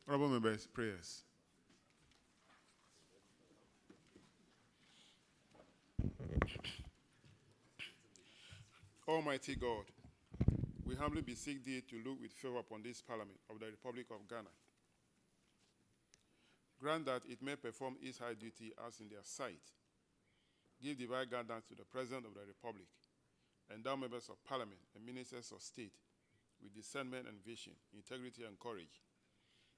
Honorable members, prayers. Almighty God, we humbly beseech thee to look with favor upon this Parliament of the Republic of Ghana. Grant that it may perform its high duty as in their sight. Give divine guidance to the President of the Republic, endow members of Parliament and ministers of state with discernment and vision, integrity and courage,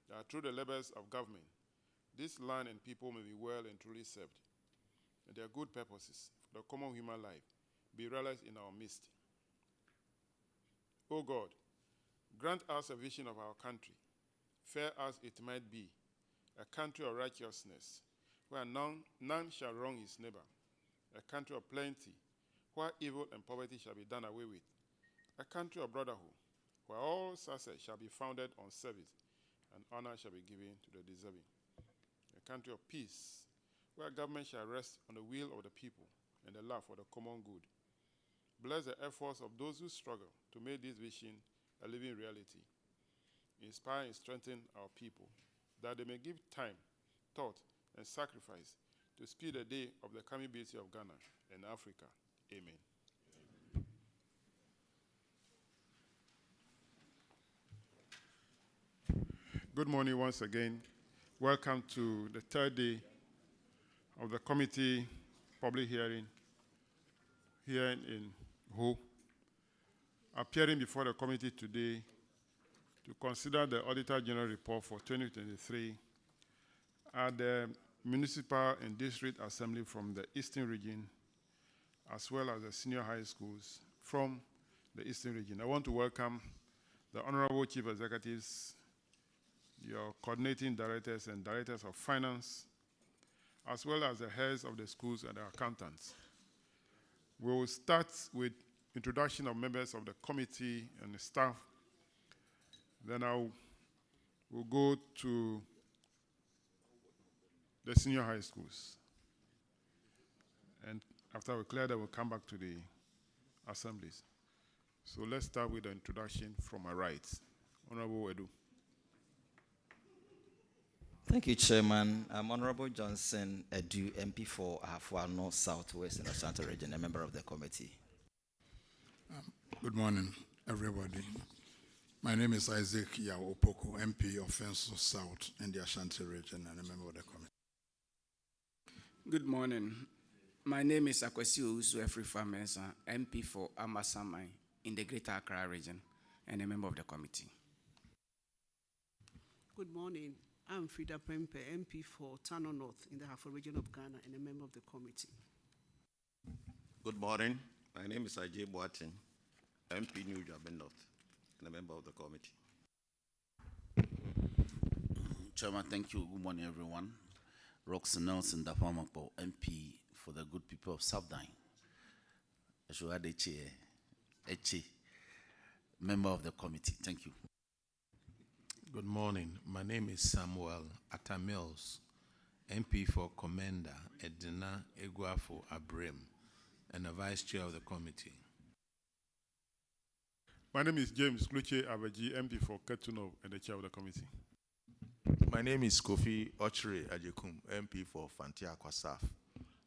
that through the labors of government, this land and people may be well and truly served, and their good purposes for the common human life be realized in our midst. O God, grant us a vision of our country, fair as it might be, a country of righteousness, where none shall wrong his neighbor, a country of plenty, where evil and poverty shall be done away with, a country of brotherhood, where all success shall be founded on service, and honor shall be given to the deserving, a country of peace, where government shall rest on the will of the people and the love for the common good. Bless the efforts of those who struggle to make this vision a living reality. Inspire and strengthen our people, that they may give time, thought, and sacrifice to speed the day of the coming beauty of Ghana and Africa. Amen. Good morning once again. Welcome to the third day of the committee public hearing here in Ho. Appearing before the committee today to consider the Auditor General Report for 2023 are the Municipal and District Assembly from the Eastern Region, as well as the senior high schools from the Eastern Region. I want to welcome the Honorable Chief Executives, your coordinating directors and directors of finance, as well as the heads of the schools and the accountants. We will start with introduction of members of the committee and the staff. Then we'll go to the senior high schools. And after we clear that, we'll come back to the assemblies. So let's start with the introduction from my right. Honorable Edu. Thank you, Chairman. I'm Honorable Johnson Edu, MP for Ahafua North, Southwest, and Ashanti Region, a member of the committee. Good morning, everybody. My name is Isaac Yaopoko, MP of Fenso South in the Ashanti Region, and a member of the committee. Good morning. My name is Akwesi Owusu Efrifa Mensah, MP for Amasamai in the Greater Accra Region, and a member of the committee. Good morning. I'm Frida Pempe, MP for Tano North in the Ahafua region of Ghana and a member of the committee. Good morning. My name is Ajay Boatin, MP New Jaben North and a member of the committee. Chairman, thank you. Good morning, everyone. Roxanne Nelson Dapamapo, MP for the good people of Southline. Ashuade Eche, member of the committee. Thank you. Good morning. My name is Samuel Atamils, MP for Commander Edina Eguafo Abrem, and the Vice Chair of the committee. My name is James Kluche Abaji, MP for Ketuno and the Chair of the committee. My name is Kofi Ochre Ajekum, MP for Fantia Kwasaf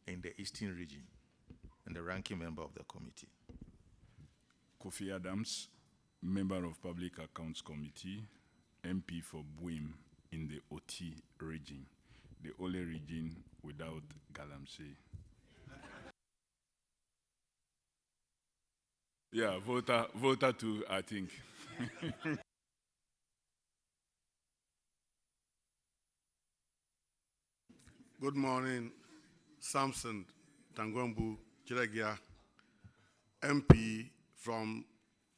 in the Eastern Region and the ranking member of the committee. Kofi Adams, member of Public Accounts Committee, MP for Buim in the OT region, the only region without Galamsey. Yeah, Volta too, I think. Good morning, Samson Tangwambu Chiregia, MP from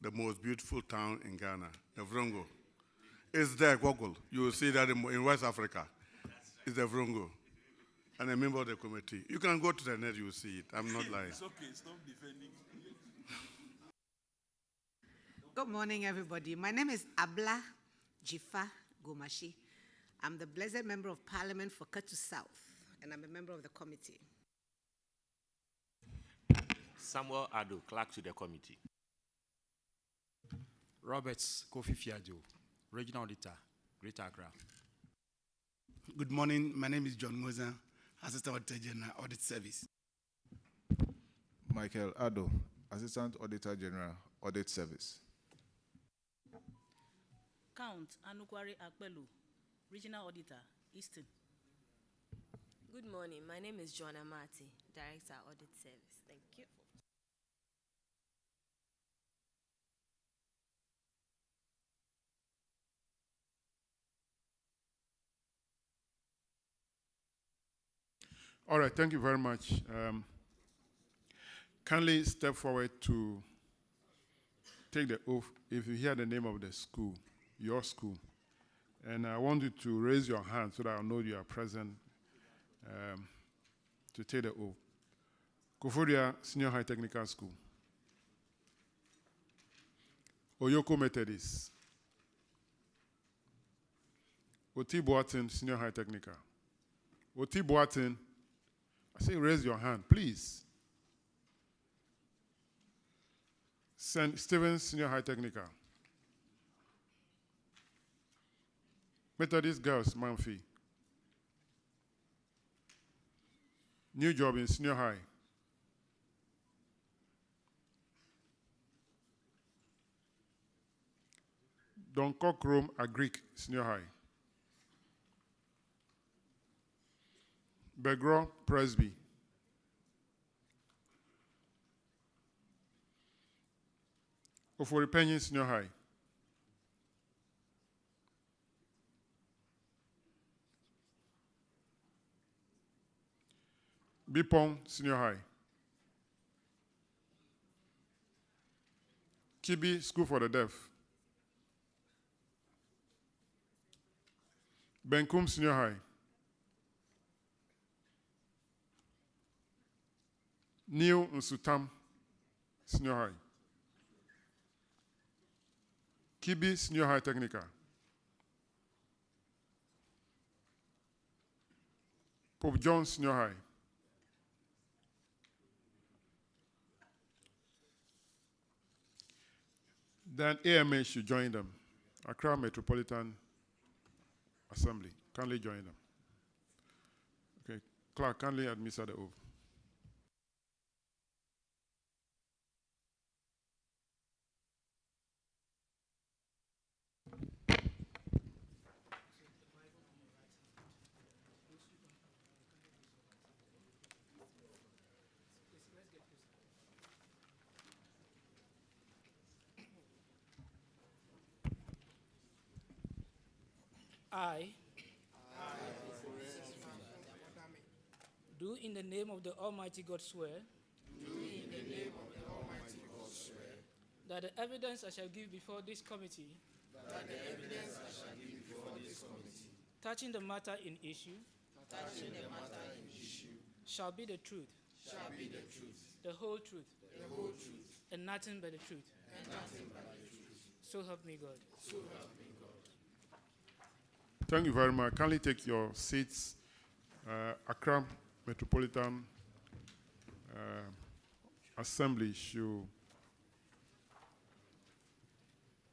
the most beautiful town in Ghana, the Vrongo. It's there, Google. You will see that in West Africa. It's the Vrongo. And a member of the committee. You can go to the net, you will see it. I'm not lying. It's okay, stop defending. Good morning, everybody. My name is Abla Jifa Gomashi. I'm the blessed member of Parliament for Ketu South, and I'm a member of the committee. Samuel Ado, clerk to the committee. Roberts Kofi Fiajo, regional auditor, Greater Accra. Good morning. My name is John Moza, Assistant Auditor General, Audit Service. Michael Ado, Assistant Auditor General, Audit Service. Count Anukwari Akpelu, Regional Auditor, Eastern. Good morning. My name is Joanna Marty, Director, Audit Service. Thank you. All right, thank you very much. Kindly step forward to take the oath if you hear the name of the school, your school. And I want you to raise your hand so that I know you are present to take the oath. Koforia Senior High Technical School. Oyoko Methodist. Oti Boatin Senior High Technical. Oti Boatin, I say raise your hand, please. St. Stephen's Senior High Technical. Methodist Girls, Manfi. New job in Senior High. Donkok Rome Agric Senior High. Begro Presby. Oforipenyi Senior High. Bipong Senior High. Kibi School for the Deaf. Benkum Senior High. New Nsutam Senior High. Kibi Senior High Technical. Pope John Senior High. Then AMA should join them. Accra Metropolitan Assembly. Kindly join them. Okay, Clerk, kindly administer the oath. I do in the name of the Almighty God swear that the evidence I shall give before this committee touching the matter in issue shall be the truth, the whole truth, and nothing but the truth. So help me God. Thank you very much. Kindly take your seats. Accra Metropolitan Assembly should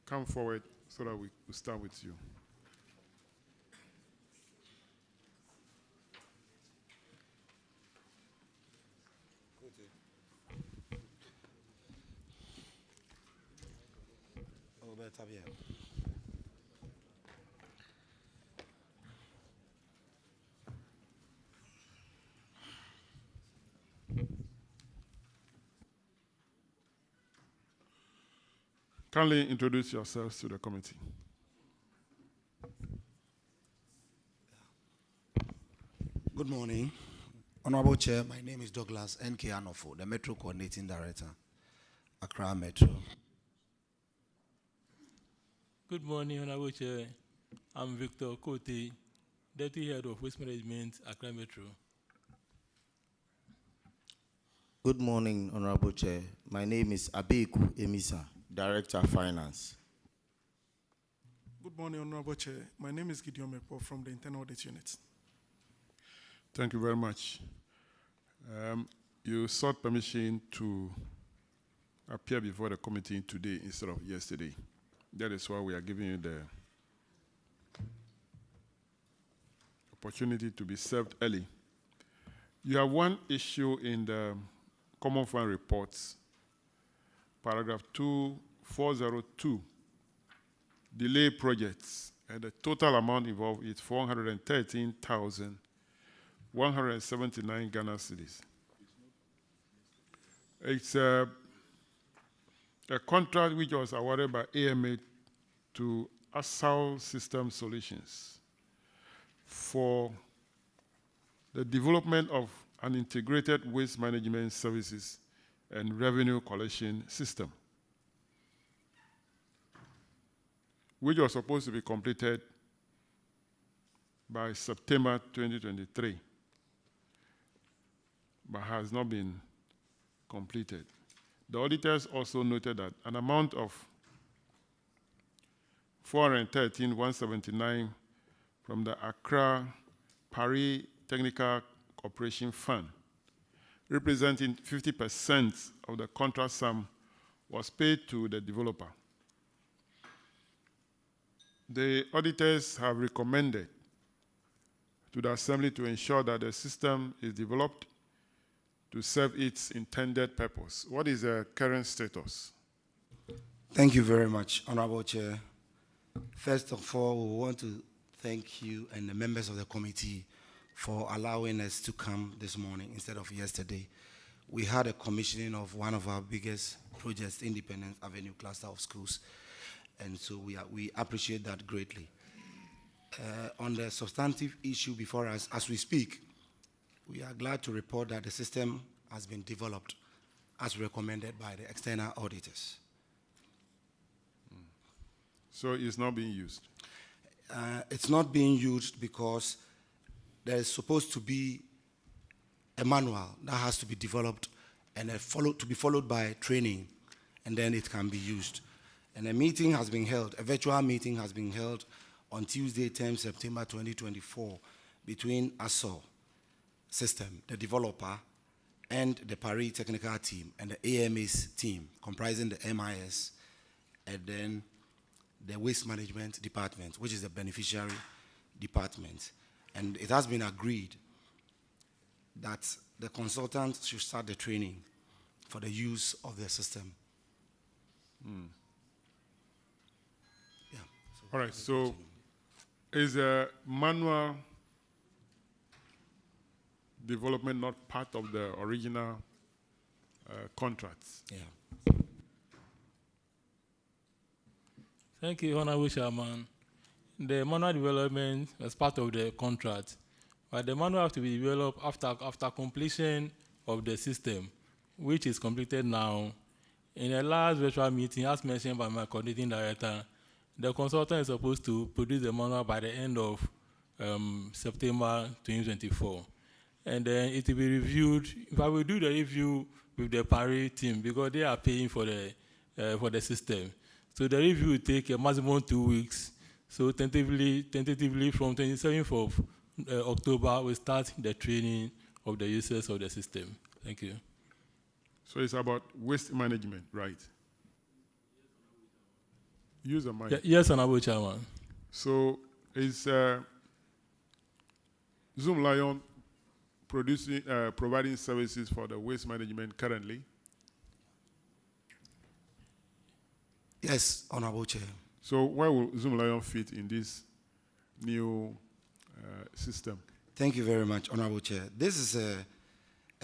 come forward so that we will start with you. Kindly introduce yourselves to the committee. Good morning. Honorable Chair, my name is Douglas N.K. Anofo, the Metro Coordinating Director, Accra Metro. Good morning, Honorable Chair. I'm Victor Kote, Deputy Head of Waste Management, Accra Metro. Good morning, Honorable Chair. My name is Abeku Emisa, Director of Finance. Good morning, Honorable Chair. My name is Gideon Mepo from the Internal Audit Unit. Thank you very much. You sought permission to appear before the committee today instead of yesterday. That is why we are giving you the opportunity to be served early. You have one issue in the Common Fund reports, paragraph 2402, delay projects, and the total amount involved is 413,179 Ghana cedis. It's a contract which was awarded by AMA to Asal System Solutions for the development of an integrated waste management services and revenue collection system, which was supposed to be completed by September 2023, but has not been completed. The auditors also noted that an amount of 413,179 from the Accra Paris Technical Cooperation Fund, representing 50% of the contract sum, was paid to the developer. The auditors have recommended to the Assembly to ensure that the system is developed to serve its intended purpose. What is the current status? Thank you very much, Honorable Chair. First of all, we want to thank you and the members of the committee for allowing us to come this morning instead of yesterday. We had a commissioning of one of our biggest projects, Independence Avenue cluster of schools, and so we appreciate that greatly. On the substantive issue before us, as we speak, we are glad to report that the system has been developed as recommended by the external auditors. So it's not being used? It's not being used because there is supposed to be a manual that has to be developed and to be followed by training, and then it can be used. And a meeting has been held, a virtual meeting has been held on Tuesday, 10 September 2024, between ASO System, the developer, and the Paris technical team, and the AMA's team, comprising the MIS, and then the waste management department, which is the beneficiary department. And it has been agreed that the consultant should start the training for the use of the system. Yeah. All right, so is a manual development not part of the original contracts? Yeah. Thank you, Honorable Chairman. The manual development was part of the contract, but the manual has to be developed after completion of the system, which is completed now. In the last virtual meeting, as mentioned by my coordinating director, the consultant is supposed to produce the manual by the end of September 2024. And then it will be reviewed. If I will do the review with the Paris team, because they are paying for the system. So the review will take a maximum 2 weeks. So tentatively from 27th of October, we start the training of the users of the system. Thank you. So it's about waste management, right? User management. Yes, Honorable Chairman. So is Zoom Lion providing services for the waste management currently? Yes, Honorable Chair. So where will Zoom Lion fit in this new system? Thank you very much, Honorable Chair. This is a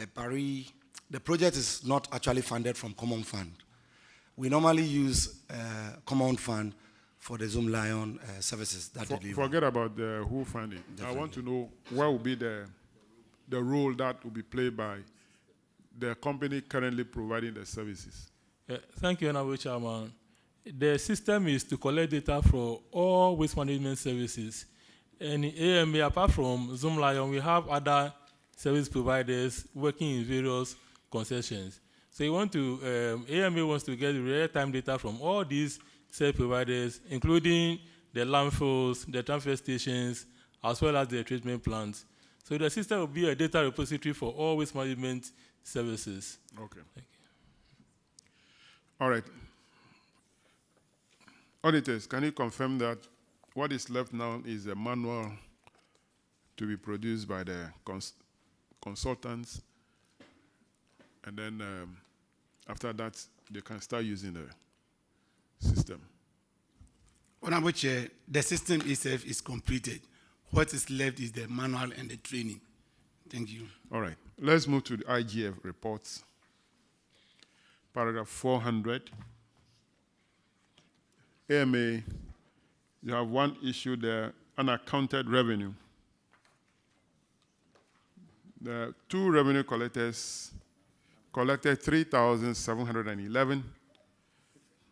Paris. The project is not actually funded from Common Fund. We normally use Common Fund for the Zoom Lion services that deliver. Forget about who funded. I want to know what will be the role that will be played by the company currently providing the services. Thank you, Honorable Chairman. The system is to collect data for all waste management services. And in AMA, apart from Zoom Lion, we have other service providers working in various concessions. So AMA wants to get real-time data from all these service providers, including the landfills, the transfer stations, as well as the treatment plants. So the system will be a data repository for all waste management services. Okay. Thank you. All right. Auditors, can you confirm that what is left now is a manual to to be produced by the consultants, and then after that, they can start using the system. Honorable Chair, the system itself is completed. What is left is the manual and the training. Thank you. All right. Let's move to the IGF reports. Paragraph 400. AMA, you have one issue there, unaccounted revenue. The two revenue collectors collected 3,711,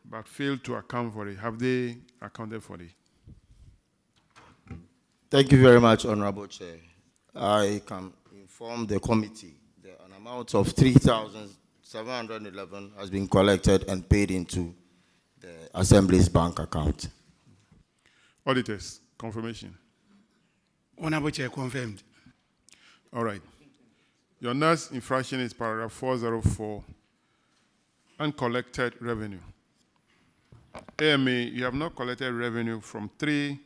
but failed to account for it. Have they accounted for it? Thank you very much, Honorable Chair. I can inform the committee that an amount of 3,711 has been collected and paid into the Assembly's bank account. Auditors, confirmation. Honorable Chair, confirmed. All right. Your next infraction is paragraph 404, uncollected revenue. AMA, you have not collected revenue from 3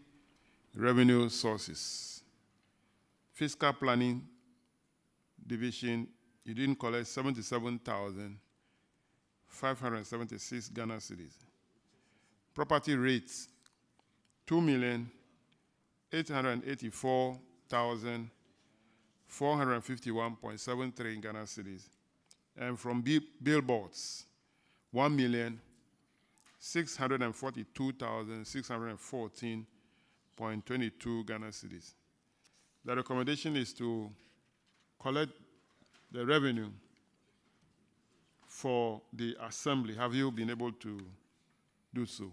revenue sources. Fiscal planning division, you didn't collect 77,576 Ghana cedis. Property rates, 2,884,451.73 Ghana cedis. And from billboards, 1,642,614.22 Ghana cedis. The recommendation is to collect the revenue for the assembly. Have you been able to do so?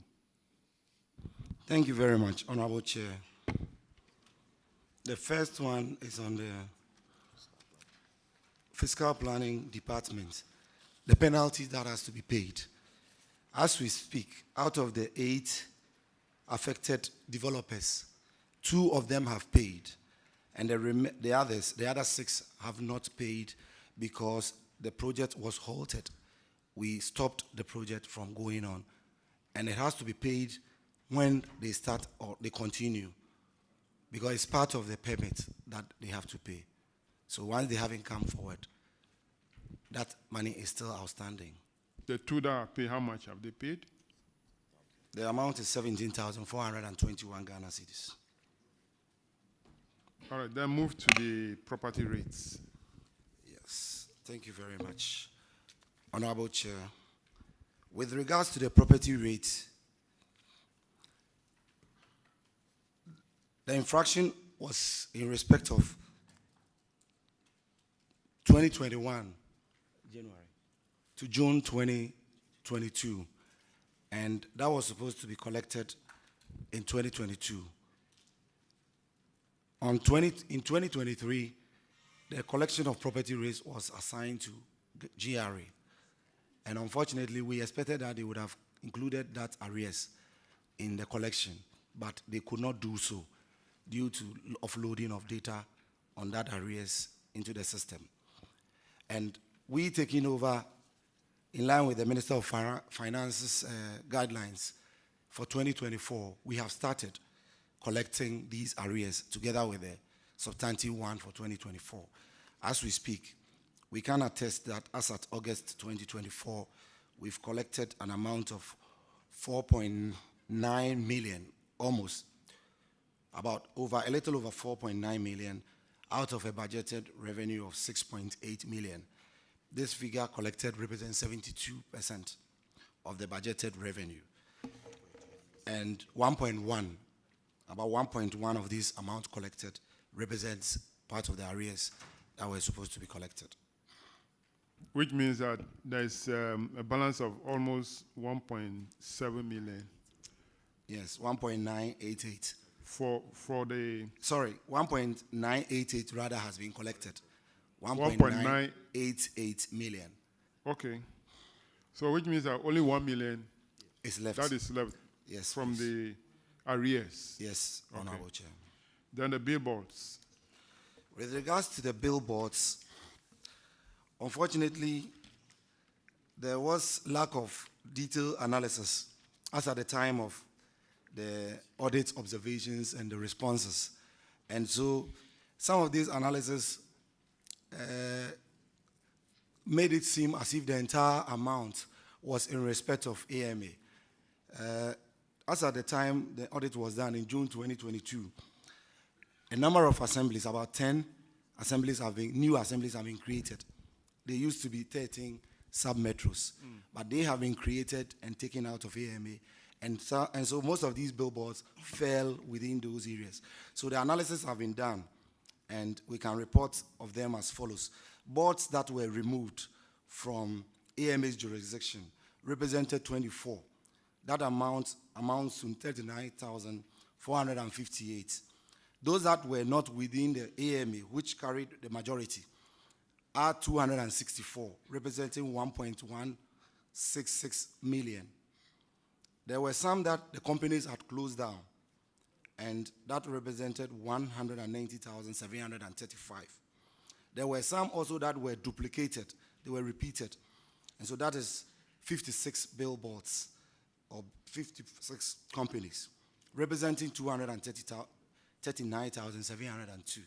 Thank you very much, Honorable Chair. The first one is on the fiscal planning department, the penalty that has to be paid. As we speak, out of the 8 affected developers, 2 of them have paid, and the other 6 have not paid because the project was halted. We stopped the project from going on, and it has to be paid when they start or they continue, because it's part of the permit that they have to pay. So once they haven't come forward, that money is still outstanding. The 2 that are paid, how much have they paid? The amount is 17,421 Ghana cedis. All right, then move to the property rates. Yes, thank you very much, Honorable Chair. With regards to the property rate, the infraction was in respect of 2021, January, to June 2022, and that was supposed to be collected in 2022. In 2023, the collection of property rates was assigned to GRA, and unfortunately, we expected that they would have included that arrears in the collection, but they could not do so due to offloading of data on that arrears into the system. And we taking over in line with the Minister of Finance's guidelines for 2024, we have started collecting these arrears together with the substantive one for 2024. As we speak, we can attest that as at August 2024, we've collected an amount of 4.9 million, almost, about a little over 4.9 million out of a budgeted revenue of 6.8 million. This figure collected represents 72% of the budgeted revenue. And about 1.1 of this amount collected represents part of the arrears that were supposed to be collected. Which means that there's a balance of almost 1.7 million. Yes, 1.988. For the... Sorry, 1.988 rather has been collected. 1.988 million. Okay. So which means that only 1 million is left. That is left. Yes, from the arrears. Yes, Honorable Chair. Then the billboards. With regards to the billboards, unfortunately, there was lack of detailed analysis as at the time of the audit observations and the responses. And so some of these analysis made it seem as if the entire amount was in respect of AMA. As at the time the audit was done in June 2022, a number of assemblies, about 10 assemblies new assemblies have been created. There used to be 13 sub-metros, but they have been created and taken out of AMA, and so most of these billboards fell within those areas. So the analysis have been done, and we can report of them as follows. Boards that were removed from AMA's jurisdiction represented 24. That amounts to 39,458. Those that were not within the AMA, which carried the majority, are 264, representing 1.166 million. There were some that the companies had closed down, and that represented 190,735. There were some also that were duplicated, they were repeated, and so that is 56 billboards or 56 companies, representing 239,702.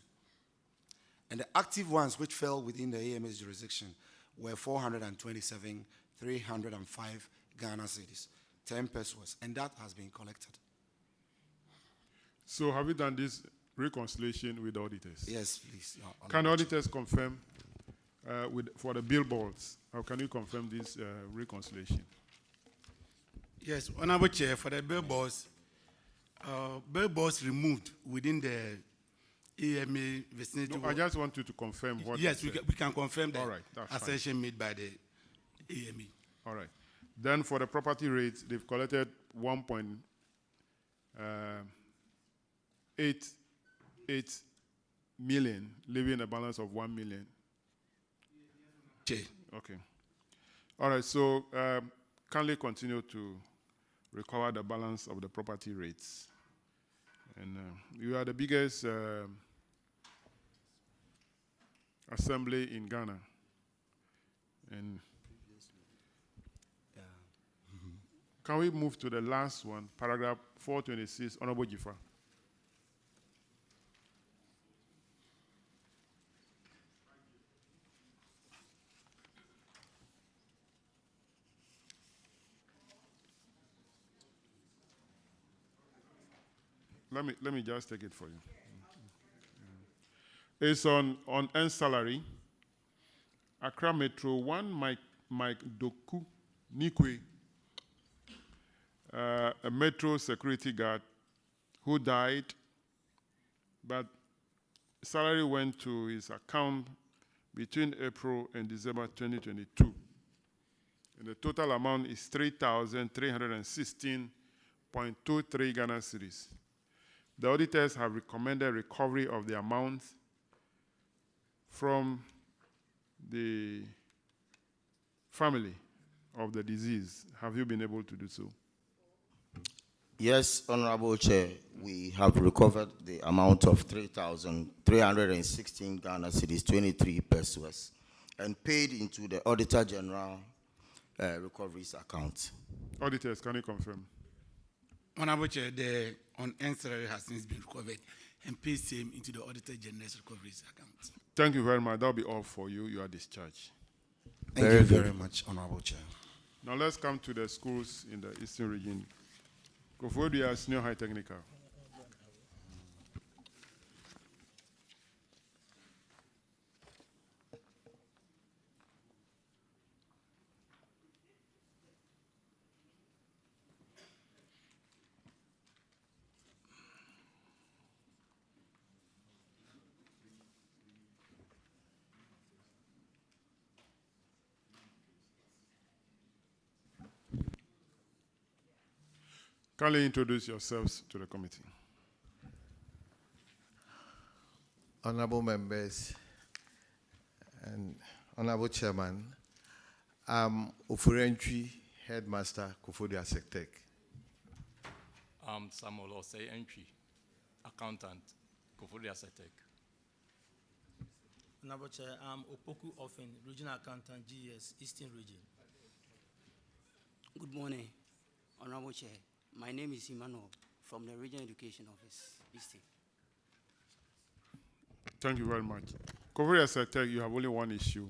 And the active ones which fell within the AMA's jurisdiction were 427,305 Ghana cedis, 10 pesos, and that has been collected. So have you done this reconciliation with the auditors? Yes, please. Can auditors confirm for the billboards? How can you confirm this reconciliation? Yes, Honorable Chair, for the billboards removed within the AMA vicinity. No, I just want you to confirm what. Yes, we can confirm the assertion fine. made by the AMA. All right. Then for the property rates, they've collected 1.88 million, leaving a balance of 1 million. Okay. All right, so kindly continue to recover the balance of the property rates. And you are the biggest assembly in Ghana. And can we move to the last one, paragraph 426, Honorable Jifa? Let me just take it for you. It's on earned salary. Accra Metro 1, Mike Doku Nikwe, a Metro security guard who died, but salary went to his account between April and December 2022. And the total amount is 3,316.23 Ghana cedis. The auditors have recommended recovery of the amount from the family of the deceased. Have you been able to do so? Yes, Honorable Chair, we have recovered the amount of 3,316 Ghana cedis, 23 pesos, and paid into the Auditor General recoveries account. Auditors, can you confirm? Honorable Chair, the unearned salary has since been recovered and paid same into the Auditor General's recoveries account. Thank you very much. That'll be all for you. You are discharged. Thank you very much, Honorable Chair. Now let's come to the schools in the Eastern region. Kofodia Senior High Technical. Kindly introduce yourselves to the committee. Honorable members and Honorable Chairman, I'm Ofurenchi, Headmaster, Kofodia Sectec. I'm Samuel Osei Entry, Accountant, Kofodia Sectec. Honorable Chair, I'm Opoku Offen, Regional Accountant, GS, Eastern Region. Good morning, Honorable Chair. My name is Emmanuel from the Regional Education Office, Eastern. Thank you very much. Koforia Secretary, you have only one issue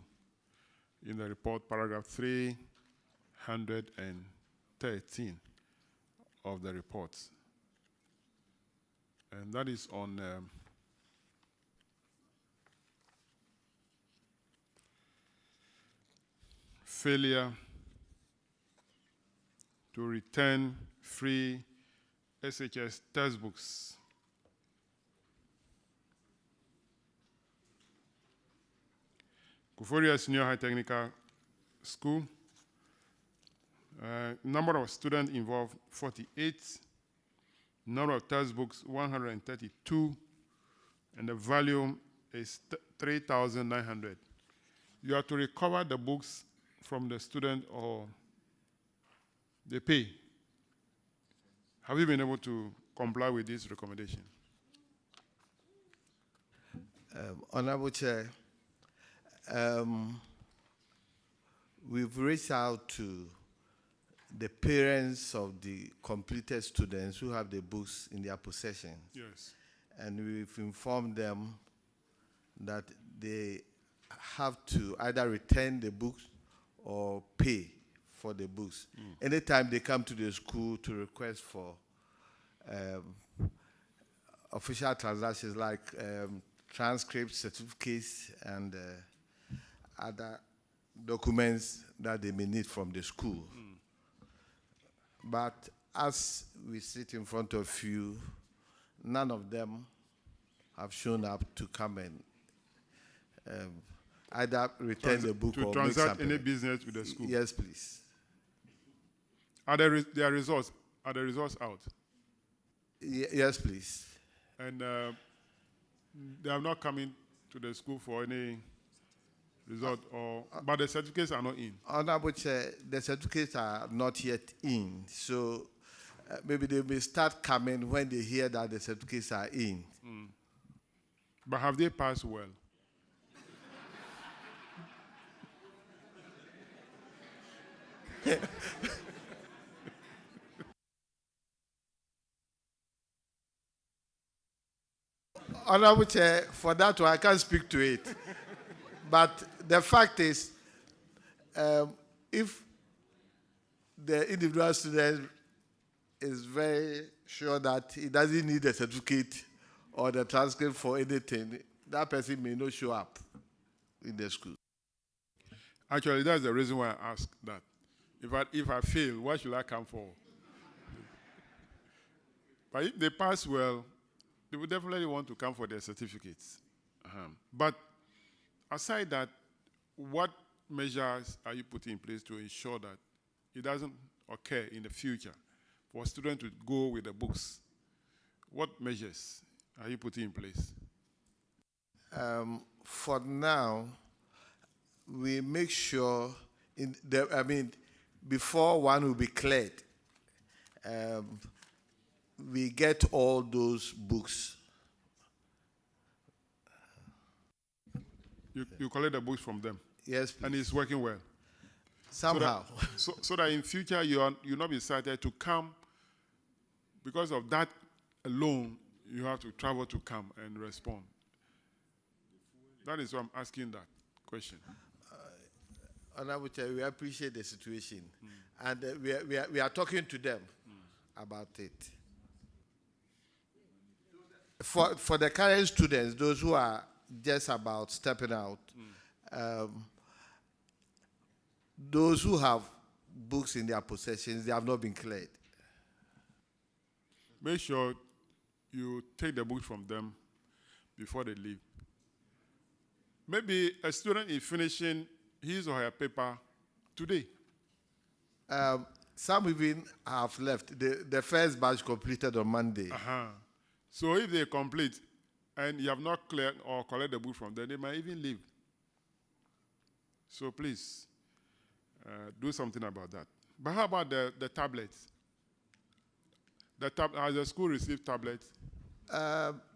in the report, paragraph 313 of the report. And that is on failure to return free SHS textbooks. Kuforia Senior High Technical School. Number of students involved, 48. Number of textbooks, 132. And the volume is 3,900. You have to recover the books from the student or they pay. Have you been able to comply with this recommendation? Honorable Chair, we've reached out to the parents of the completed students who have the books in their possession. Yes. And we've informed them that they have to either return the books or pay for the books. Anytime they come to the school to request for official transactions like transcripts, certificates, and other documents that they may need from the school. But as we sit in front of you, none of them have shown up to come and either return the book or transact make any business with the school. Yes, please. Are their results? Are the results out? Yes, please. And they are not coming to the school for any result, but the certificates are not in. Honorable Chair, the certificates are not yet in, so maybe they may start coming when they hear that the certificates are in. But have they passed well? Honorable Chair, for that one, I can't speak to it. But the fact is, if the individual student is very sure that he doesn't need a certificate or the transcript for anything, that person may not show up in the school. Actually, that's the reason why I asked that. If I fail, what should I come for? But if they pass well, they would definitely want to come for their certificates. But aside that, what measures are you putting in place to ensure that it doesn't occur in the future for a student to go with the books? What measures are you putting in place? For now, we make sure, before one will be cleared, we get all those books. You collect the books from them? Yes, please. And it's working well? Somehow. So that in future you'll not be excited to come. Because of that alone, you have to travel to come and respond. That is why I'm asking that question. Honorable Chair, we appreciate the situation. And we are talking to them about it. For the current students, those who are just about stepping out, those who have books in their possessions, they have not been cleared. Make sure you take the books from them before they leave. Maybe a student is finishing his or her paper today. Some even have left. The first batch completed on Monday. So if they complete and you have not cleared or collected the book from them, they might even leave. So please, do something about that. But how about the tablets? Has the school received tablets?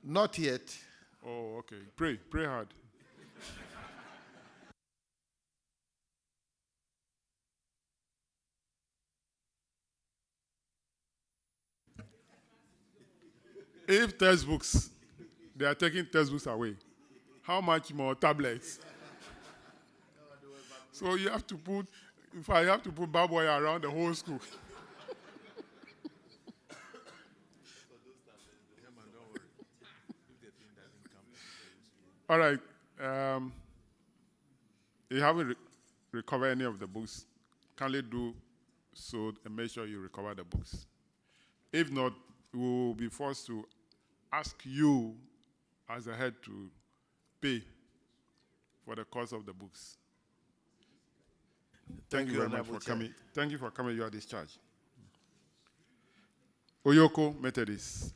Not yet. Oh, okay. Pray hard. If textbooks, they are taking textbooks away, how much more tablets? So you have to put, in fact, you have to put barbed wire around the whole school. All right. You haven't recovered any of the books. Kindly do so and make sure you recover the books. If not, we will be forced to ask you as a head to pay for the cost of the books. Thank you very much for coming. Thank you for coming. You are discharged. Oyoko Methodist.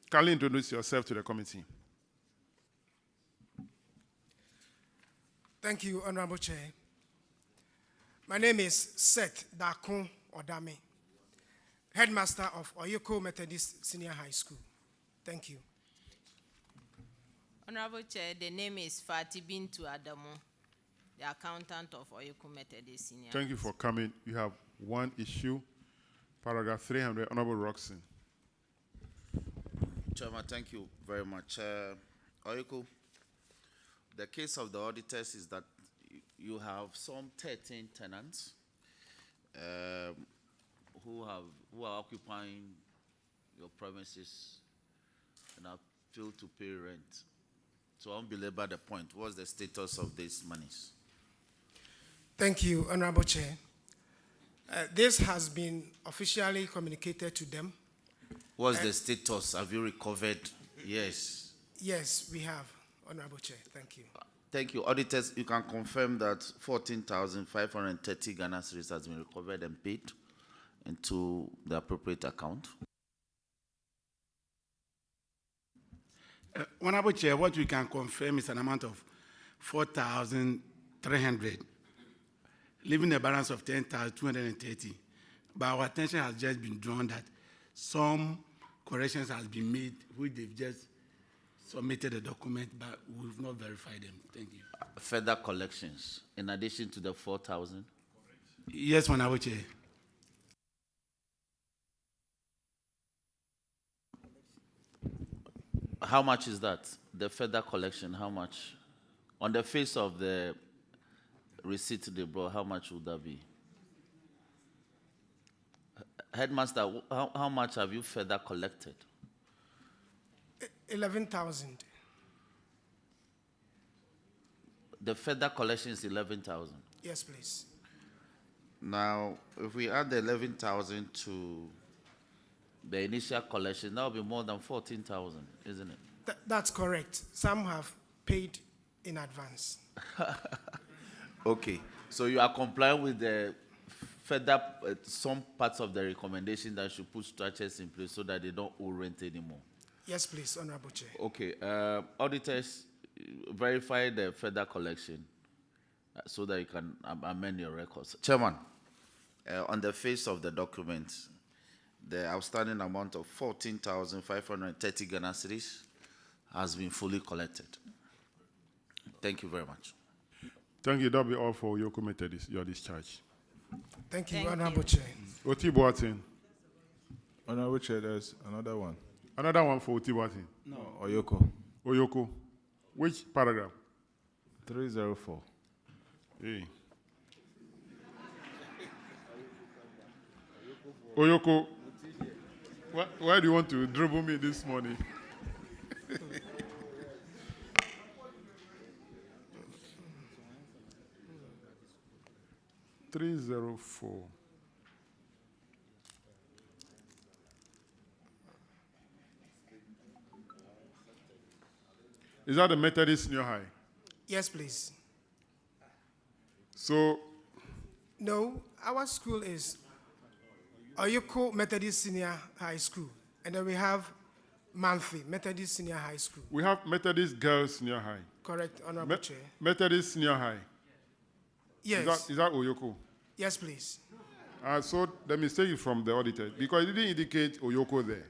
Kindly introduce yourself to the committee. Thank you, Honorable Chair. My name is Seth Dakun Odame, Headmaster of Oyoko Methodist Senior High School. Thank you. Honorable Chair, the name is Fati Bintu Adamu, the accountant of Oyoko Methodist Senior. Thank you for coming. You have one issue, paragraph 300, Honorable Roxon. Chairman, thank you very much. Oyoko, the case of the auditors is that you have some 13 tenants who are occupying your premises and have failed to pay rent. So I'll belabor the point. What's the status of these monies? Thank you, Honorable Chair. This has been officially communicated to them. What's the status? Have you recovered? Yes. Yes, we have, Honorable Chair. Thank you. Thank you. Auditors, you can confirm that 14,530 Ghana cedis has been recovered and paid into the appropriate account. Honorable Chair, what we can confirm is an amount of 4,300, leaving a balance of 10,230. But our attention has just been drawn that some corrections has been made, which they've just submitted a document, but we've not verified them. Thank you. Further collections, in addition to the 4,000? Yes, Honorable Chair. How much is that? The further collection, how much? On the face of the receipt they brought, how much would that be? Headmaster, how much have you further collected? 11,000. The further collection is 11,000. Yes, please. Now, if we add the 11,000 to the initial collection, that will be more than 14,000, isn't it? That's correct. Some have paid in advance. Okay, so you are complying with the further some parts of the recommendation that should put structures in place so that they don't owe rent anymore. Yes, please, Honorable Chair. Okay, auditors, verify the further collection so that you can amend your records. Chairman, on the face of the document, the outstanding amount of 14,530 Ghana cedis has been fully collected. Thank you very much. Thank you. That'll be all for your committee. Your discharge. Thank you, Honorable Chair. Oti Boatin. Honorable Chair, there's another one. Another one for Oti Boatin. No, Oyoko. Oyoko. Which paragraph? 304. Hey. Oyoko, why do you want to dribble me this morning? $304. Is that the Methodist Senior High? Yes, please. So? No, our school is Oyoko Methodist Senior High School. And then we have monthly Methodist Senior High School. We have Methodist Girls Senior High. Correct, Honorable Chair. Methodist Senior High. Yes. Is that Oyoko? Yes, please. So the mistake is from the auditor because it didn't indicate Oyoko there.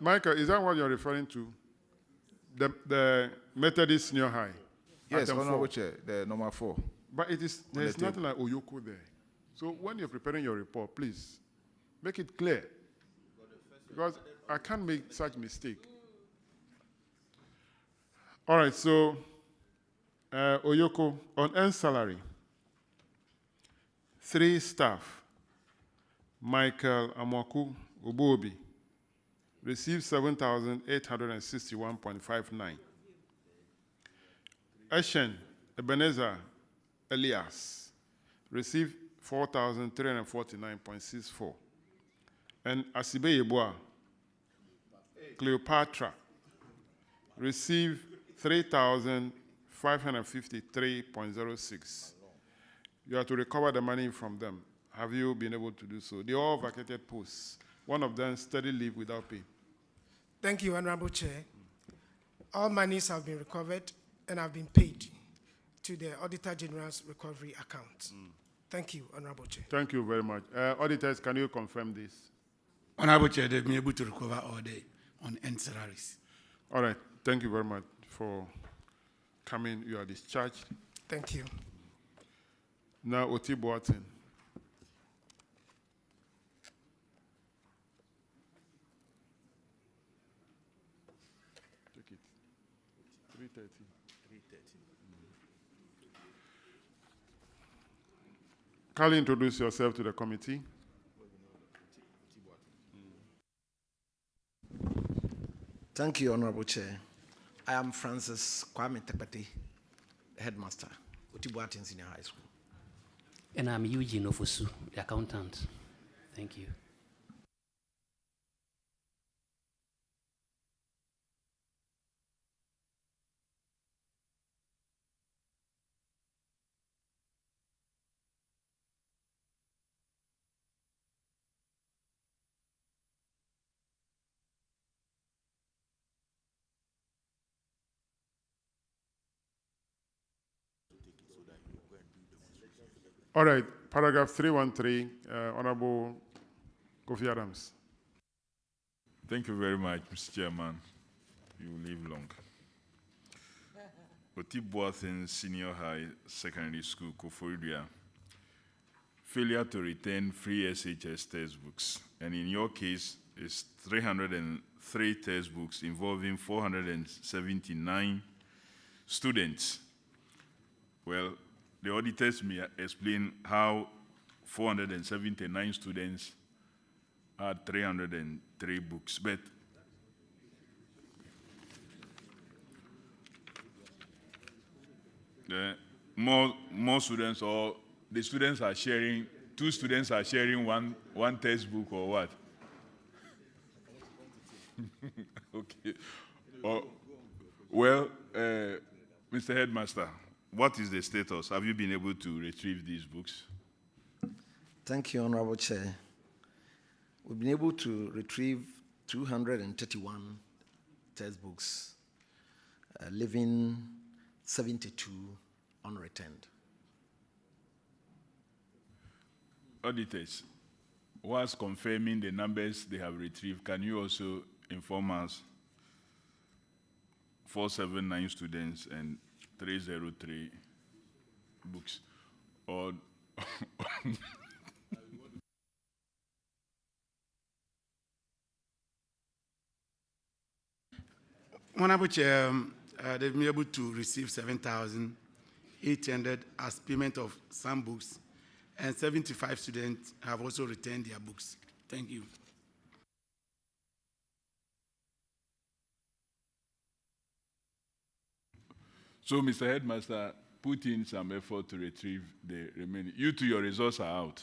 Michael, is that what you're referring to? The Methodist Senior High? Yes, Item Honorable 4. Chair, the number 4. But there's the nothing like Oyoko there. So when you're preparing your report, please make it clear. Because I can't make such mistake. All right, so Oyoko, on earned salary, 3 staff, Michael Amwaku Obobi, received 7,861.59. Eshen Ebenezer Elias received 4,349.64. And Asibe Yeboah Cleopatra received 3,553.06. You have to recover the money from them. Have you been able to do so? They all vacated posts. One of them steady leave without pay. Thank you, Honorable Chair. All monies have been recovered and have been paid to the Auditor General's recovery account. Thank you, Honorable Chair. Thank you very much. Auditors, can you confirm this? Honorable Chair, they've been able to recover all the on-end salaries. All right. Thank you very much for coming. You are discharged. Thank you. Now, Oti Boatin. Take it. 3:30. Kindly introduce yourself to the committee. Thank you, Honorable Chair. I am Francis Kwame Tekpati, Headmaster, Otibuatin Senior High School. And I'm Eugene Ofosu, the accountant. Thank you. All right, paragraph 313, Honorable Kofi Adams. Thank you very much, Mr. Chairman. You will live long. Otibuatin Senior High Secondary School, Koforidua. Failure to return free SHS textbooks. And in your case, it's 303 textbooks involving 479 students. Well, the auditors may explain how 479 students had 303 books, but more students, or the students are sharing, 2 students are sharing one textbook, or what? Okay. Well, Mr. Headmaster, what is the status? Have you been able to retrieve these books? Thank you, Honorable Chair. We've been able to retrieve 231 textbooks, leaving 72 unreturned. Auditors, whilst confirming the numbers they have retrieved, can you also inform us 479 students and 303 books? Or Honorable Chair, they've been able to receive 7,800 as payment of some books, and 75 students have also returned their books. Thank you. so, Mr. Headmaster, put in some effort to retrieve the remaining. You two, your results are out.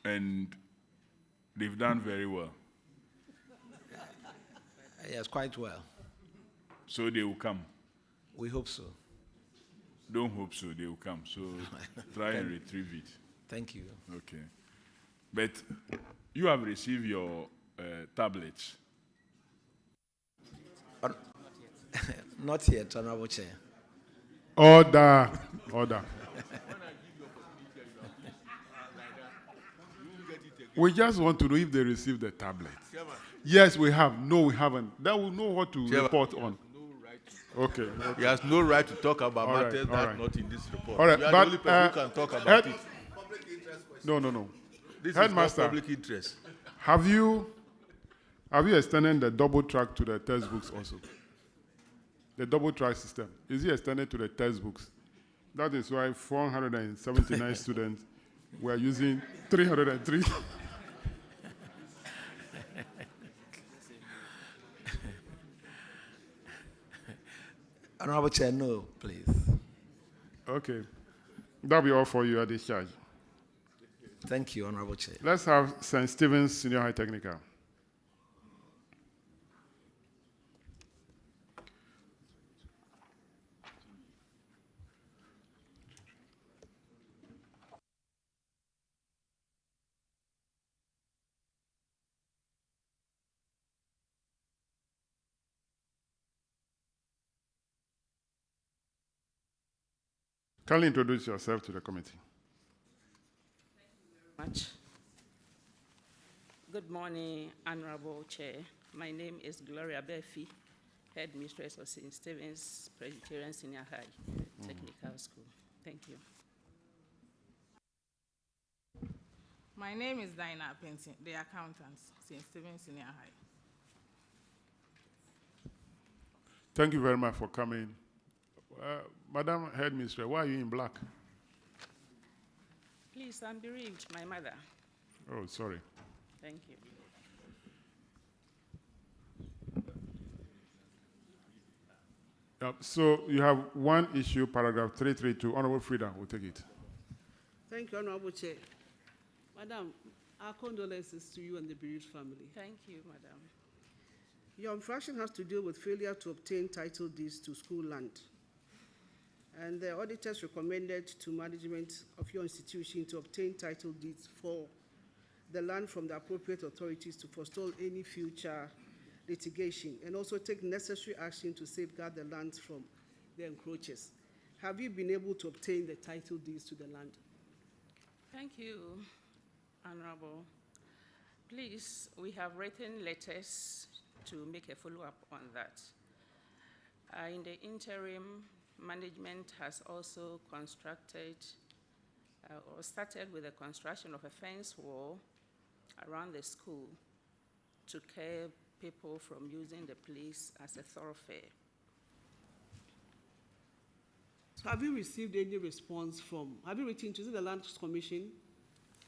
And they've done very well. Yes, quite well. So they will come. We hope so. Don't hope so, they will come. So try and retrieve it. Thank you. Okay. But you have received your tablets. Not yet, Honorable Chair. Order. Order. We just want to know if they received the tablet. Yes, we have. No, we haven't. Then we'll know what to report on. Okay. He has no right to talk about All right, matters all that's right. not in this report. All right, You are but, the only person who can talk about it. No. This Headmaster, is not public interest. Have you extended the double track to the textbooks also? The double track system, is it extended to the textbooks? That is why 479 students were using 303. Honorable Chair, no, please. Okay. That'll be all for you at this charge. Thank you, Honorable Chair. Let's have St. Stephen's Senior High Technical. Kindly introduce yourself to the committee. Much. Good morning, Honorable Chair. My name is Gloria Befi, Headmistress of St. Stephen's Presbyterian Senior High Technical School. Thank you. My name is Dinah Penton, the accountant, St. Stephen's Senior High. Thank you very much for coming. Madam Headmistress, why are you in black? Please, I'm bereaved, my mother. Oh, sorry. Thank you. So you have one issue, paragraph 332. Honorable Frida will take it. Thank you, Honorable Chair. Madam, our condolences to you and the bereaved family. Thank you, Madam. Your infraction has to do with failure to obtain title deeds to school land. And the auditors recommended to management of your institution to obtain title deeds for the land from the appropriate authorities to forestall any future litigation and also take necessary action to safeguard the lands from the encroachers. Have you been able to obtain the title deeds to the land? Thank you, Honorable. Please, we have written letters to make a follow-up on that. In the interim, management has also constructed or started with the construction of a fence wall around the school to curb people from using the place as a thoroughfare. So have you received any response from, have you written to the Land Commission?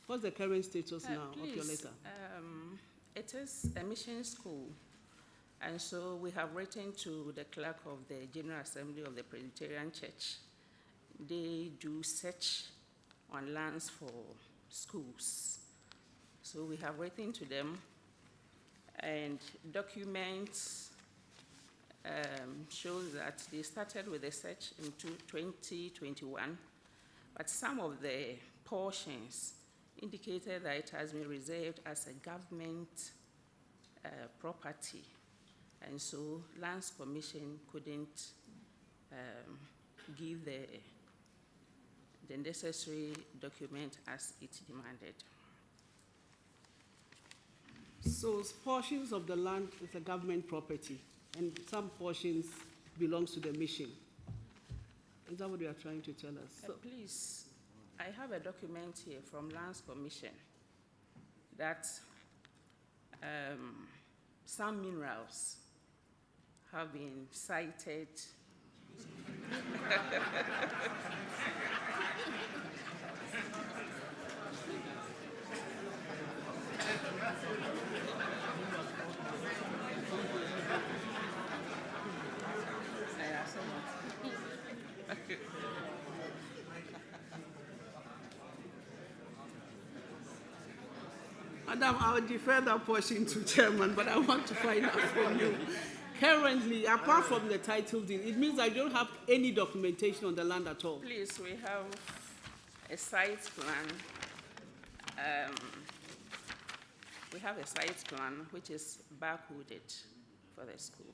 What's the current status now Please, of your letter? It is a mission school. And so we have written to the clerk of the General Assembly of the Presbyterian Church. They do search on lands for schools. So we have written to them, and documents show that they started with the search in 2021, but some of the portions indicated that it has been reserved as a government property. And so Lands Commission couldn't give the necessary document as it demanded. So portions of the land is a government property and some portions belongs to the mission. Is that what you are trying to tell us? Please, I have a document here from Lands Commission that some minerals have been cited. Madam, I will defer that portion to Chairman, but I want to find out from you. Currently, apart from the title deed, it means I don't have any documentation on the land at all. Please, we have a site plan. We have a site plan which is backloaded for the school.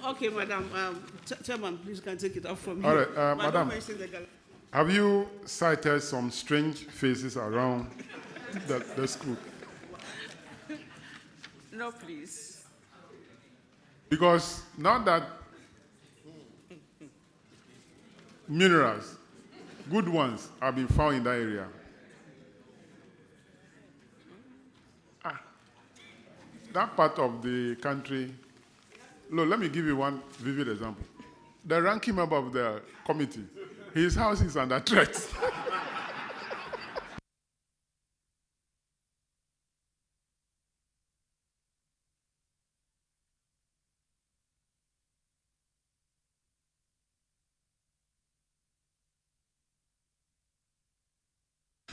Okay, Madam. Chairman, please can take it off from All here. right, But don't Madam, mention the gala. have you cited some strange faces around the school? No, please. Because now that minerals, good ones, have been found in that area. That part of the country, look, let me give you one vivid example. The ranking member of the committee, his house is under threat.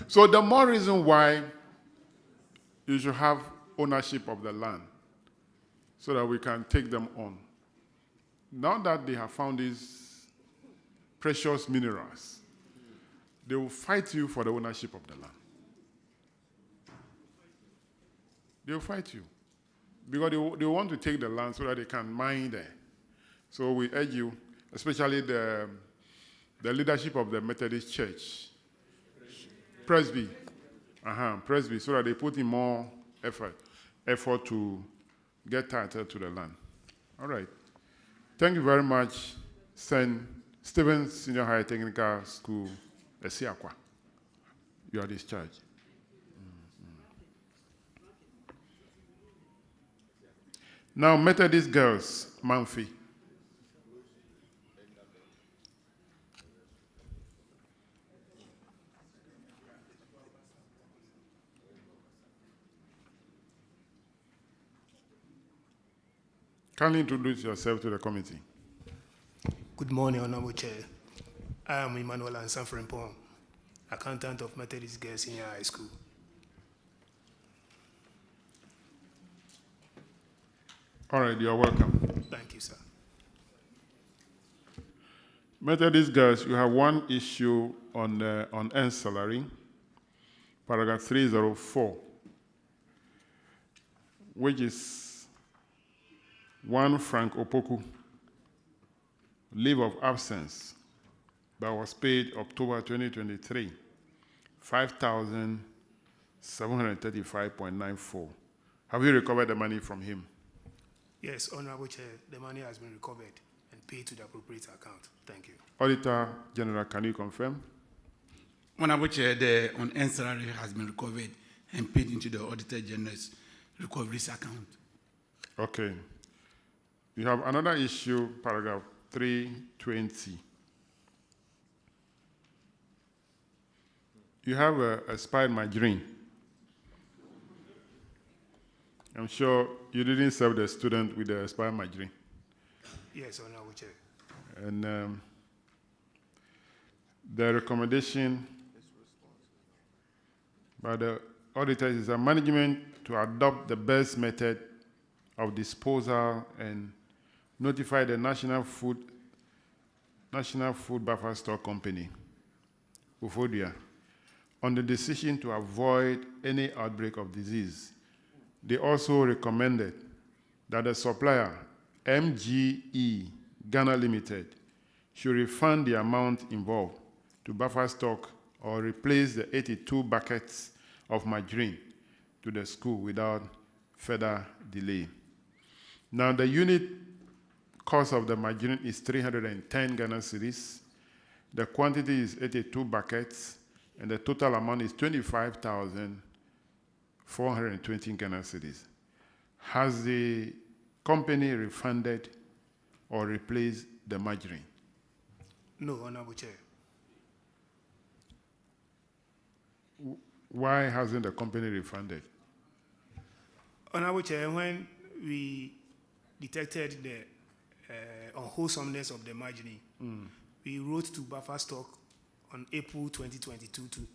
So the more reason why you should have ownership of the land so that we can take them on. Now that they have found these precious minerals, they will fight you for the ownership of the land. They will fight you because they want to take the land so that they can mine there. So we urge you, especially the leadership of the Methodist Church, Presby, so that they put in more effort to get title to the land. All right. Thank you very much, St. Stephen's Senior High Technical School, Esiakwa. You are discharged. Now, Methodist girls, Manfi. Kindly introduce yourself to the committee. Good morning, Honorable Chair. I am Emmanuel Ansafrempong, accountant of Methodist Girls Senior High School. All right, you're welcome. Thank you, sir. Methodist girls, you have one issue on earned salary, paragraph 304, which is 1 Frank Opoku, leave of absence, that was paid October 2023, 5,735.94. Have you recovered the money from him? Yes, Honorable Chair, the money has been recovered and paid to the appropriate account. Thank you. Auditor General, can you confirm? Honorable Chair, the unearned salary has been recovered and paid into the Auditor General's recoveries account. Okay. You have another issue, paragraph 320. You have a expired margarine. I'm sure you didn't serve the student with the expired margarine. Yes, Honorable Chair. And the recommendation by the auditors is a management to adopt the best method of disposal and notify the National Food Buffer Stock Company, Ufodia, on the decision to avoid any outbreak of disease. They also recommended that the supplier, MGE Ghana Limited, should refund the amount involved to buffer stock or replace the 82 buckets of margarine to the school without further delay. Now, the unit cost of the margarine is 310 Ghana cedis. The quantity is 82 buckets, and the total amount is 25,420 Ghana cedis. Has the company refunded or replaced the margarine? No, Honorable Chair. Why hasn't the company refunded? Honorable Chair, when we detected the unwholesomeness of the margarine, we wrote to Buffer Stock on April 2022 to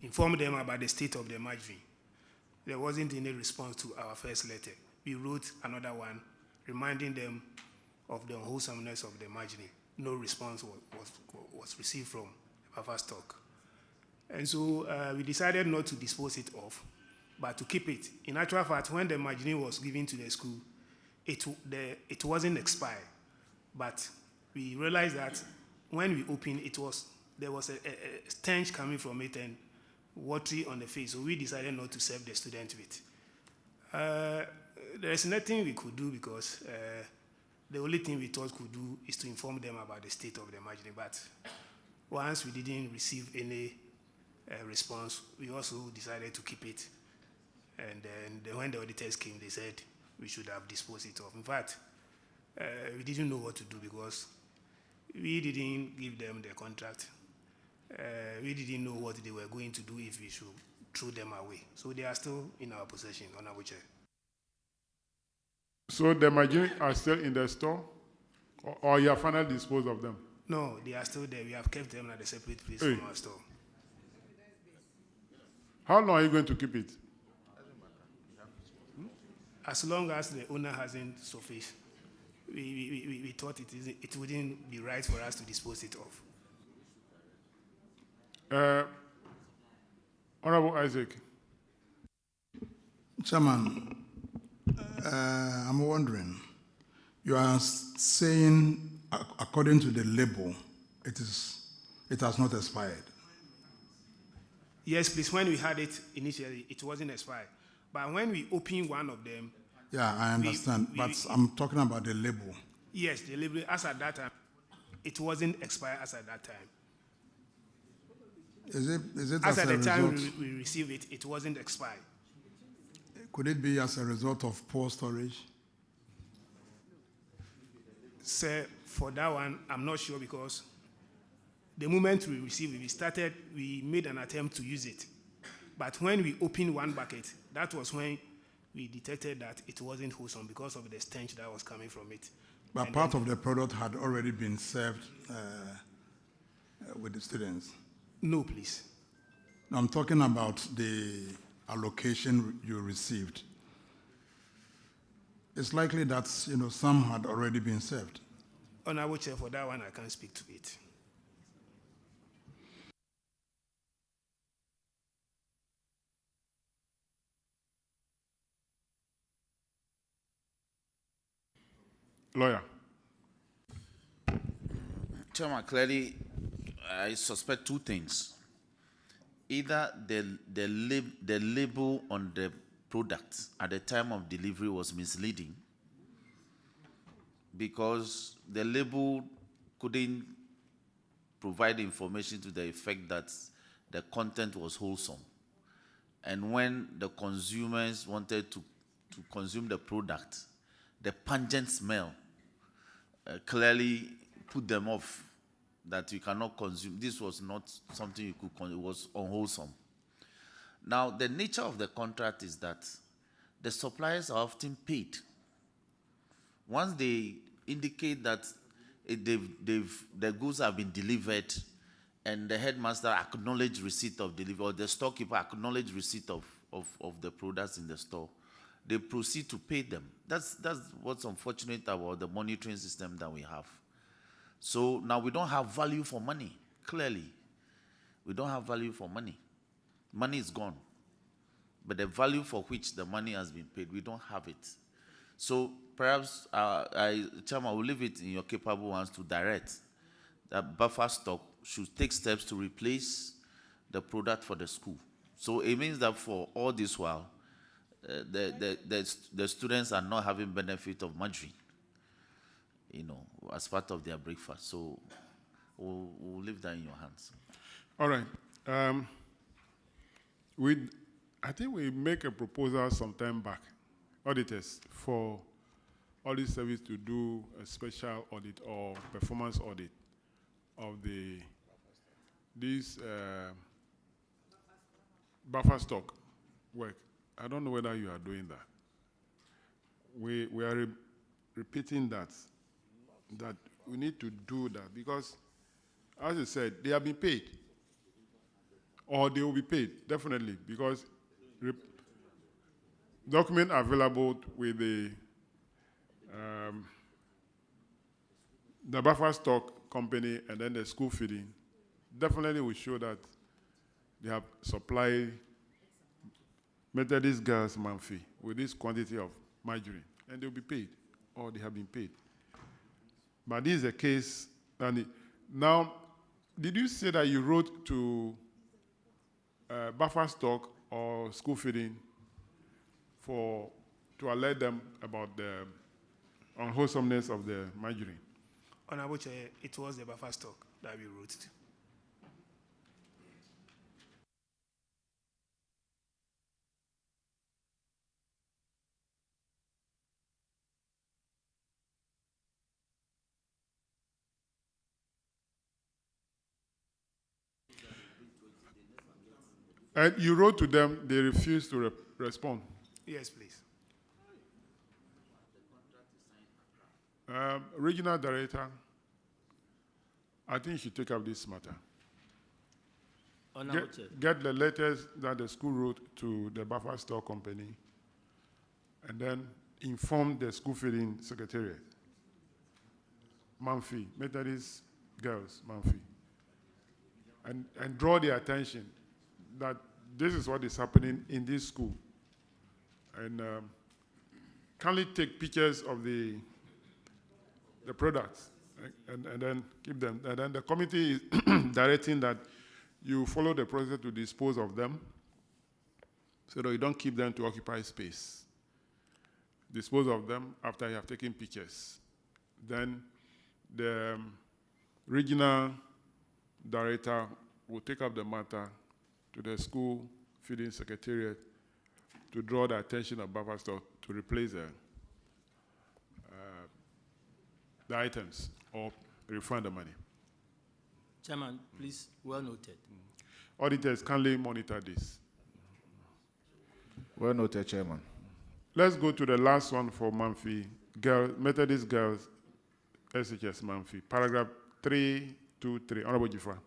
inform them about the state of the margarine. There wasn't any response to our first letter. We wrote another one reminding them of the unwholesomeness of the margarine. No response was received from Buffer Stock. And so we decided not to dispose it off, but to keep it. In actual fact, when the margarine was given to the school, it wasn't expired. But we realized that when we opened, there was a stench coming from it and watery on the face. So we decided not to serve the student with. There is nothing we could do because the only thing we thought could do is to inform them about the state of the margin. But once we didn't receive any response, we also decided to keep it. And then when the auditors came, they said we should have disposed it of. In fact, we didn't know what to do because we didn't give them the contract. We didn't know what they were going to do if we should throw them away. So they are still in our possession, Honorable Chair. So the margin are still in the store, or you have finally disposed of them? No, they are still there. We have kept them at a separate place Hey. from our store. How long are you going to keep it? As long as the owner hasn't surfaced, we thought it wouldn't be right for us to dispose it of. Honorable Isaac. Chairman, I'm wondering, you are saying according to the label, it has not expired. Yes, please. When we had it initially, it wasn't expired. But when we opened one of them... Yeah, I understand. But I'm talking about the label. Yes, the label, as at that time, it wasn't expired as at that time. Is it as at the time result, we received it, it wasn't expired. Could it be as a result of poor storage? Sir, for that one, I'm not sure because the moment we received it, we made an attempt to use it. But when we opened one bucket, that was when we detected that it wasn't wholesome because of the stench that was coming from it. But part of the product had already been served with the students? No, please. I'm talking about the allocation you received. It's likely that some had already been served. Honorable Chair, for that one, I can't speak to it. Lawyer. Chairman, clearly, I suspect two things. Either the label on the product at the time of delivery was misleading because the label couldn't provide information to the effect that the content was wholesome. And when the consumers wanted to consume the product, the pungent smell clearly put them off that you cannot consume. This was not something you could consume. It was unwholesome. Now, the nature of the contract is that the suppliers are often paid. Once they indicate that the goods have been delivered and the headmaster acknowledged receipt of delivery, or the storekeeper acknowledged receipt of the products in the store, they proceed to pay them. That's what's unfortunate about the monitoring system that we have. So now we don't have value for money, clearly. We don't have value for money. Money is gone. But the value for which the money has been paid, we don't have it. So perhaps, Chairman, will leave it in your capable hands to direct that buffer stock should take steps to replace the product for the school. So it means that for all this while, the students are not having benefit of margarine, as part of their breakfast. So we'll leave that in your hands. All right. I think we make a proposal some time back, auditors, for audit service to do a special audit or performance audit of this buffer stock work. I don't know whether you are doing that. We are repeating that we need to do that because, as I said, they have been paid, or they will be paid, definitely, because document available with the buffer stock company and then the school feeding definitely will show that they have supplied Methodist Girls Manfi with this quantity of margarine, and they'll be paid, or they have been paid. But this is a case, and now, did you say that you wrote to buffer stock or school feeding to alert them about the unwholesomeness of the margarine? Honorable Chair, it was the buffer stock that we wrote to. And you wrote to them, they refused to respond. Yes, please. Regional Director, I think you should take up this matter. Honorable Chair. Get the letters that the school wrote to the buffer store company, and then inform the school feeding secretariat. Manfi, Methodist girls, Manfi. And draw their attention that this is what is happening in this school. And kindly take pictures of the products and then keep them. And then the committee is directing that you follow the process to dispose of them so that you don't keep them to occupy space. Dispose of them after you have taken pictures. Then the regional director will take up the matter to the school feeding secretariat to draw the attention of buffer stock to replace the items or refund the money. Chairman, please, well noted. Auditors kindly monitor this. Well noted, Chairman. Let's go to the last one for Manfi, Methodist girls, SHS Manfi, paragraph 323. Honorable Jifra.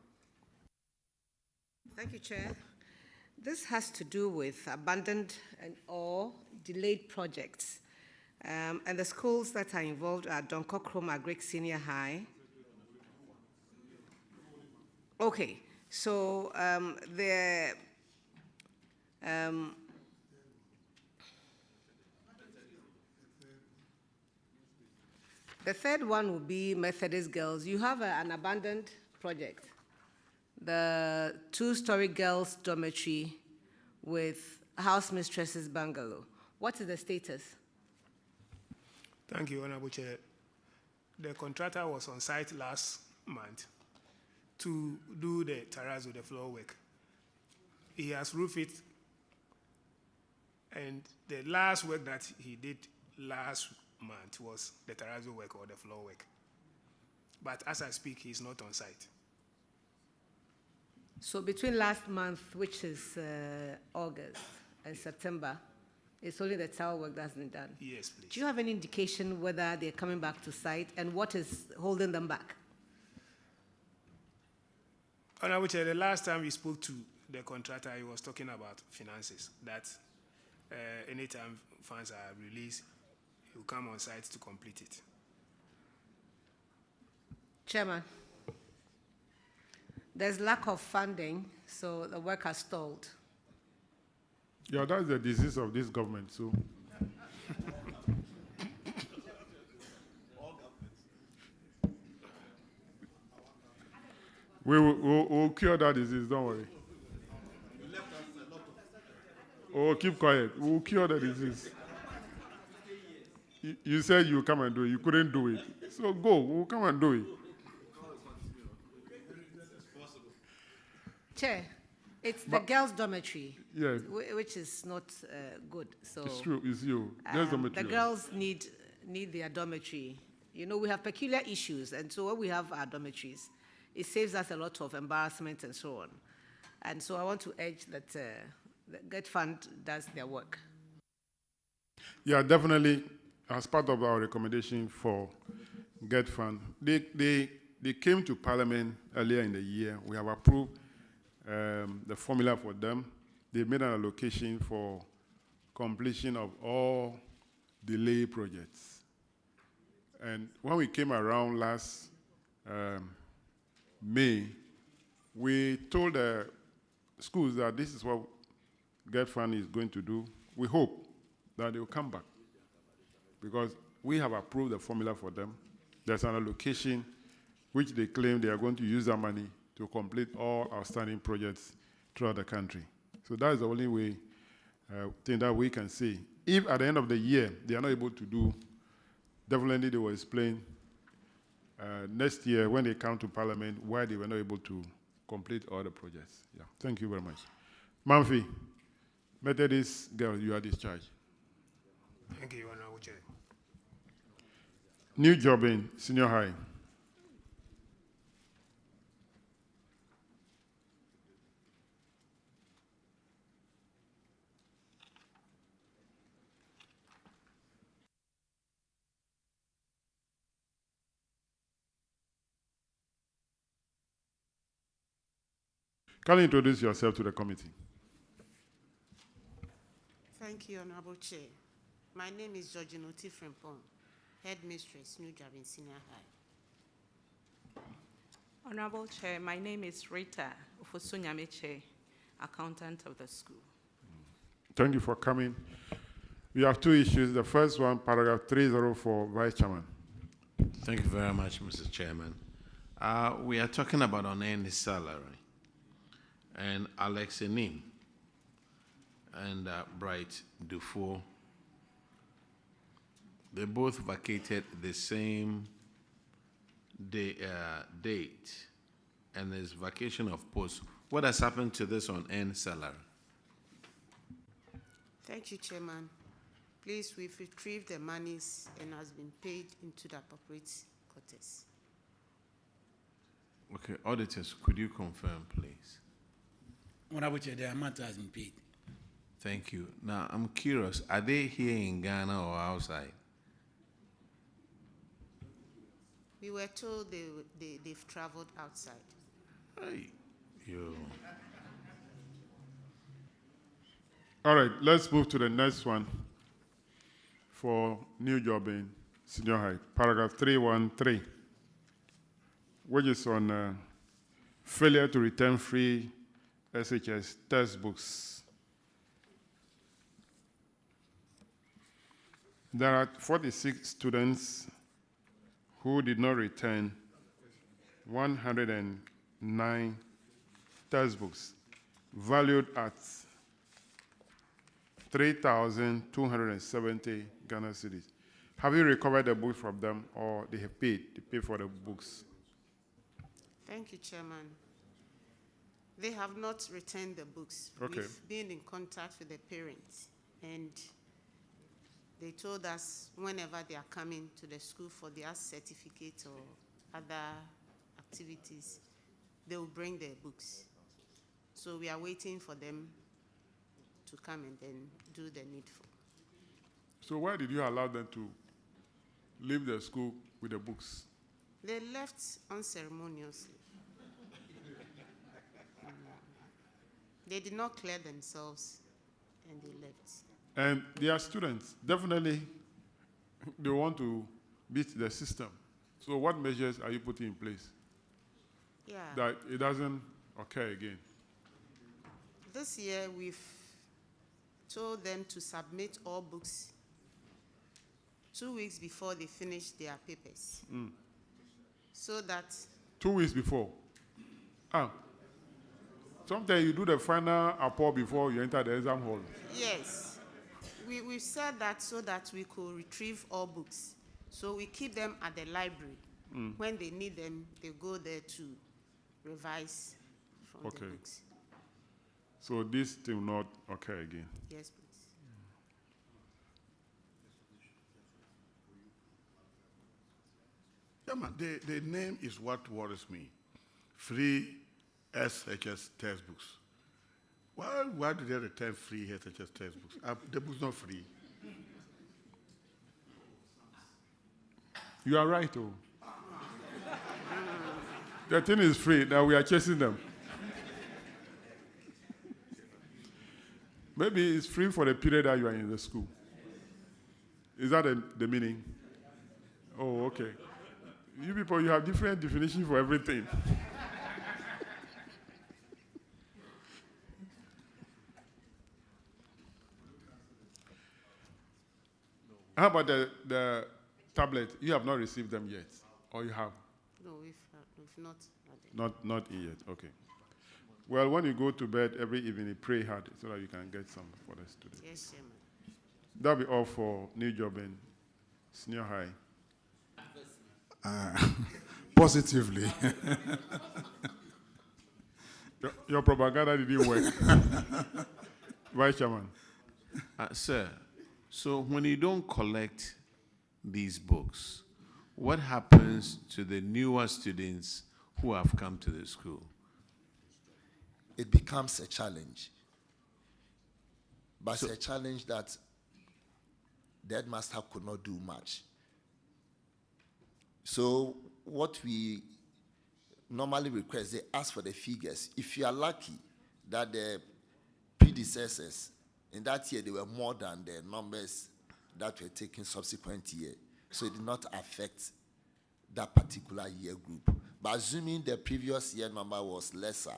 Thank you, Chair. This has to do with abandoned or delayed projects. And the schools that are involved are Donkokrom Agric Senior High. Okay, so the third one will be Methodist Girls. You have an abandoned project, the two-story girls' dormitory with house mistress's bungalow. What is the status? Thank you, Honorable Chair. The contractor was on site last month to do the terrazzo, the floor work. He has roofed it, and the last work that he did last month was the terrazzo work or the floor work. But as I speak, he's not on site. So between last month, which is August, and September, it's only the tile work that's been done? Yes, please. Do you have any indication whether they're coming back to site and what is holding them back? Honorable Chair, the last time we spoke to the contractor, he was talking about finances, that anytime funds are released, he will come on site to complete it. Chairman, there's lack of funding, so the work has stalled. Yeah, that's the disease of this government, so. We'll cure that disease, don't worry. Oh, keep quiet. We'll cure the disease. You said you come and do it. You couldn't do it. So go. We'll come and do it. Chair, it's the girls' dormitory, yes, which is not good. So it's true. It's you. There's the girls need their dormitory. You know, we have peculiar issues, and so when we have our dormitories, it saves us a lot of embarrassment and so on. And so I want to urge that the Get Fund does their work. Yeah, definitely. As part of our recommendation for Get Fund, they came to Parliament earlier in the year. We have approved the formula for them. They made an allocation for completion of all delay projects. And when we came around last May, we told the schools that this is what Get Fund is going to do. We hope that they will come back because we have approved the formula for them. there's an allocation which they claim they are going to use that money to complete all outstanding projects throughout the country. So that is the only way thing that we can say. If at the end of the year they are not able to do, definitely they will explain next year when they come to Parliament why they were not able to complete all the projects. Yeah. Thank you very much. Manfi, Methodist girl, you are discharged. Thank you, Honorable Chair. New job in senior high. Can you introduce yourself to the committee? Thank you, Honorable Chair. My name is Georgina Frimpong, Headmistress, New Jabin Senior High. Honorable Chair, my name is Rita Ufosunyameche, Accountant of the school. Thank you for coming. We have two issues. The first one, paragraph 304, Vice Chairman. Thank you very much, Mr. Chairman. We are talking about unearned salary. And Alex Enim and Bright Dufour, they both vacated the same date, and there's vacation of post. What has happened to this unearned salary? Thank you, Chairman. Please, we've retrieved the monies and has been paid into the appropriate quarters. Okay, auditors, could you confirm, please? Honorable Chair, the amount has been paid. Thank you. Now, I'm curious, are they here in Ghana or outside? We were told they've traveled outside. Hey, you. All right, let's move to the next one for new job in senior high. Paragraph 313, which is on failure to return free SHS textbooks. There are 46 students who did not return 109 textbooks valued at 3,270 Ghana cedis. Have you recovered the books from them, or they have paid? They pay for the books. Thank you, Chairman. They have not returned the books. Okay. We've been in contact with the parents, and they told us whenever they are coming to the school for their certificate or other activities, they will bring their books. So we are waiting for them to come and then do the needful. So why did you allow them to leave the school with the books? They left unceremoniously. They did not clear themselves, and they left. And they are students. Definitely, they want to beat the system. So what measures are you putting in place that it doesn't occur again? This year, we've told them to submit all books 2 weeks before they finish their papers. So that... 2 weeks before? Sometimes you do the final apport before you enter the exam hall. Yes. We said that so that we could retrieve all books. So we keep them at the library. When they need them, they go there to revise from the books. So this thing will not occur again? Yes, please. The name is what worries me. Free SHS textbooks. Why do they return free SHS textbooks? The book's not free. You are right, oh. The thing is free. Now we are chasing them. Maybe it's free for the period that you are in the school. Is that the meaning? Oh, okay. You people, you have different definitions for everything. How about the tablet? You have not received them yet. Or you have? No, we've not added. Not yet, okay. Well, when you go to bed every evening, pray hard so that you can get some for the students. Yes, Chairman. That'll be all for new job in senior high. Positively. Your propaganda didn't work. Vice Chairman. Sir, so when you don't collect these books, what happens to the newer students who have come to the school? It becomes a challenge. But it's a challenge that the headmaster could not do much. So what we normally request, they ask for the figures. If you are lucky that the predecessors, in that year, they were more than the numbers that were taken subsequent year. So it did not affect that particular year group. But assuming the previous year number was lesser,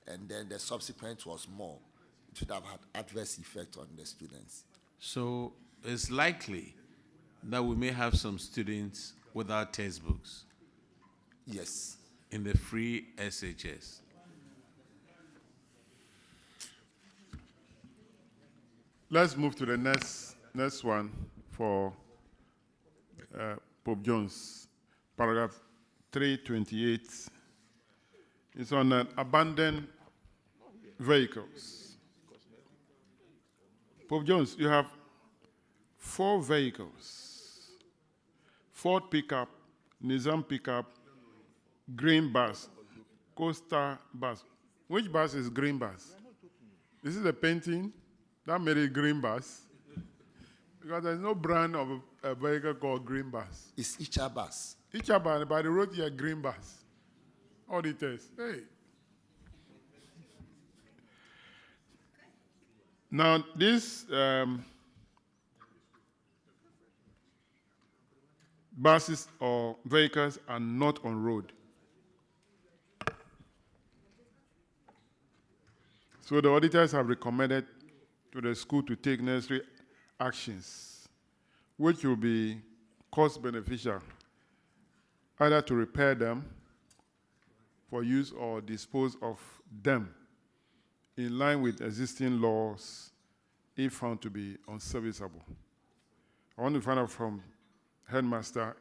and then the subsequent was more, it would have had adverse effect on the students. So it's likely that we may have some students without textbooks. Yes. In the free SHS. Let's move to the next one for Pope Jones, paragraph 328. It's on abandoned vehicles. Pope Jones, you have 4 vehicles: Ford pickup, Nissan pickup, green bus, Costa bus. Which bus is green bus? This is a painting that made it green bus. Because there's no brand of a vehicle called green bus. It's Icha bus. Icha bus, but they wrote here green bus. Auditors, hey. Now, these buses or vehicles are not on road. So the auditors have recommended to the school to take necessary actions, which will be cost beneficial, either to repair them for use or dispose of them in line with existing laws if found to be unserviceable. I want to find out from Headmaster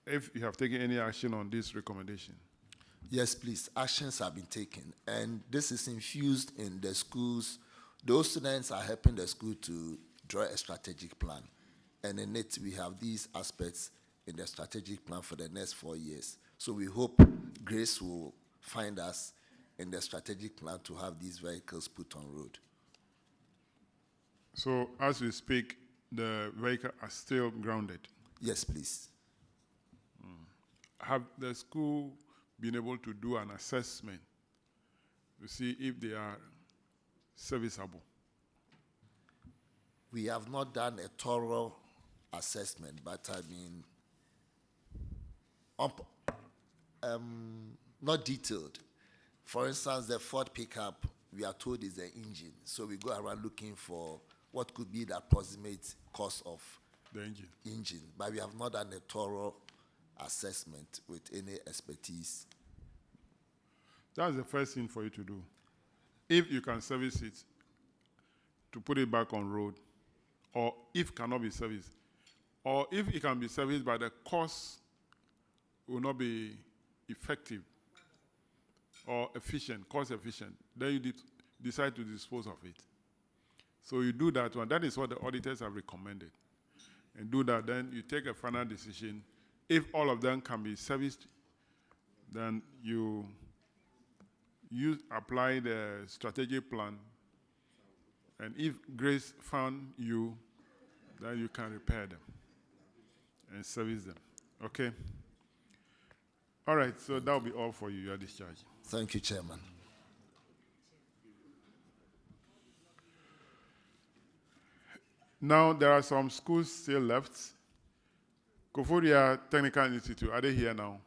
if you have taken any action on this recommendation. Yes, please. Actions have been taken. And this is infused in the schools. Those students are helping the school to draw a strategic plan. And in it, we have these aspects in the strategic plan for the next 4 years. So we hope Grace will find us in the strategic plan to have these vehicles put on road. So as we speak, the vehicle are still grounded? Yes, please. Have the school been able to do an assessment to see if they are serviceable? We have not done a thorough assessment, but I mean, not detailed. For instance, the Ford pickup, we are told is the engine. So we go around looking for what could be the approximate cost of the engine. But we have not done a thorough assessment with any expertise. That's the first thing for you to do. If you can service it, to put it back on road, or if cannot be serviced, or if it can be serviced but the cost will not be effective or efficient, cost efficient, then you decide to dispose of it. So you do that one. That is what the auditors have recommended. And do that, then you take a final decision. If all of them can be serviced, then you apply the strategic plan. And if Grace found you, then you can repair them and service them. Okay? All right, so that will be all for you. You are discharged. Thank you, Chairman. Now, there are some schools still left. Koforia Technical Institute, are they here now?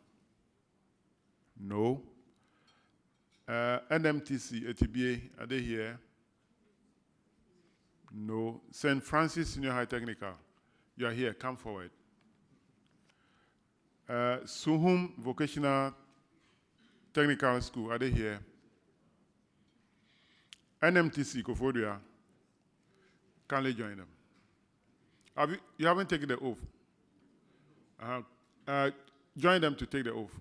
No. NMTC, ATBA, are they here? No. St. Francis Senior High Technical, you are here, come forward. Suhum Vocational Technical School, are they here? NMTC, Kofodia, kindly join them. You haven't taken the oath? Join them to take the oath.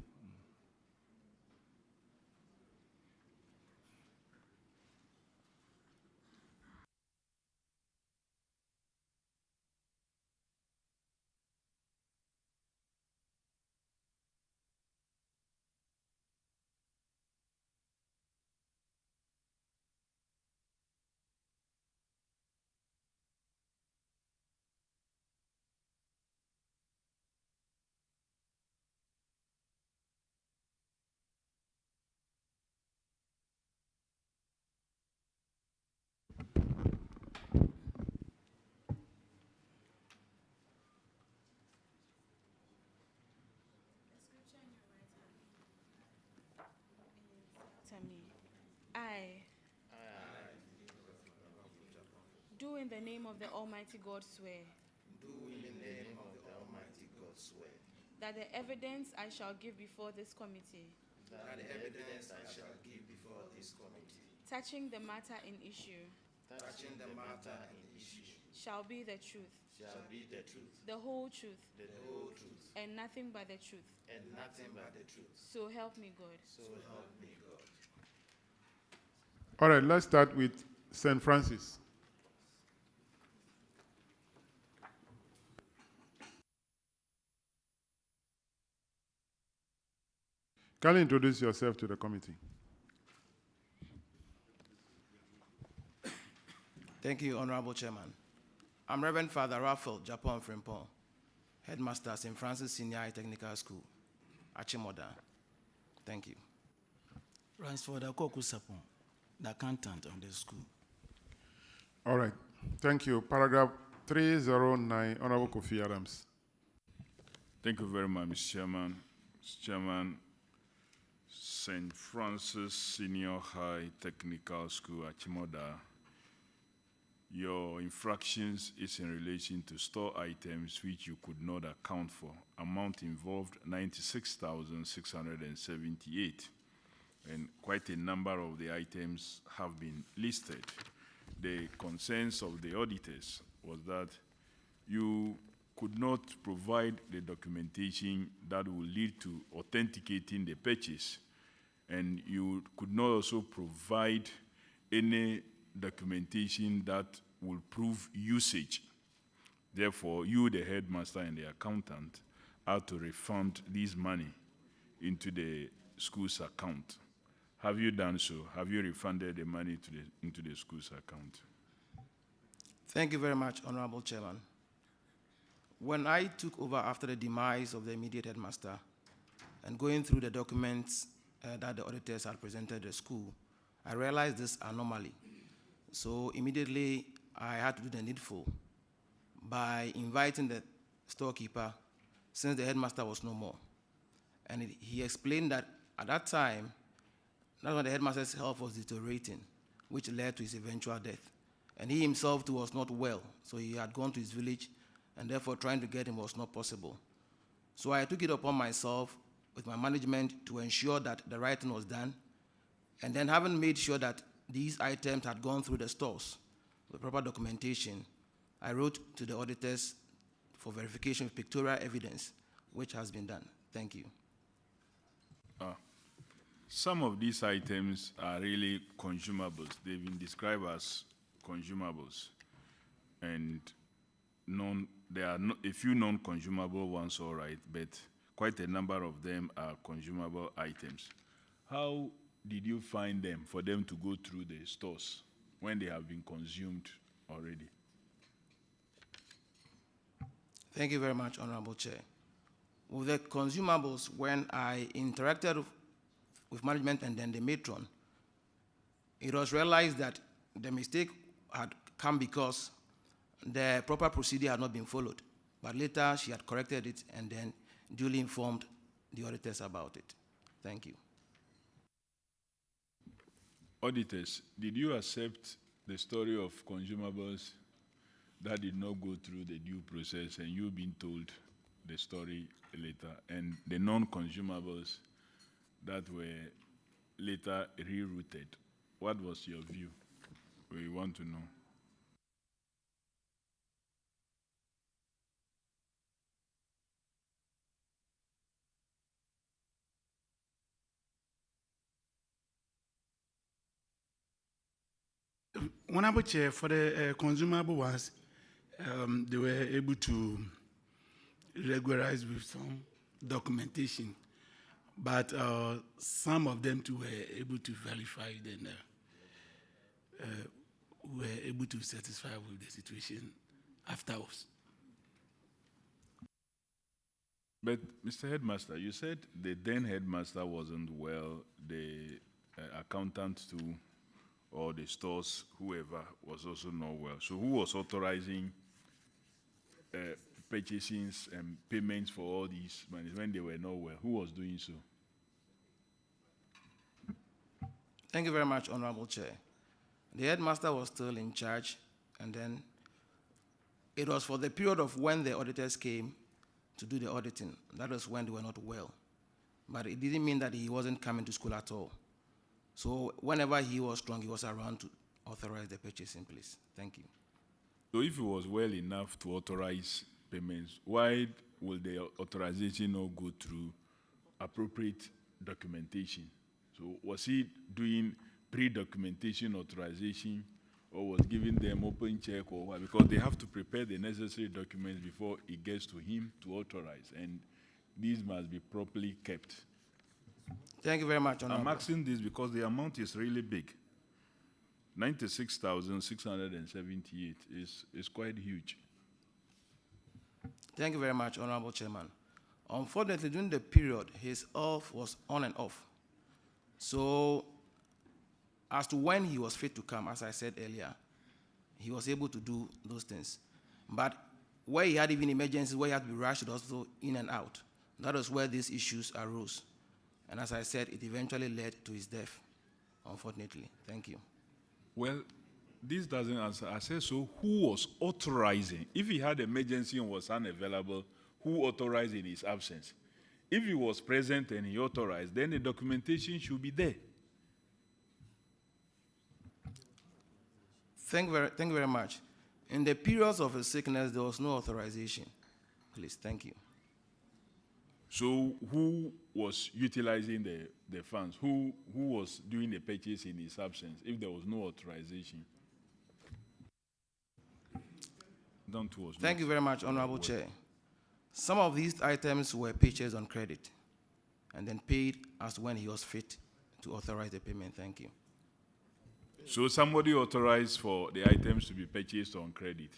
I do in the name of the Almighty God swear. Do in the name of the Almighty God swear. That the evidence I shall give before this committee. That the evidence I shall give before this committee. Touching the matter in issue. Touching the matter in issue. Shall be the truth. Shall be the truth. The whole truth. The whole truth. And nothing but the truth. And nothing but the truth. So help me God. So help me God. All right, let's start with St. Francis. Can you introduce yourself to the committee? Thank you, Honorable Chairman. I'm Reverend Father Raphael Japon Frimpong, Headmaster, St. Francis Senior High Technical School, Achimoda. Thank you. Ransford Akoku Sapon, the accountant of the school. All right, thank you. Paragraph 309, Honorable Kofi Adams. Thank you very much, Mr. Chairman. Mr. Chairman, St. Francis Senior High Technical School, Achimoda. Your infractions is in relation to store items which you could not account for. Amount involved 96,678. And quite a number of the items have been listed. The concerns of the auditors was that you could not provide the documentation that will lead to authenticating the purchase. And you could not also provide any documentation that will prove usage. Therefore, you, the headmaster and the accountant, are to refund this money into the school's account. Have you done so? Have you refunded the money into the school's account? Thank you very much, Honorable Chairman. When I took over after the demise of the immediate headmaster and going through the documents that the auditors had presented to the school, I realized this anomaly. So immediately I had to do the needful by inviting the storekeeper since the headmaster was no more. And he explained that at that time, that's when the headmaster's health was deteriorating, which led to his eventual death. And he himself too was not well, so he had gone to his village, and therefore trying to get him was not possible. So I took it upon myself with my management to ensure that the right thing was done, and then having made sure that these items had gone through the stores with proper documentation, I wrote to the auditors for verification of pictorial evidence, which has been done. Thank you. Some of these items are really consumables. They've been described as consumables. And there are a few non-consumable ones, all right, but quite a number of them are consumable items. How did you find them for them to go through the stores when they have been consumed already? Thank you very much, Honorable Chair. With the consumables, when I interacted with management and then the matron, it was realized that the mistake had come because the proper procedure had not been followed. But later, she had corrected it and then duly informed the auditors about it. Thank you. Auditors, did you accept the story of consumables that did not go through the due process and you being told the story later, and the non-consumables that were later rerouted. What was your view? We want to know. Honorable Chair, for the consumable ones, they were able to regularize with some documentation, but some of them too were able to verify and were able to satisfy with the situation afterwards. But Mr. Headmaster, you said the then headmaster wasn't well, the accountant too, or the stores, whoever was also not well. So who was authorizing purchasings and payments for all these monies when they were not well? Who was doing so? Thank you very much, Honorable Chair. The headmaster was still in charge, and then it was for the period of when the auditors came to do the auditing. That was when they were not well. But it didn't mean that he wasn't coming to school at all. So whenever he was strong, he was around to authorize the purchasing, please. Thank you. So if he was well enough to authorize payments, why will the authorization not go through appropriate documentation? So was he doing pre-documentation authorization, or was giving them open check, or what? Because they have to prepare the necessary documents before it gets to him to authorize, and these must be properly kept. Thank you very much, Honorable. I'm asking this because the amount is really big. 96,678 is quite huge. Thank you very much, Honorable Chairman. Unfortunately, during the period, his health was on and off. So, as to when he was fit to come, as I said earlier, he was able to do those things. But where he had even emergencies, where he had to be rushed also in and out, that was where these issues arose. And as I said, it eventually led to his death, unfortunately. Thank you. Well, this doesn't answer. I said, so who was authorizing? If he had emergency and was unavailable, who authorized in his absence? If he was present and he authorized, then the documentation should be there. Thank you very much. In the periods of his sickness, there was no authorization. Please, thank you. So who was utilizing the funds? Who was doing the purchase in his absence if there was no authorization? Thank you very much, Honorable Chair. Some of these items were purchased on credit and then paid as when he was fit to authorize the payment. Thank you. So somebody authorized for the items to be purchased on credit?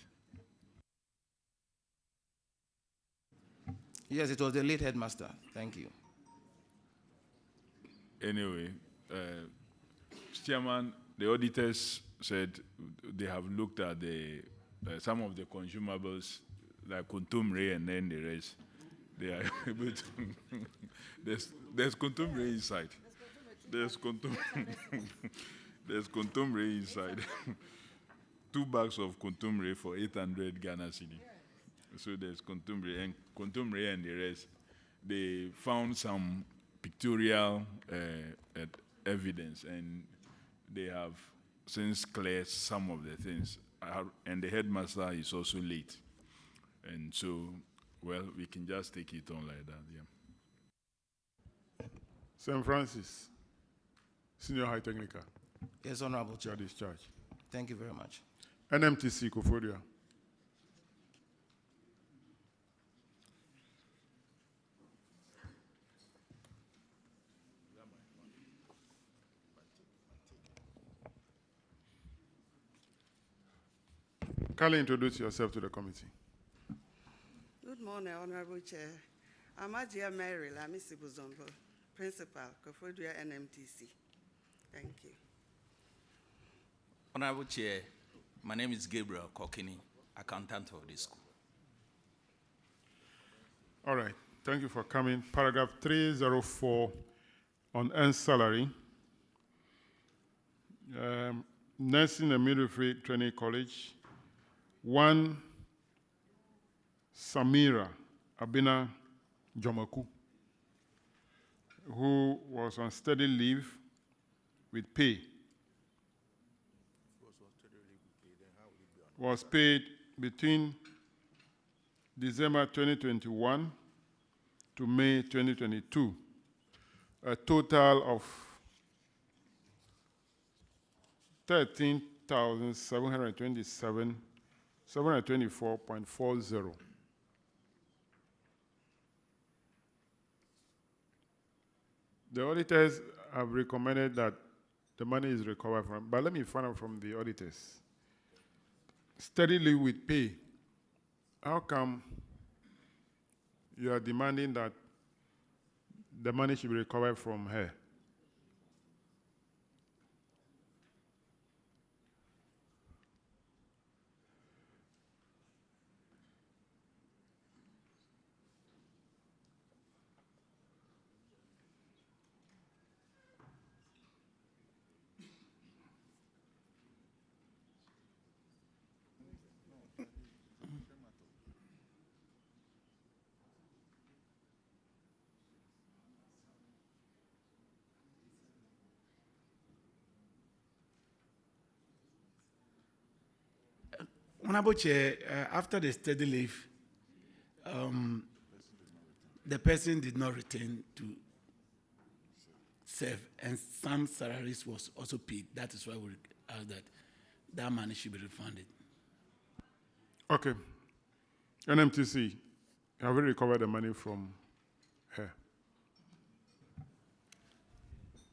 Yes, it was the late headmaster. Thank you. Anyway, Chairman, the auditors said they have looked at the some of the consumables, like contumely and then the rest. They are able to. there's contumely inside. There's contumely inside. 2 bags of contumely for 800 Ghana cedi. So there's contumely and the rest. They found some pictorial evidence, and they have since cleared some of the things. And the headmaster is also late. And so, well, we can just take it on like that, yeah. St. Francis, Senior High Technical. Yes, Honorable Chair. Your discharge. Thank you very much. NMTC, Kofodia. Kindly introduce yourself to the committee. Good morning, Honorable Chair. I'm Ajia Mary Lamisi Buzombo, Principal, Kofodia NMTC. Thank you. Honorable Chair, my name is Gabriel Kokini, Accountant of this school. All right, thank you for coming. Paragraph 304 on earned salary. Nursing and Midwifery Training College. 1 Samira Abina Jomaku, who was on study leave with pay, was paid between December 2021 to May 2022, a total of 13,724.40. The auditors have recommended that the money is recovered from, but let me find out from the auditors. Steadily with pay, how come you are demanding that the money should be recovered from her? Honorable Chair, after the study leave, the person did not return to serve, and some salaries was also paid. That is why we asked that that money should be refunded. Okay. NMTC, have we recovered the money from her?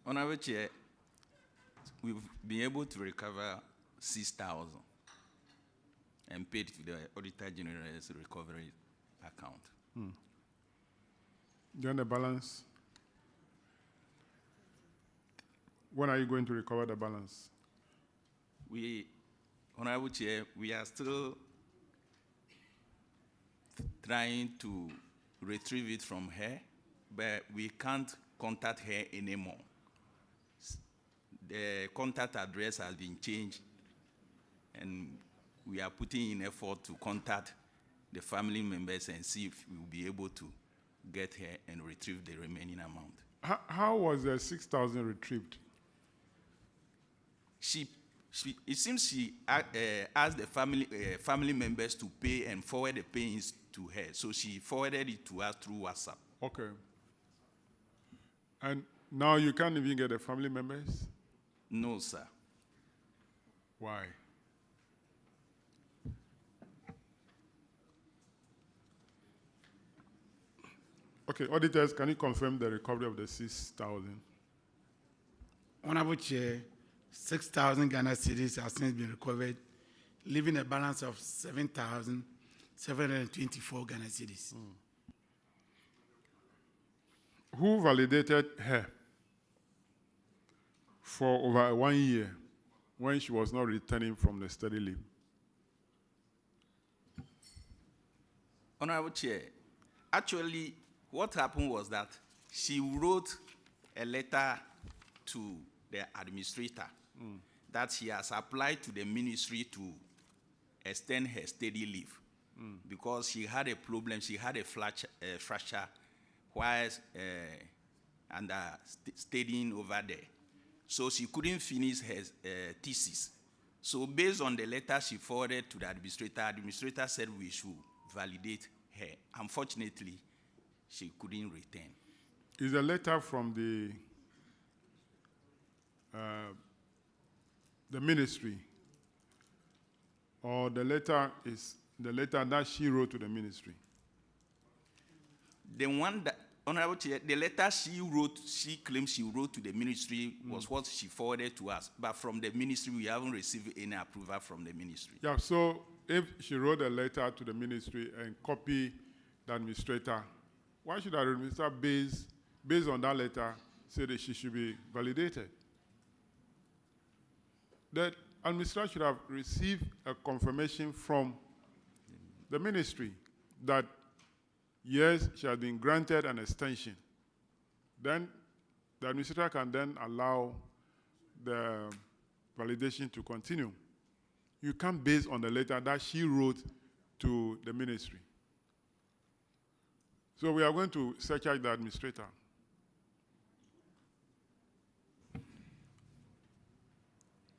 Honorable Chair, we've been able to recover 6,000 and paid to the Auditor General's recovery account. Then the balance? When are you going to recover the balance? Honorable Chair, we are still trying to retrieve it from her, but we can't contact her anymore. The contact address has been changed, and we are putting in effort to contact the family members and see if we will be able to get her and retrieve the remaining amount. How was the 6,000 retrieved? It seems she asked the family members to pay and forward the payments to her. So she forwarded it to us through WhatsApp. Okay. And now you can't even get the family members? No, sir. Why? Okay, auditors, can you confirm the recovery of the 6,000? Honorable Chair, 6,000 Ghana cedis has since been recovered, leaving a balance of 7,724 Ghana cedis. Who validated her for over 1 year when she was not returning from the study leave? Honorable Chair, actually, what happened was that she wrote a letter to the administrator that she has applied to the ministry to extend her study leave because she had a problem. She had a fracture while studying over there. So she couldn't finish her thesis. So based on the letter she forwarded to the administrator said we should validate her. Unfortunately, she couldn't return. Is a letter from the ministry, or the letter is the letter that she wrote to the ministry? The one that, Honorable Chair, the letter she wrote, she claims she wrote to the ministry was what she forwarded to us. But from the ministry, we haven't received any approval from the ministry. Yeah, so if she wrote a letter to the ministry and copy the administrator, why should the administrator, based on that letter, say that she should be validated? The administrator should have received a confirmation from the ministry that, yes, she has been granted an extension. Then the administrator can then allow the validation to continue. You can't base on the letter that she wrote to the ministry. So we are going to surcharge the administrator.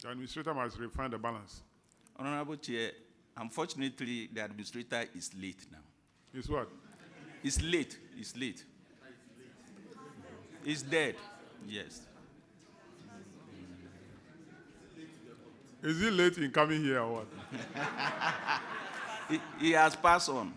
The administrator must refine the balance. Honorable Chair, unfortunately, the administrator is late now. Is what? It's late. It's late. It's dead. Yes. Is he late in coming here or what? He has passed on.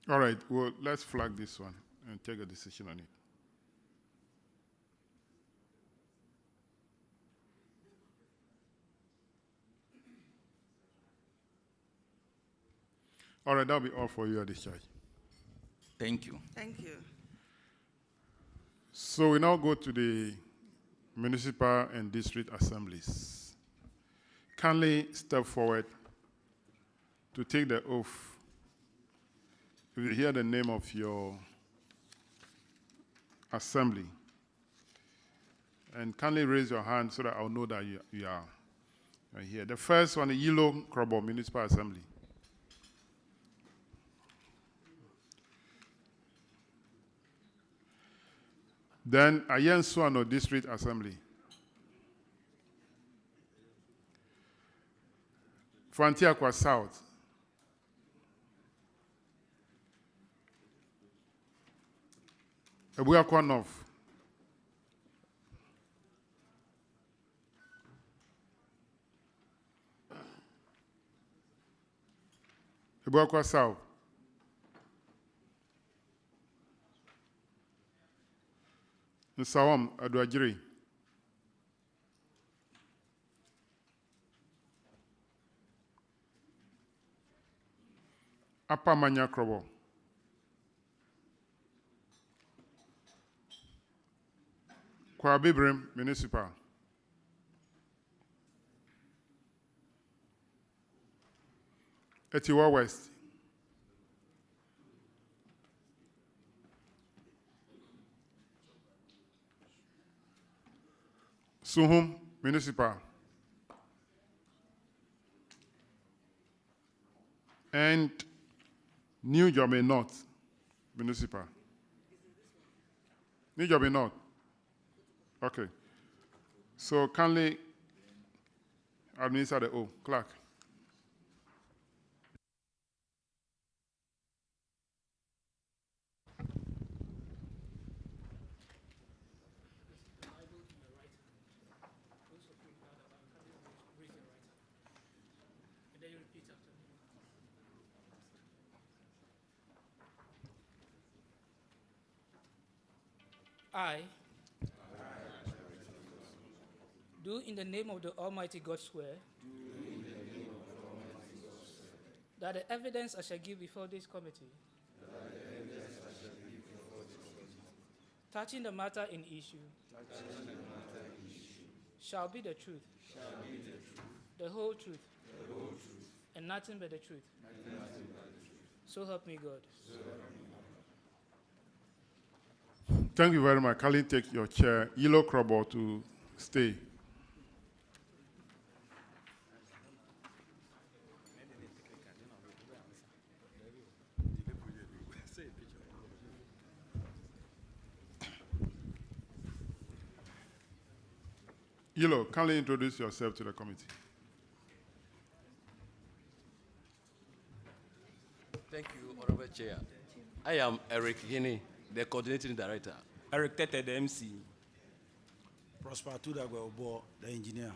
All right, well, let's flag this one and take a decision on it. All right, that'll be all for your discharge. Thank you. Thank you. So we now go to the municipal and district assemblies. Kindly step forward to take the oath. If you hear the name of your assembly, and kindly raise your hand so that I'll know that you are here. The first one, the Yellow Krobo Municipal Assembly. Then Ayen Suano District Assembly. Fantiakwa South. Ebuakwa North. Ebuakwa South. Nsawam Aduajiri. Upper Manya Krobo. Kwabibrim Municipal. Etiwa West. Suhum Municipal. And New Jome North Municipal. New Jome North. Okay. So kindly administer the O. Clerk. I do in the name of the Almighty God swear that the evidence I shall give before this committee touching the matter in issue shall be the truth, the whole truth, and nothing but the truth. So help me God. Thank you very much. Kindly take your chair. Yellow Krobo to stay. Yellow, kindly introduce yourself to the committee. Thank you, Honorable Chair. I am Eric Hini, the Coordinating Director. Eric Tete, the MC. Prosper Tudagwe, the engineer.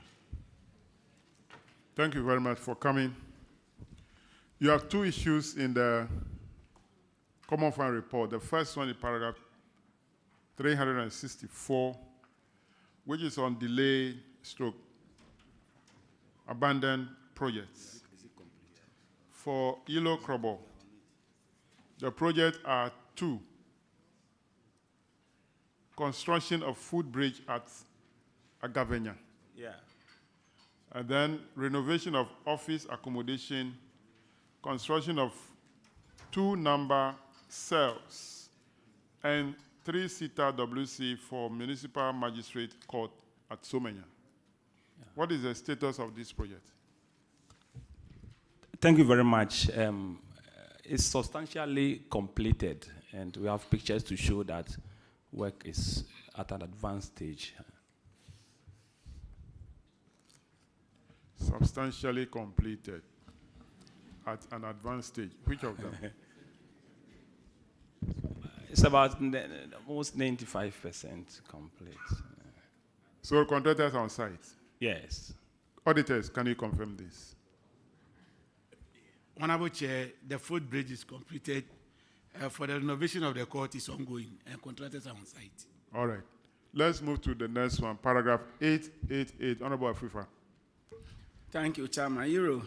Thank you very much for coming. You have two issues in the Common Fund report. The first one is paragraph 364, which is on delay stroke abandoned projects. For Ilo Krobo, the projects are two. construction of food bridge at Agavenya. Yeah. And then renovation of office accommodation, construction of 2-number cells, and 3-seater WC for Municipal Magistrate Court at Somenya. Yeah. What is the status of this project? Thank you very much. It's substantially completed, and we have pictures to show that work is at an advanced stage. Substantially completed at an advanced stage. Which of them? It's about almost 95% complete. So contractors on site? Yes. Auditors, can you confirm this? Honorable Chair, the foot bridge is completed. For the renovation of the court is ongoing, and contractors are on site. All right. Let's move to the next one. Paragraph 888. Honorable Afrifa. Thank you, Chairman. Euro.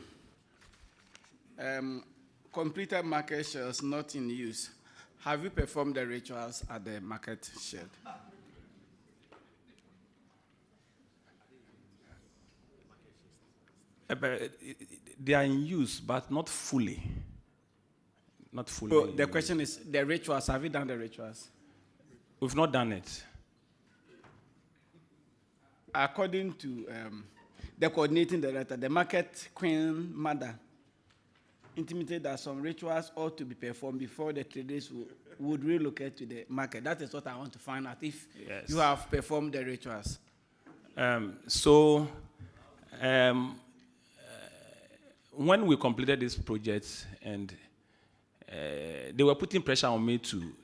Completed market shells not in use. Have you performed the rituals at the market shed? They are in use, but not fully. Not fully. So the question is, the rituals, have you done the rituals? We've not done it. According to the coordinating director, the market queen mother intimated that some rituals ought to be performed before the traders would relocate to the market. That is what I want to find out, if you have performed the rituals. When we completed this project, and they were putting pressure on me to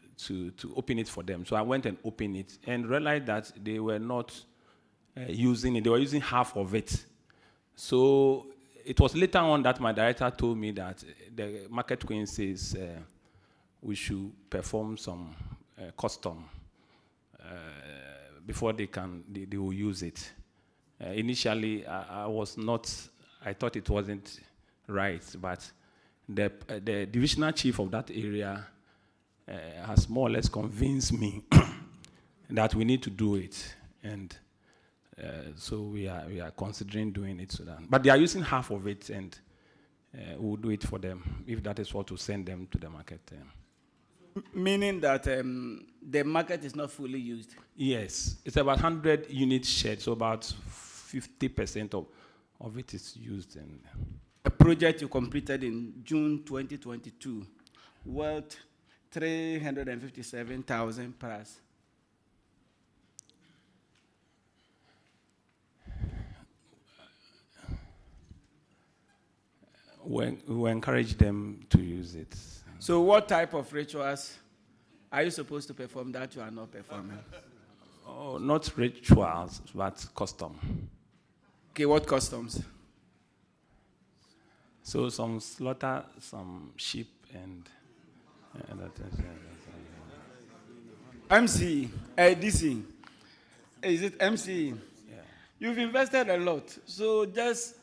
open it for them, so I went and opened it and realized that they were not using it. They were using half of it. So it was later on that my director told me that the market queen says we should perform some custom before they will use it. Initially, I thought it wasn't right, but the divisional chief of that area has more or less convinced me that we need to do it, and so we are considering doing it. But they are using half of it, and we'll do it for them if that is what will send them to the market. Meaning that the market is not fully used? Yes, it's about 100 units shed, so about 50% of it is used. A project you completed in June 2022, worth 357,000 plus. We encourage them to use it. So what type of rituals are you supposed to perform that you are not performing? Oh, not rituals, but custom. Okay, what customs? So some slaughter, some sheep, and MC, DC. Is it MC? Yeah. You've invested a lot, so just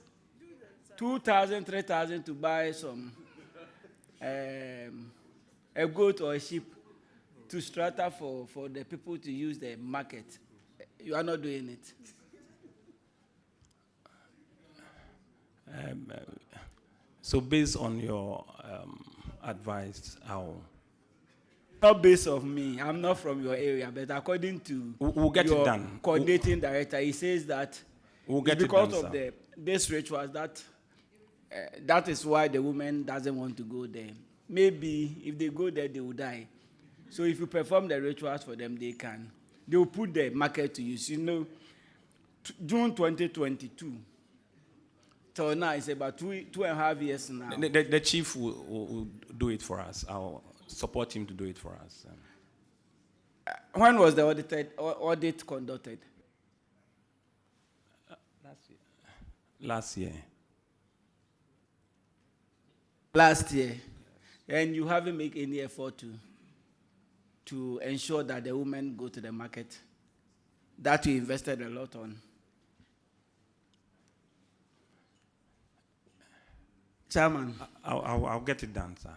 2,000, 3,000 to buy some a goat or a sheep to strata for the people to use the market. You are not doing it. So based on your advice, how? Not based on me. I'm not from your area, but according to we'll get your it done. Coordinating director, he says that we'll get because it done, of this rituals that is why the woman doesn't want to go there. Maybe if they go there, they will die. So if you perform the rituals for them, they will put the market to use. You know, June 2022. So now it's about 2.5 years now. The chief will do it for us. I'll support him to do it for us. When was the audit conducted? Last year. Last year. And you haven't made any effort to ensure that the women go to the market that you invested a lot on. Chairman. I'll get it done, sir.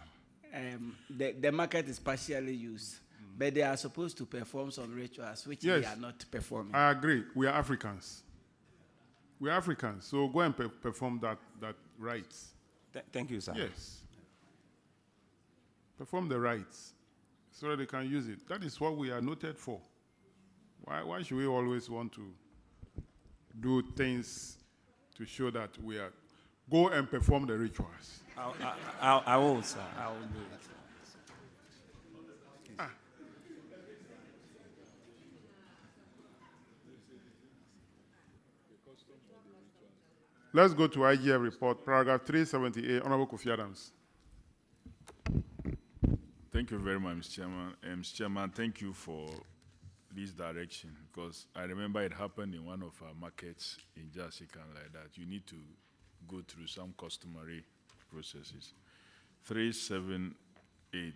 The market is partially used, but they are supposed to perform some rituals which Yes. they are not performing. I agree. We are Africans. We are Africans, so go and perform that rites. Thank you, sir. Yes. Perform the rites so that they can use it. That is what we are noted for. Why should we always want to do things to show that we are? Go and perform the rituals. I will, sir. I will do it. Let's go to IGF report, paragraph 378, Honorable Kofi Adams. Thank you very much, Mr. Chairman. Mr. Chairman, thank you for this direction, because I remember it happened in one of our markets in Jasikan like that. You need to go through some customary processes. 378,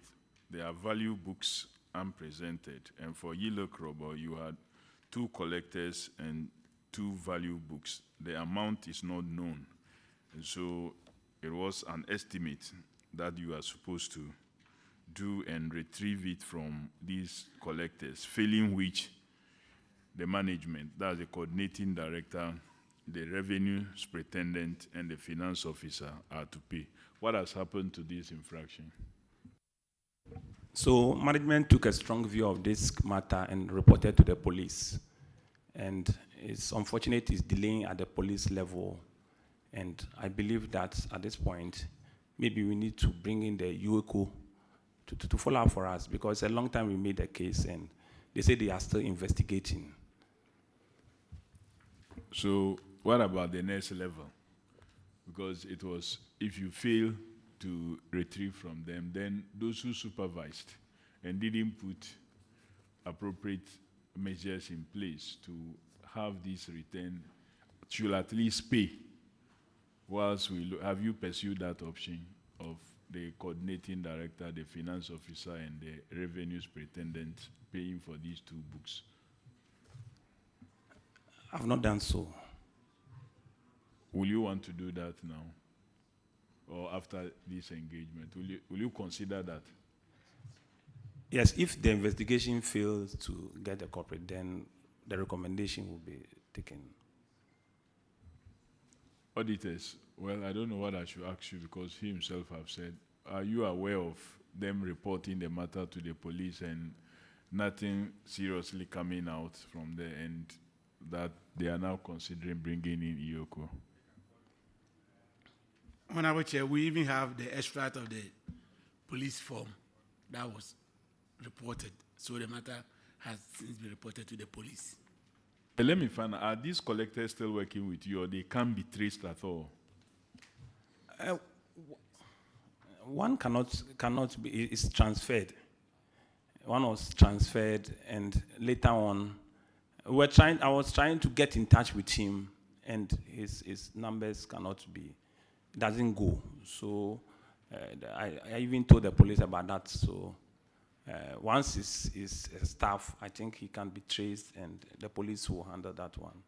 there are value books unpresented, and for Yilo Krobo, you had 2 collectors and 2 value books. The amount is not known, and so it was an estimate that you are supposed to do and retrieve it from these collectors, failing which the management, that's the coordinating director, the revenue superintendent, and the finance officer are to pay. What has happened to this infraction? So management took a strong view of this matter and reported to the police. And it's unfortunate it's delaying at the police level. And I believe that at this point, maybe we need to bring in the UECO to follow up for us, because it's a long time we made the case and they say they are still investigating. So what about the next level? Because it was, if you fail to retrieve from them, then those who supervised and didn't put appropriate measures in place to have this return should at least pay. Whilst we look, have you pursued that option of the coordinating director, the finance officer, and the revenue superintendent paying for these 2 books? I've not done so. Will you want to do that now? Or after this engagement? Will you consider that? Yes, if the investigation fails to get the culprit, then the recommendation will be taken. Auditors, well, I don't know what I should ask you, because he himself have said, are you aware of them reporting the matter to the police and nothing seriously coming out from there, and that they are now considering bringing in IOCO? Honorable Chair, we even have the extract of the police form that was reported. So the matter has since been reported to the police. Let me find out, are these collectors still working with you, or they can't be traced at all? One cannot be, it's transferred. One was transferred, and later on, I was trying to get in touch with him, and his numbers cannot be, doesn't go. So I even told the police about that. So once his staff, I think he can be traced, and the police will handle that one.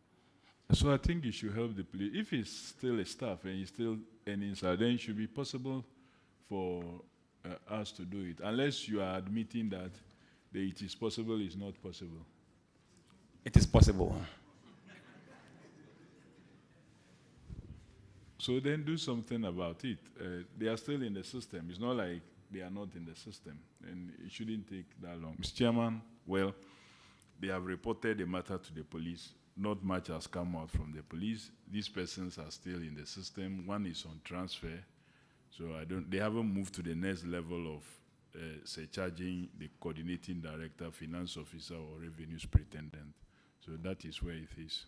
So I think you should help the police. If he's still a staff and he's still an inside, then it should be possible for us to do it, unless you are admitting that it is possible, it's not possible. It is possible. So then do something about it. They are still in the system. It's not like they are not in the system, and it shouldn't take that long. Mr. Chairman, well, they have reported the matter to the police. Not much has come out from the police. These persons are still in the system. One is on transfer, so they haven't moved to the next level of surcharging the coordinating director, finance officer, or revenue superintendent. So that is where it is.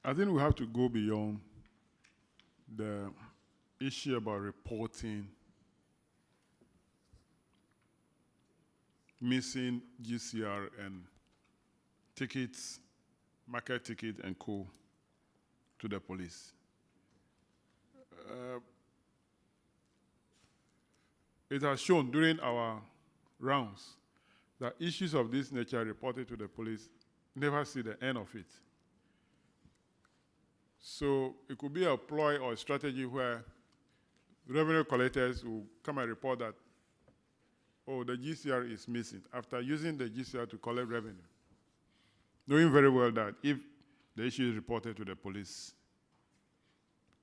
I think we have to go beyond the issue about reporting missing GCR and tickets, market ticket and co to the police. It has shown during our rounds that issues of this nature reported to the police never see the end of it. So it could be a ploy or a strategy where revenue collectors will come and report that, oh, the GCR is missing, after using the GCR to collect revenue, knowing very well that if the issue is reported to the police,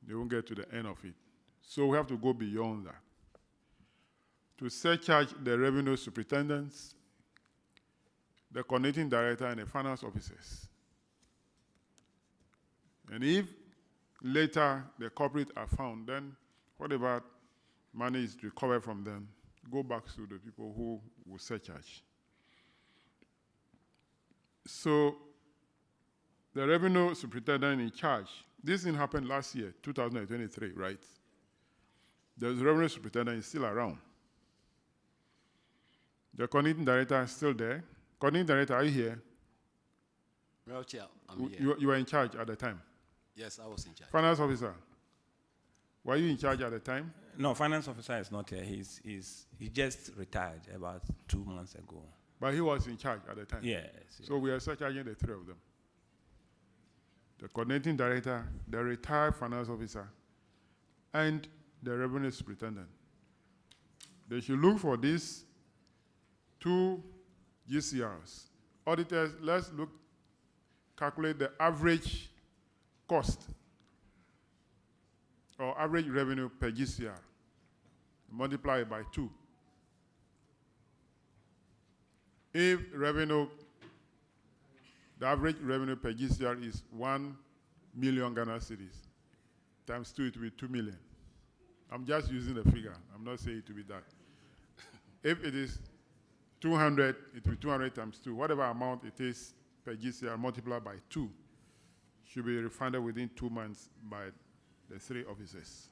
they won't get to the end of it. So we have to go beyond that. To surcharge the revenue superintendents, the coordinating director, and the finance officers. And if later the culprits are found, then whatever money is recovered from them, go back to the people who will surcharge. So the revenue superintendent in charge, this thing happened last year, 2023, right? The revenue superintendent is still around. The coordinating director is still there. Coordinating director, are you here? Well, Chair, I'm here. You were in charge at the time? Yes, I was in charge. Finance officer, were you in charge at the time? No, finance officer is not here. He just retired about 2 months ago. But he was in charge at the time? Yes. So we are surcharging the three of them. The coordinating director, the retired finance officer, and the revenue superintendent. They should look for these 2 GCRs. Auditors, let's calculate the average cost or average revenue per GCR. Multiply it by 2. If the average revenue per GCR is 1 million Ghana cedis, times 2, it will be 2 million. I'm just using the figure. I'm not saying it will be that. If it is 200, it will be 200 times 2. Whatever amount it is per GCR multiplied by 2 should be refunded within 2 months by the 3 officers.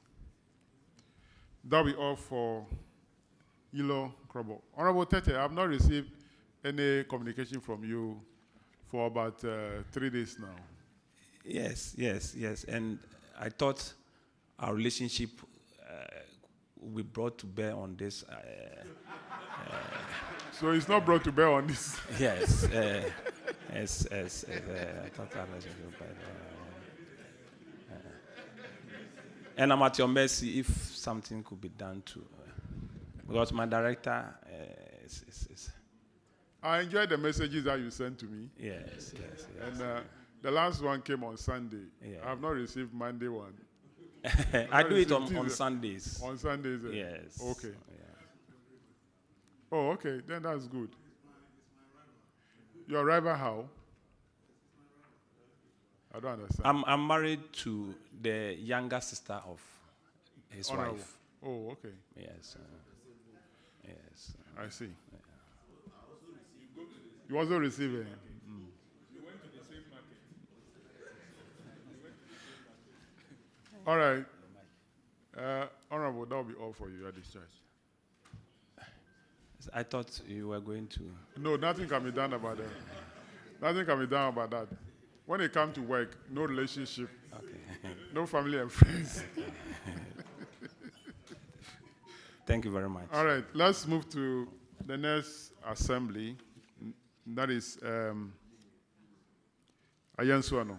That'll be all for Ilo Krobo. Honorable Tete, I have not received any communication from you for about 3 days now. Yes. And I thought our relationship will be brought to bear on this. So it's not brought to bear on this? Yes. I thought our relationship will be brought. And I'm at your mercy if something could be done to, because my director is. I enjoyed the messages that you sent to me. Yes. And the last one came on Sunday. Yeah. I have not received Monday one. I do it on Sundays. On Sundays? Yes. Okay. Yeah. Oh, okay. Then that's good. Your rival how? I don't understand. I'm married to the younger sister of his wife. Oh, okay. Yes. Yes. I see. Yeah. You also receive it. All right. Honorable, that will be all for you at discharge. I thought you were going to. No, nothing can be done about that. Nothing can be done about that. When it comes to work, no relationship, no family and friends. Thank you very much. All right, let's move to the next assembly. That is Ayansuano.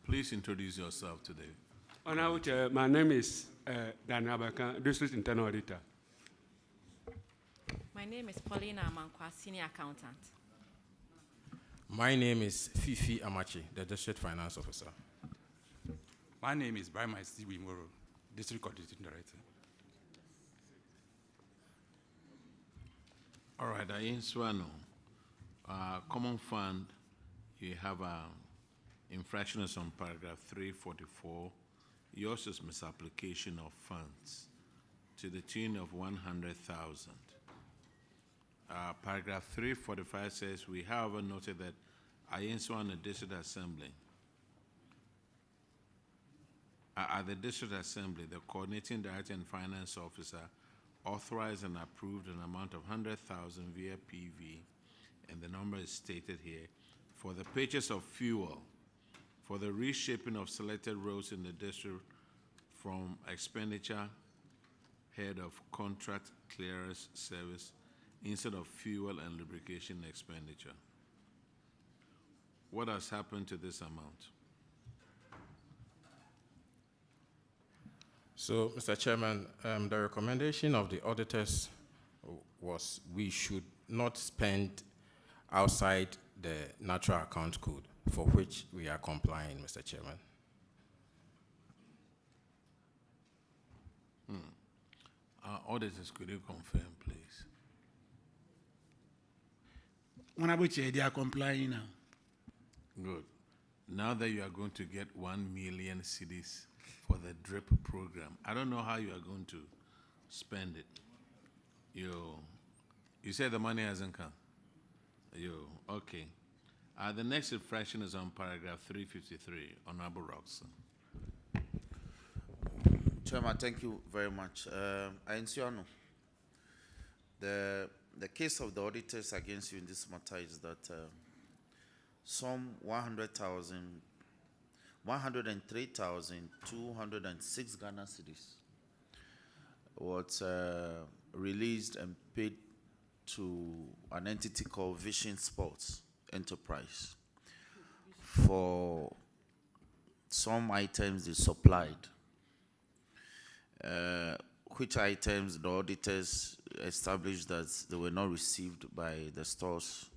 Please introduce yourself today. Honorable Chair, my name is Dan Abaka, District Internal Auditor. My name is Paulina Amankwa, Senior Accountant. My name is Fifi Amachi, the District Finance Officer. My name is Brahma Siwimoro, District Auditing Director. All right, in Swano, Common Fund, you have infractions on paragraph 344. Yours is misapplication of funds to the tune of 100,000. Paragraph 345 says, we have noted that Ayinswan District Assembly, at the District Assembly, the Coordinating Director and Finance Officer authorized and approved an amount of 100,000 via PV, and the number is stated here, for the purchase of fuel for the reshaping of selected roads in the district from expenditure head of contract clearance service instead of fuel and lubrication expenditure. What has happened to this amount? So, Mr. Chairman, the recommendation of the auditors was we should not spend outside the natural account code, for which we are complying, Mr. Chairman. Our auditors, could you confirm, please? Honorable Chair, they are complying now. Good. Now that you are going to get 1 million cedis for the DRIP program, I don't know how you are going to spend it. You said the money hasn't come. Okay. The next infraction is on paragraph 353, Honorable Roxon. Chairman, thank you very much. I ensure the case of the auditors against you in this matter is that some 103,206 Ghana cedis was released and paid to an entity called Vision Sports Enterprise for some items they supplied, which items the auditors established that they were not received by the stores.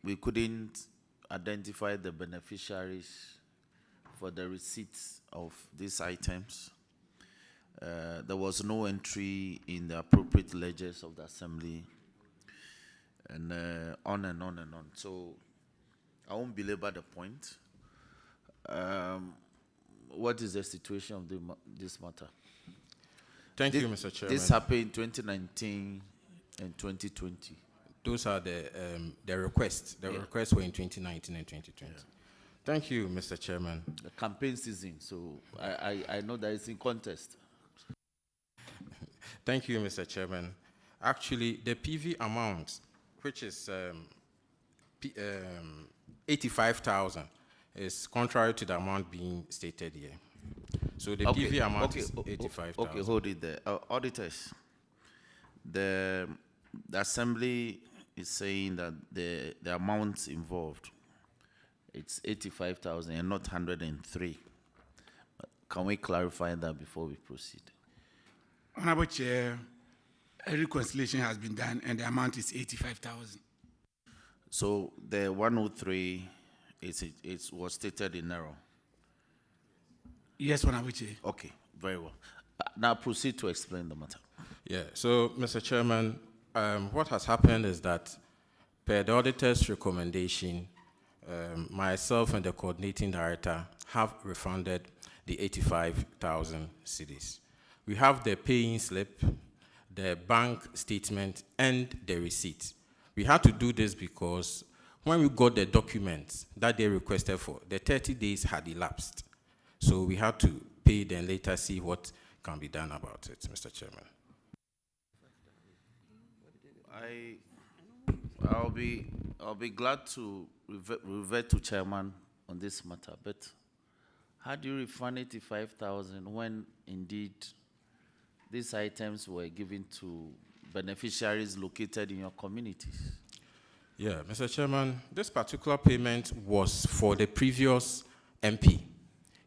We couldn't identify the beneficiaries for the receipts of these items. There was no entry in the appropriate ledgers of the assembly, and on and on and on. So I won't belabor the point. What is the situation of this matter? Thank you, Mr. Chairman. This happened in 2019 and 2020. Those are the requests. The requests were in 2019 and 2020. Yeah. Thank you, Mr. Chairman. The campaign season, so I know that it's in contest. Thank you, Mr. Chairman. Actually, the PV amount, which is 85,000, is contrary to the amount being stated here. So the PV amount is 85,000. Okay, hold it there. Auditors, the assembly is saying that the amounts involved, it's 85,000 and not 103. Can we clarify that before we proceed? Honorable Chair, a reconciliation has been done and the amount is 85,000. So the 103 was stated in error? Yes, Honorable Chair. Okay, very well. Now proceed to explain the matter. Yeah, so Mr. Chairman, what has happened is that per the auditor's recommendation, myself and the coordinating director have refunded the 85,000 cedis. We have the paying slip, the bank statement, and the receipt. We had to do this because when we got the documents that they requested for, the 30 days had elapsed. So we had to pay, then later see what can be done about it, Mr. Chairman. I'll be glad to revert to Chairman on this matter, but how do you refund 85,000 when indeed these items were given to beneficiaries located in your communities? Yeah, Mr. Chairman, this particular payment was for the previous MP.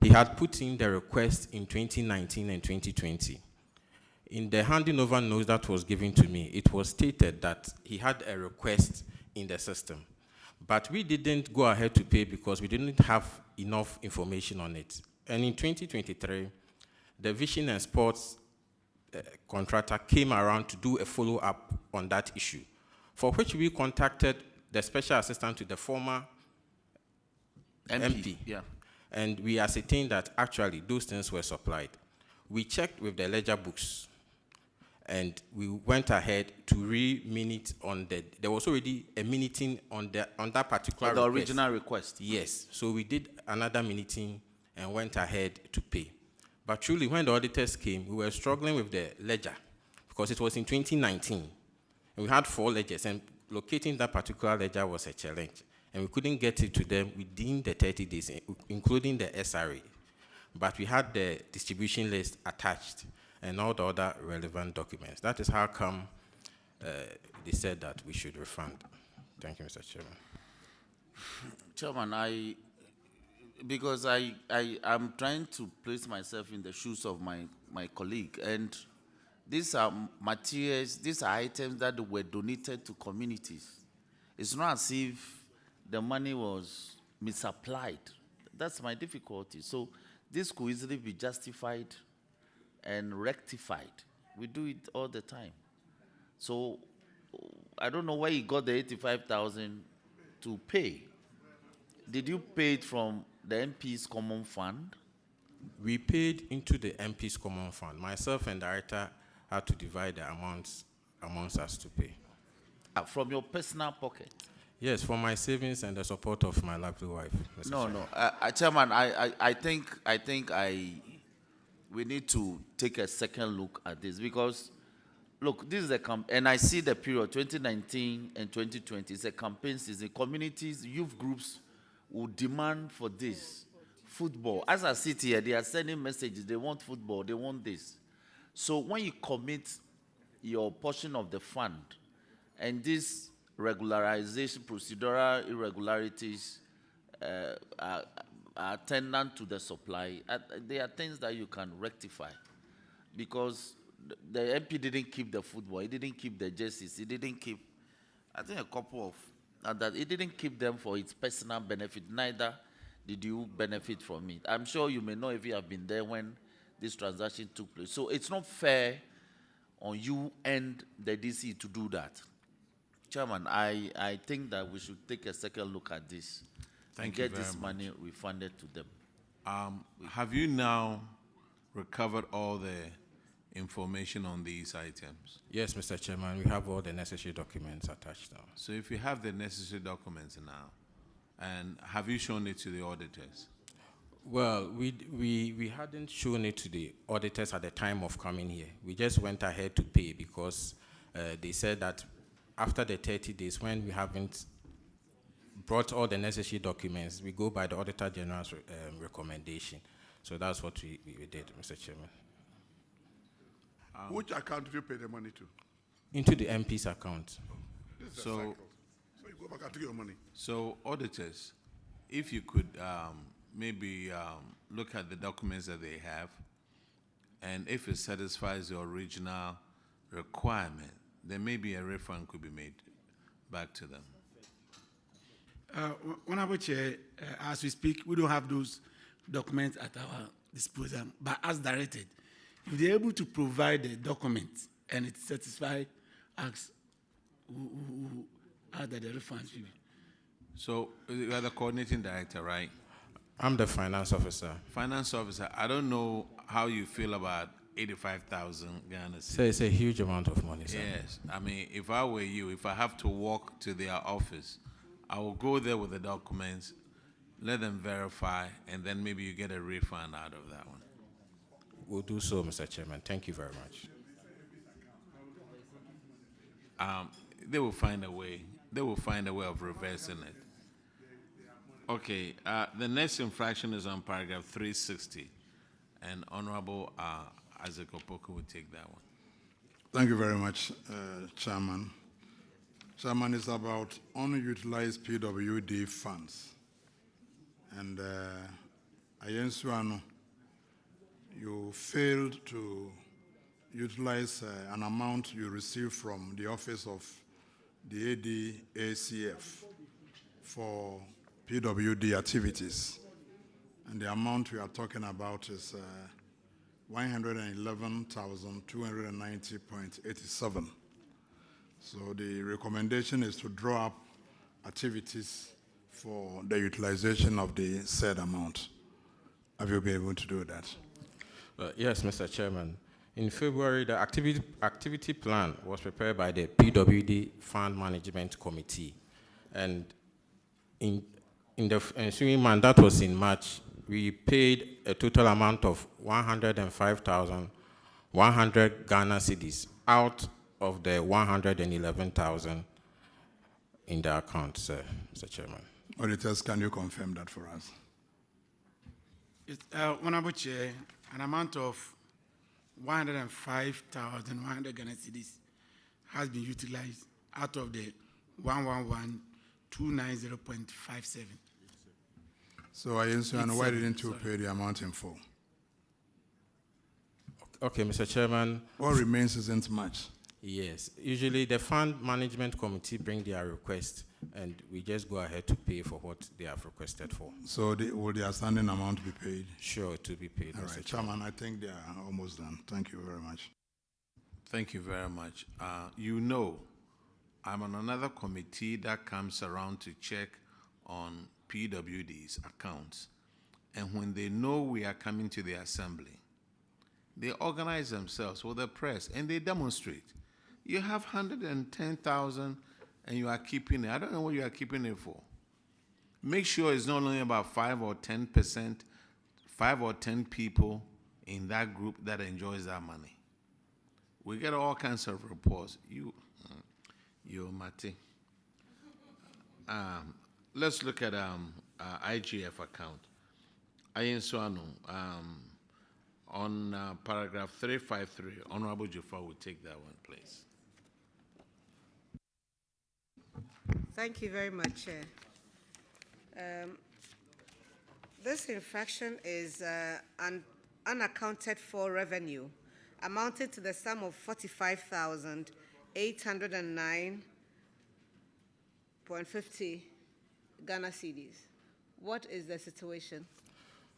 He had put in the request in 2019 and 2020. In the handing over note that was given to me, it was stated that he had a request in the system. But we didn't go ahead to pay because we didn't have enough information on it. And in 2023, the Vision and Sports contractor came around to do a follow-up on that issue, for which we contacted the special assistant to the former MP. Yeah. And we ascertained that actually those things were supplied. We checked with the ledger books, and we went ahead to re-minute on there was already a minuting on that particular the original request? Yes. So we did another minuting and went ahead to pay. But truly, when the auditors came, we were struggling with the ledger because it was in 2019. And we had 4 ledgers, and locating that particular ledger was a challenge, and we couldn't get it to them within the 30 days, including the SRA. But we had the distribution list attached and all the other relevant documents. That is how come they said that we should refund. Thank you, Mr. Chairman. Chairman, because I'm trying to place myself in the shoes of my colleague, and these are materials, these are items that were donated to communities. It's not as if the money was misapplied. That's my difficulty. So this could easily be justified and rectified. We do it all the time. So I don't know where he got the 85,000 to pay. Did you pay it from the MP's common fund? We paid into the MP's common fund. Myself and the director had to divide the amounts amongst us to pay. From your personal pocket? Yes, from my savings and the support of my lovely wife. Mr. No. Chairman, I think we need to take a second look at this, because, look, this is a and I see the period 2019 and 2020. It's a campaign season. Communities, youth groups will demand for this. Football. As I sit here, they are sending messages. They want football. They want this. So when you commit your portion of the fund and this regularization, procedural irregularities are attendant to the supply, there are things that you can rectify, because the MP didn't keep the football, he didn't keep the jerseys, he didn't keep, I think, a couple of that. He didn't keep them for its personal benefit, neither did you benefit from it. I'm sure you may know if you have been there when this transaction took place. So it's not fair on you and the DC to do that. Chairman, I think that we should take a second look at this and get this money refunded to them. Have you now recovered all the information on these items? Yes, Mr. Chairman, we have all the necessary documents attached now. So if you have the necessary documents now, and have you shown it to the auditors? Well, we hadn't shown it to the auditors at the time of coming here. We just went ahead to pay because they said that after the 30 days, when we haven't brought all the necessary documents, we go by the Auditor General's recommendation. So that's what we did, Mr. Chairman. Which account did you pay the money to? Into the MP's account. This is a cycle. So you go back and take your money. So auditors, if you could maybe look at the documents that they have, and if it satisfies the original requirement, then maybe a refund could be made back to them. Honorable Chair, as we speak, we don't have those documents at our disposal, but as directed, if they're able to provide the documents and it satisfies us, who are the refunds. So you are the coordinating director, right? I'm the finance officer. Finance officer, I don't know how you feel about 85,000 Ghana. So it's a huge amount of money, sir. Yes. I mean, if I were you, if I have to walk to their office, I will go there with the documents, let them verify, and then maybe you get a refund out of that one. We'll do so, Mr. Chairman. Thank you very much. They will find a way. They will find a way of reversing it. Okay. The next infraction is on paragraph 360, and Honorable Isaac Opoku will take that one. Thank you very much, Chairman. Chairman, is about unutilized PWD funds. And Ayensuano, you failed to utilize an amount you received from the office of the ADACF for PWD activities. And the amount we are talking about is 111,290.87. So the recommendation is to draw up activities for the utilization of the said amount. Have you been able to do that? Yes, Mr. Chairman. In February, the activity plan was prepared by the PWD Fund Management Committee. And in the ensuing month, that was in March, we paid a total amount of 105,100 Ghana cedis out of the 111,000 in the account, sir, Mr. Chairman. Auditors, can you confirm that for us? Honorable Chair, an amount of 105,100 Ghana cedis has been utilized out of the 111,290.57. So I understand, why didn't you pay the amount in full? Okay, Mr. Chairman. What remains isn't much. Yes, usually the fund management committee bring their request and we just go ahead to pay for what they have requested for. So will the outstanding amount be paid? Sure, to be paid. All right, Chairman, I think they are almost done. Thank you very much. Thank you very much. You know, I'm on another committee that comes around to check on PWD's accounts. And when they know we are coming to the assembly, they organize themselves with the press and they demonstrate. You have 110,000 and you are keeping it. I don't know what you are keeping it for. Make sure it's not only about 5 or 10%, 5 or 10 people in that group that enjoys that money. We get all kinds of reports. You Mate. Let's look at IGF account. Ayensuanu, on paragraph 353, Honorable Jafar will take that one, please. Thank you very much, Chair. This infraction is an unaccounted for revenue amounted to the sum of 45,809.50 Ghana cedis. What is the situation?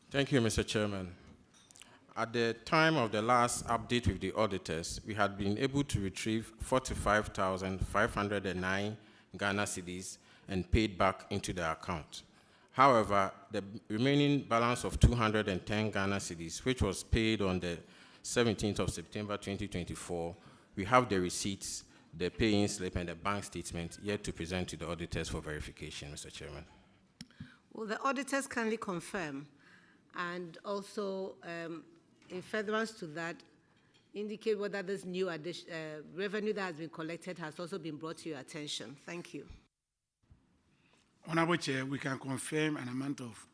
Thank you, Mr. Chairman. At the time of the last update with the auditors, we had been able to retrieve 45,509 Ghana cedis and paid back into the account. However, the remaining balance of 210 Ghana cedis, which was paid on the 17th of September 2024, we have the receipts, the pay-in slip, and the bank statement yet to present to the auditors for verification, Mr. Chairman. Will the auditors kindly confirm and also, in furtherance to that, indicate whether this new revenue that has been collected has also been brought to your attention? Thank you. Honorable Chair, we can confirm an amount of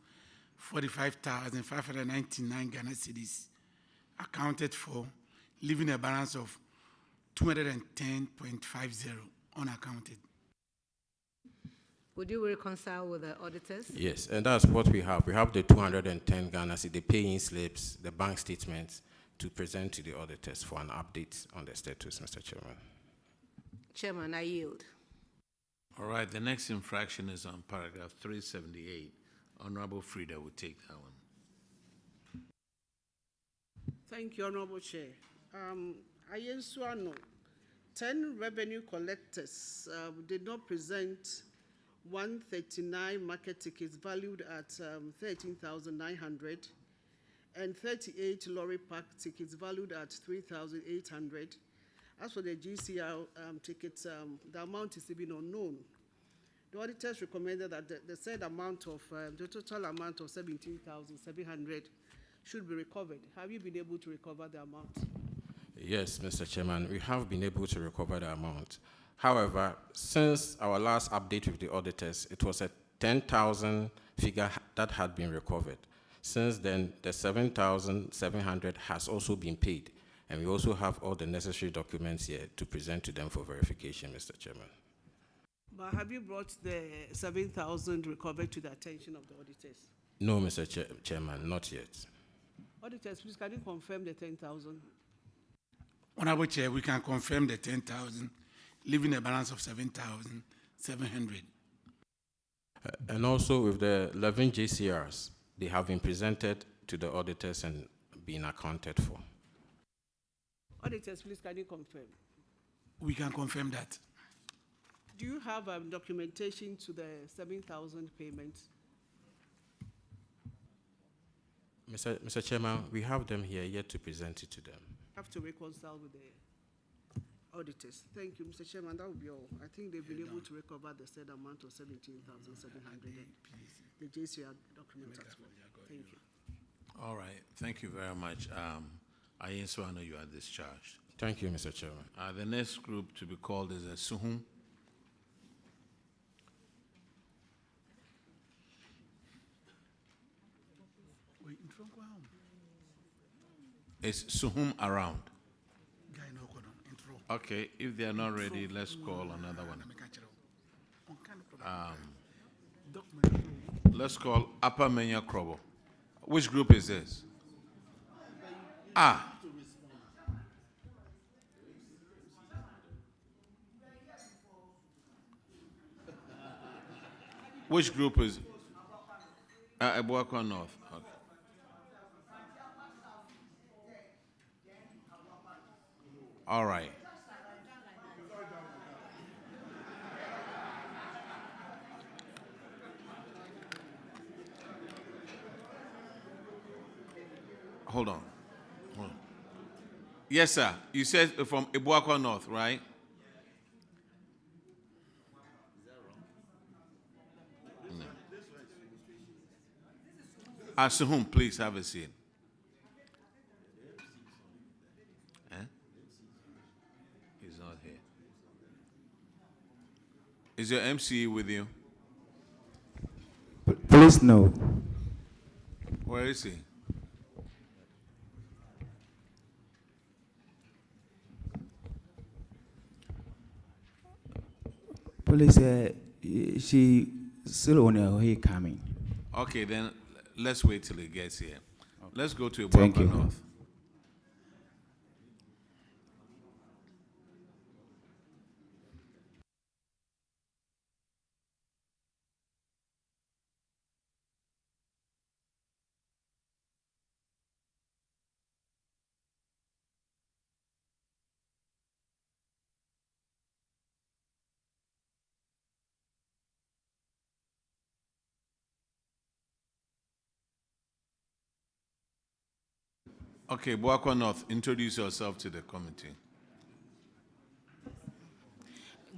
45,599 Ghana cedis accounted for, leaving a balance of 210.50 unaccounted. Would you reconcile with the auditors? Yes, and that's what we have. We have the 210 Ghana cedis, the pay-in slips, the bank statements to present to the auditors for an update on the status, Mr. Chairman. Chairman, I yield. All right, the next infraction is on paragraph 378. Honorable Frida will take that one. Thank you, Honorable Chair. Ayensuano, 10 revenue collectors did not present 139 market tickets valued at 13,900 and 38 lorry park tickets valued at 3,800. As for the GCR tickets, the amount is even unknown. The auditors recommended that the said amount of, the total amount of 17,700 should be recovered. Have you been able to recover the amount? Yes, Mr. Chairman, we have been able to recover the amount. However, since our last update with the auditors, it was a 10,000 figure that had been recovered. Since then, the 7,700 has also been paid, and we also have all the necessary documents here to present to them for verification, Mr. Chairman. But have you brought the 7,000 recovered to the attention of the auditors? No, Mr. Chairman, not yet. Auditors, please, can you confirm the 10,000? Honorable Chair, we can confirm the 10,000, leaving a balance of 7,700. And also with the 11 JCRs, they have been presented to the auditors and been accounted for. Auditors, please, can you confirm? We can confirm that. Do you have documentation to the 7,000 payments? Mr. Chairman, we have them here yet to present it to them. Have to reconcile with the auditors. Thank you, Mr. Chairman. That will be all. I think they've been able to recover the said amount of 17,700. The JCR document as well. Thank you. All right. Thank you very much. Ayensuano, you are discharged. Thank you, Mr. Chairman. The next group to be called is Suhum. Is Suhum around? Okay, if they are not ready, let's call another one. Let's call Upper Menya Krobo. Which group is this? Ah. Which group is Ebuakwa North? Okay. All right. Hold on. Hold on. Yes, sir. You said from Ebuakwa North, right? No. Asuhum, please have a seat. Eh? He's not here. Is your MC with you? Please no. Where is he? Police, she still on her way coming. Okay, then let's wait till he gets here. Okay. Let's go to Thank Ebuakwa you. North. Okay, Ebuakwa North, introduce yourself to the committee.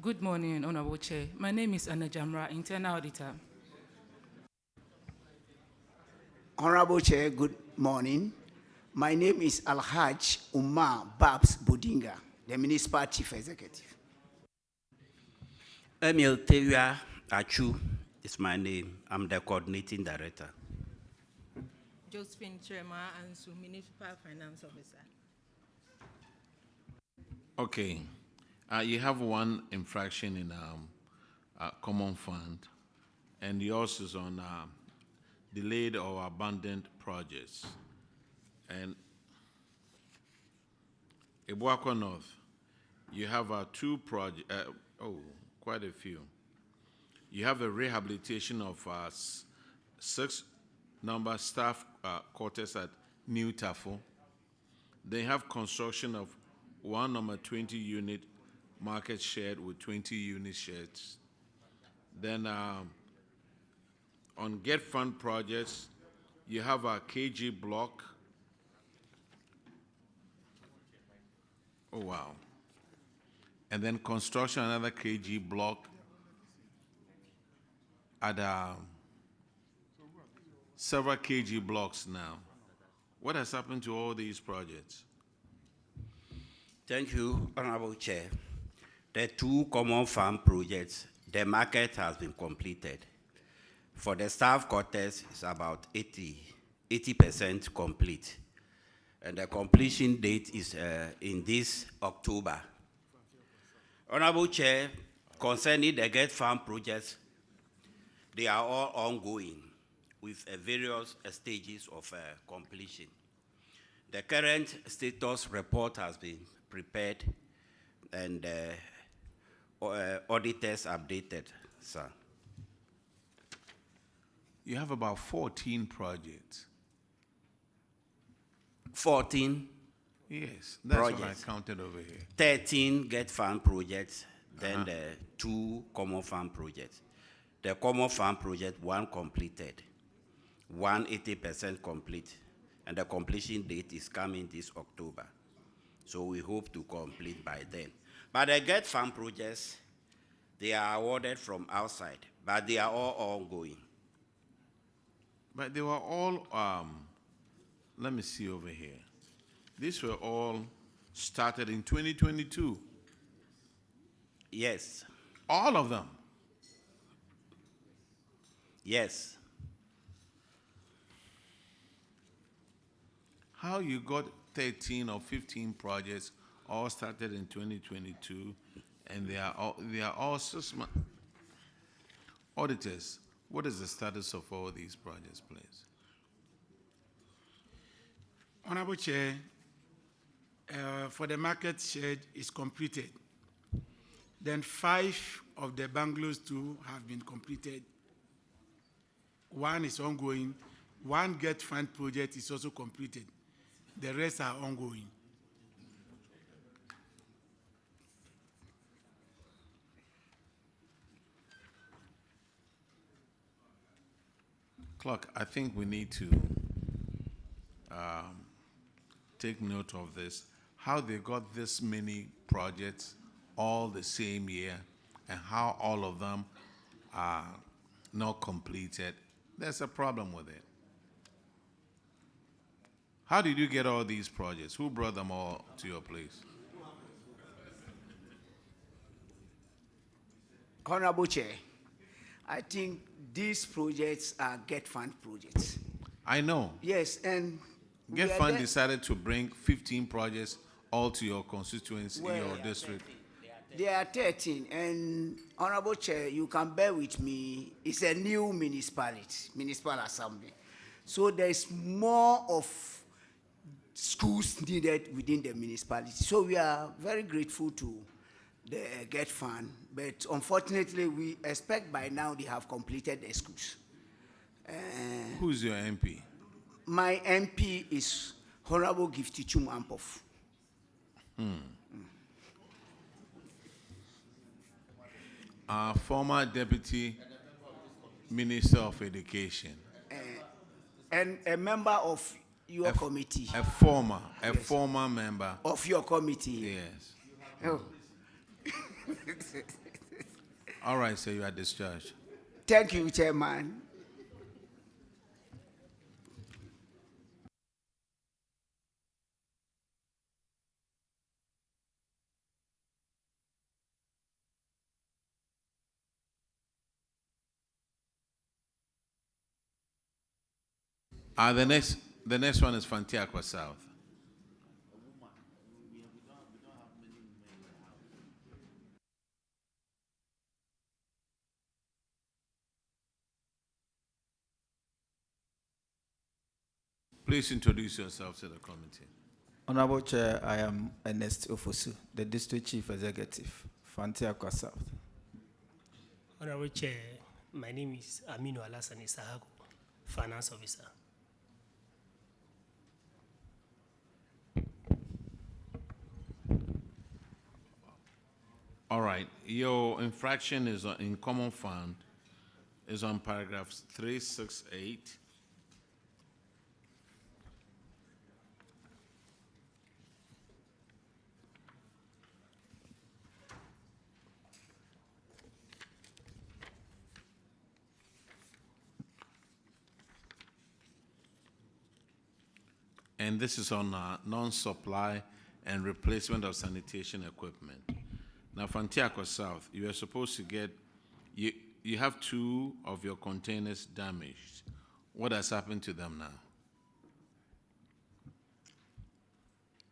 Good morning, Honorable Chair. My name is Anna Jamra, Internal Auditor. Honorable Chair, good morning. My name is Alhaj Umar Babs Budinga, the Municipal Chief Executive. Emil Tewia Achu is my name. I'm the Coordinating Director. Josephine Chirema and Municipal Finance Officer. Okay. You have one infraction in common fund, and yours is on delayed or abandoned projects. And Ebuakwa North, you have two projects, quite a few. You have a rehabilitation of 6-number staff quarters at New Tafo. They have construction of 1 number 20 unit market shed with 20 unit sheds. Then on Get Fund projects, you have a KG block. Oh, wow. And then construction, another KG block at several KG blocks now. What has happened to all these projects? Thank you, Honorable Chair. The 2 common farm projects, the market has been completed. For the staff quarters, it's about 80% complete. And the completion date is in this October. Honorable Chair, concerning the Get Farm projects, they are all ongoing with various stages of completion. The current status report has been prepared and auditors updated, sir. You have about 14 projects. 14? Yes, that's projects. what I counted over here. 13 Get Farm projects, then the 2 common farm projects. The common farm project, 1 completed, 1 80% complete, and the completion date is coming this October. So we hope to complete by then. But the Get Farm projects, they are awarded from outside, but they are all ongoing. But they were all, let me see over here. These were all started in 2022. Yes. All of them? Yes. How you got 13 or 15 projects, all started in 2022, and they are all 6 months. Auditors, what is the status of all these projects, please? Honorable Chair, for the market shed is completed. Then 5 of the bungalows too have been completed. 1 is ongoing. 1 get fund project is also completed. The rest are ongoing. Clerk, I think we need to take note of this. How they got this many projects all the same year, and how all of them are not completed. There's a problem with it. How did you get all these projects? Who brought them all to your place? Honorable Chair, I think these projects are Get Fund projects. I know. Yes, and Get Fund decided to bring 15 projects all to your constituency, your district. There are 13, and Honorable Chair, you can bear with me, it's a new municipal assembly. So there's more of schools needed within the municipality. So we are very grateful to the Get Fund, but unfortunately, we expect by now they have completed the schools. Who's your MP? My MP is Honorable Giftichum Ampof. Former Deputy Minister of Education. And a member of your committee. A former member. Of your committee. Yes. Oh. All right, so you are discharged. Thank you, Chairman. The next one is Fantiaqua South. Please introduce yourself to the committee. Honorable Chair, I am Ernest Ofosu, the District Chief Executive, Fantiaqua South. Honorable Chair, my name is Aminu Alassani Sahago, Finance Officer. All right, your infraction is in common fund, is on paragraphs 368. And this is on non-supply and replacement of sanitation equipment. Now, Fantiaqua South, you are supposed to get, you have 2 of your containers damaged. What has happened to them now?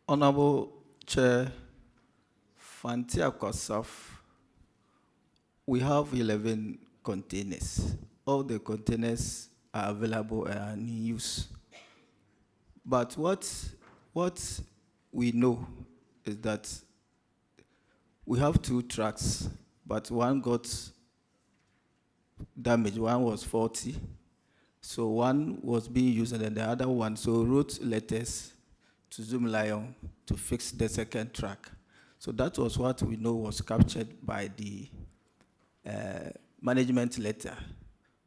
Honorable Chair, Fantiaqua South, we have 11 containers. All the containers are available and in use. But what we know is that we have 2 trucks, but one got damaged, one was faulty. So one was being used and then the other one, so wrote letters to Zoom Lion to fix the second truck. So that was what we know was captured by the management letter.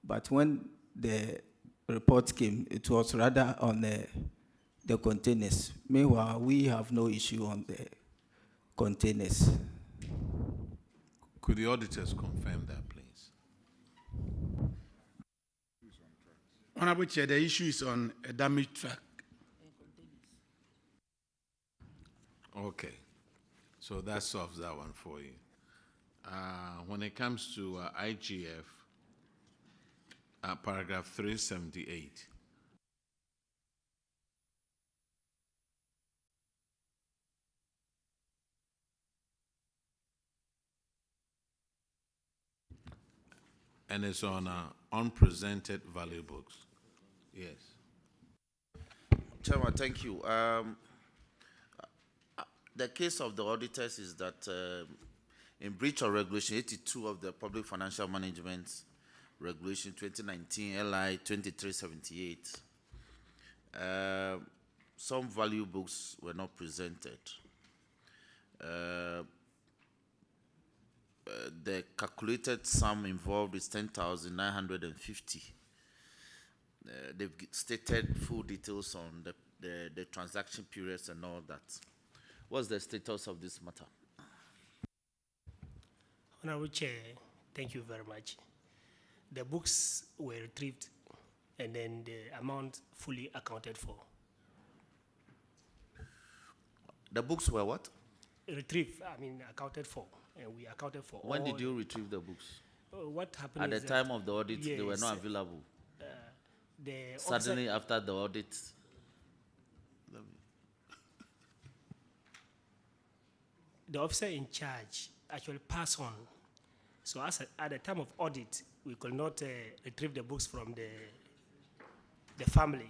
But when the report came, it was rather on the containers. Meanwhile, we have no issue on the containers. Could the auditors confirm that, please? Honorable Chair, the issue is on a damaged truck. Okay, so that solves that one for you. When it comes to IGF, paragraph 378, and it's on unpresented value books. Yes. Chairman, thank you. The case of the auditors is that in breach of Regulation 82 of the Public Financial Management Regulation 2019 LI 2378, some value books were not presented. The calculated sum involved is 10,950. They've stated full details on the transaction periods and all that. What's the status of this matter? Honorable Chair, thank you very much. The books were retrieved and then the amount fully accounted for. The books were what? Retrieved, accounted for. And we accounted for When all did you retrieve the books? What happened At the is time that, of the audit, yes, they were not available. The Suddenly, officer, after the audit, the officer in charge actually passed on. So at the time of audit, we could not retrieve the books from the family.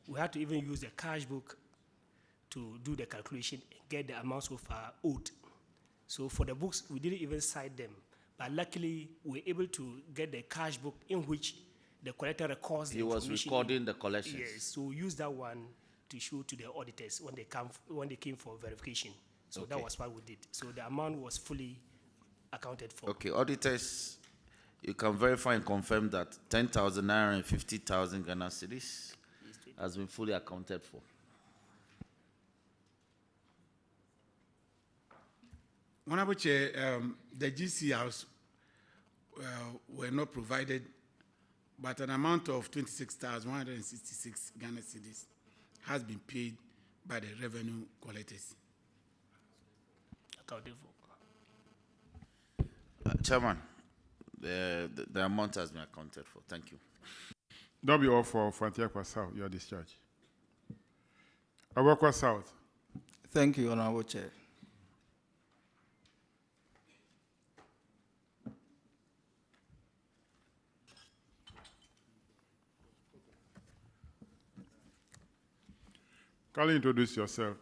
We had to even use the cash book to do the calculation and get the amounts so far owed. So for the books, we didn't even cite them. But luckily, we were able to get the cash book in which the collector records the information. he was recording the collections. Yes, so we used that one to show to the auditors when they came for verification. So that was what we did. So the amount was fully accounted for. Okay, auditors, you can verify and confirm that 10,950,000 Ghana cedis has been fully accounted for. Honorable Chair, the GCRs were not provided, but an amount of 26,166 Ghana cedis has been paid by the revenue collectors. Accounted for. Chairman, the amount has been accounted for. Thank you. That'll be all for Frontier South. You are discharged. Awakwa South. Thank you, Honorable Chair. Kindly introduce yourself.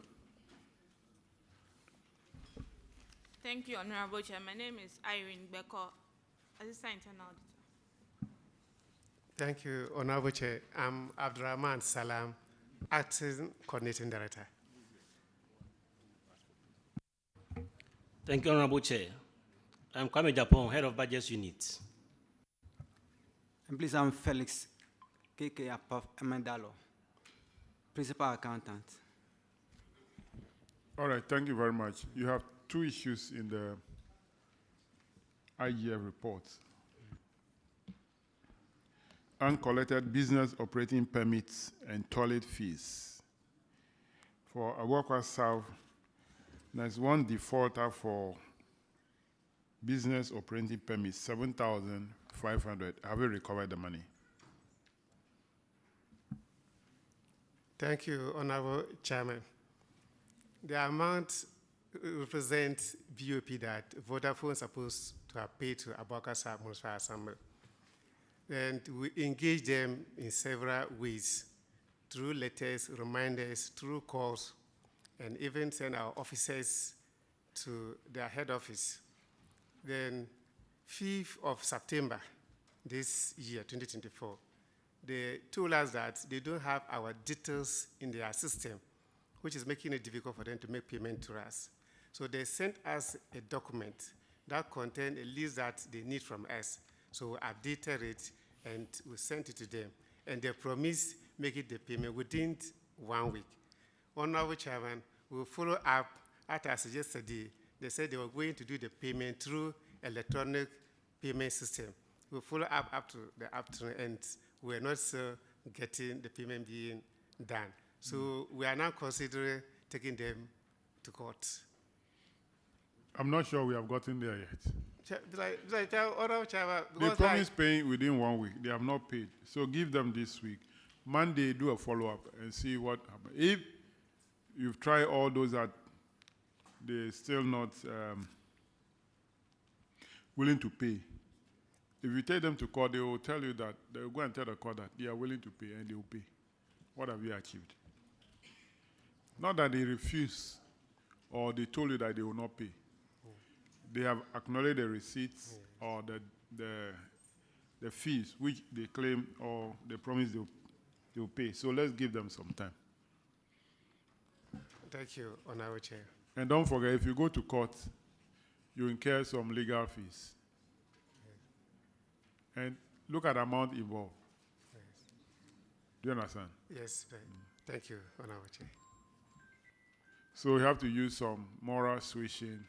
Thank you, Honorable Chair. My name is Irene Beko, Assistant Internal Auditor. Thank you, Honorable Chair. I'm Abdurrahman Salam, Acting Coordinating Director. Thank you, Honorable Chair. I'm Kwame Japon, Head of Budget Unit. And please, I'm Felix K.K. Amendalo, Principal Accountant. All right, thank you very much. You have two issues in the IGF report. Uncollected business operating permits and toilet fees. For Awakwa South, there's one defaulter for business operating permits, 7,500. Have you recovered the money? Thank you, Honorable Chairman. The amount represents BOP that Vodafone is supposed to have paid to Awakwa South Municipal Assembly. And we engage them in several ways, through letters, reminders, through calls, and even send our officers to their head office. Then 5th of September this year, 2024, they told us that they don't have our details in their system, which is making it difficult for them to make payment to us. So they sent us a document that contained a list that they need from us. So we updated it and we sent it to them. And they promised making the payment within 1 week. Honorable Chairman, we will follow up. As yesterday, they said they were going to do the payment through electronic payment system. We'll follow up to the afternoon, and we're not getting the payment being done. So we are now considering taking them to court. I'm not sure we have gotten there yet. They They promised paying within 1 week. They have not paid. So give them this week. Monday, do a follow-up and see what happens. If you've tried all those that they're still not willing to pay, If you take them to court, they will tell you that, they will go and tell the court that they are willing to pay, and they will pay. What have you achieved? Not that they refuse or they told you that they will not pay. They have acknowledged the receipts or the fees which they claim or they promise they will pay. So let's give them some time. Thank you, Honorable Chair. And don't forget, if you go to court, you incur some legal fees. And look at the amount involved. Yes. Do you understand? Yes, thank you, Honorable Chair. So we have to use some moral suasion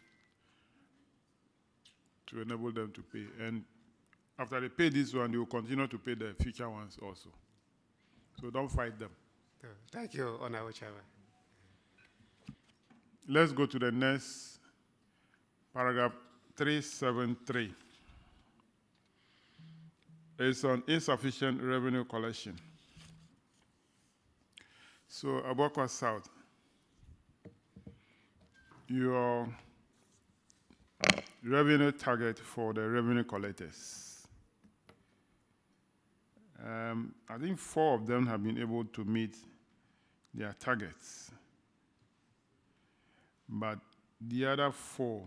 to enable them to pay. And after they pay this one, they will continue to pay the future ones also. So don't fight them. Thank you, Honorable Chairman. Let's go to the next paragraph 373. It's on insufficient revenue collection. So Abokwa South, your revenue target for the revenue collectors. I think 4 of them have been able to meet their targets, but the other 4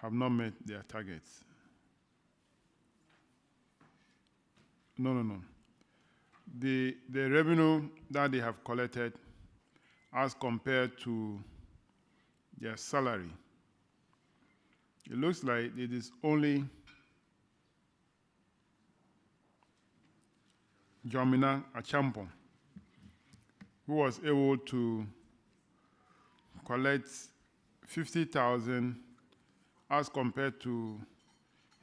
have not met their targets. No. The revenue that they have collected as compared to their salary, it looks like it is only Jomina Achampon who was able to collect 50,000 as compared to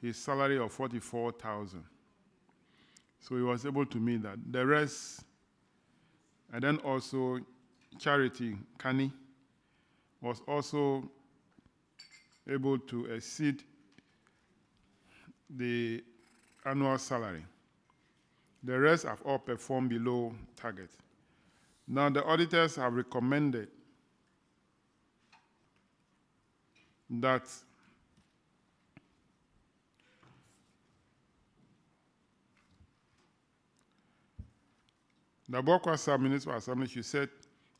his salary of 44,000. So he was able to meet that. The rest, and then also Charity Kani was also able to exceed the annual salary. The rest have all performed below target. Now the auditors have recommended that the Bokwa Municipal Assembly should set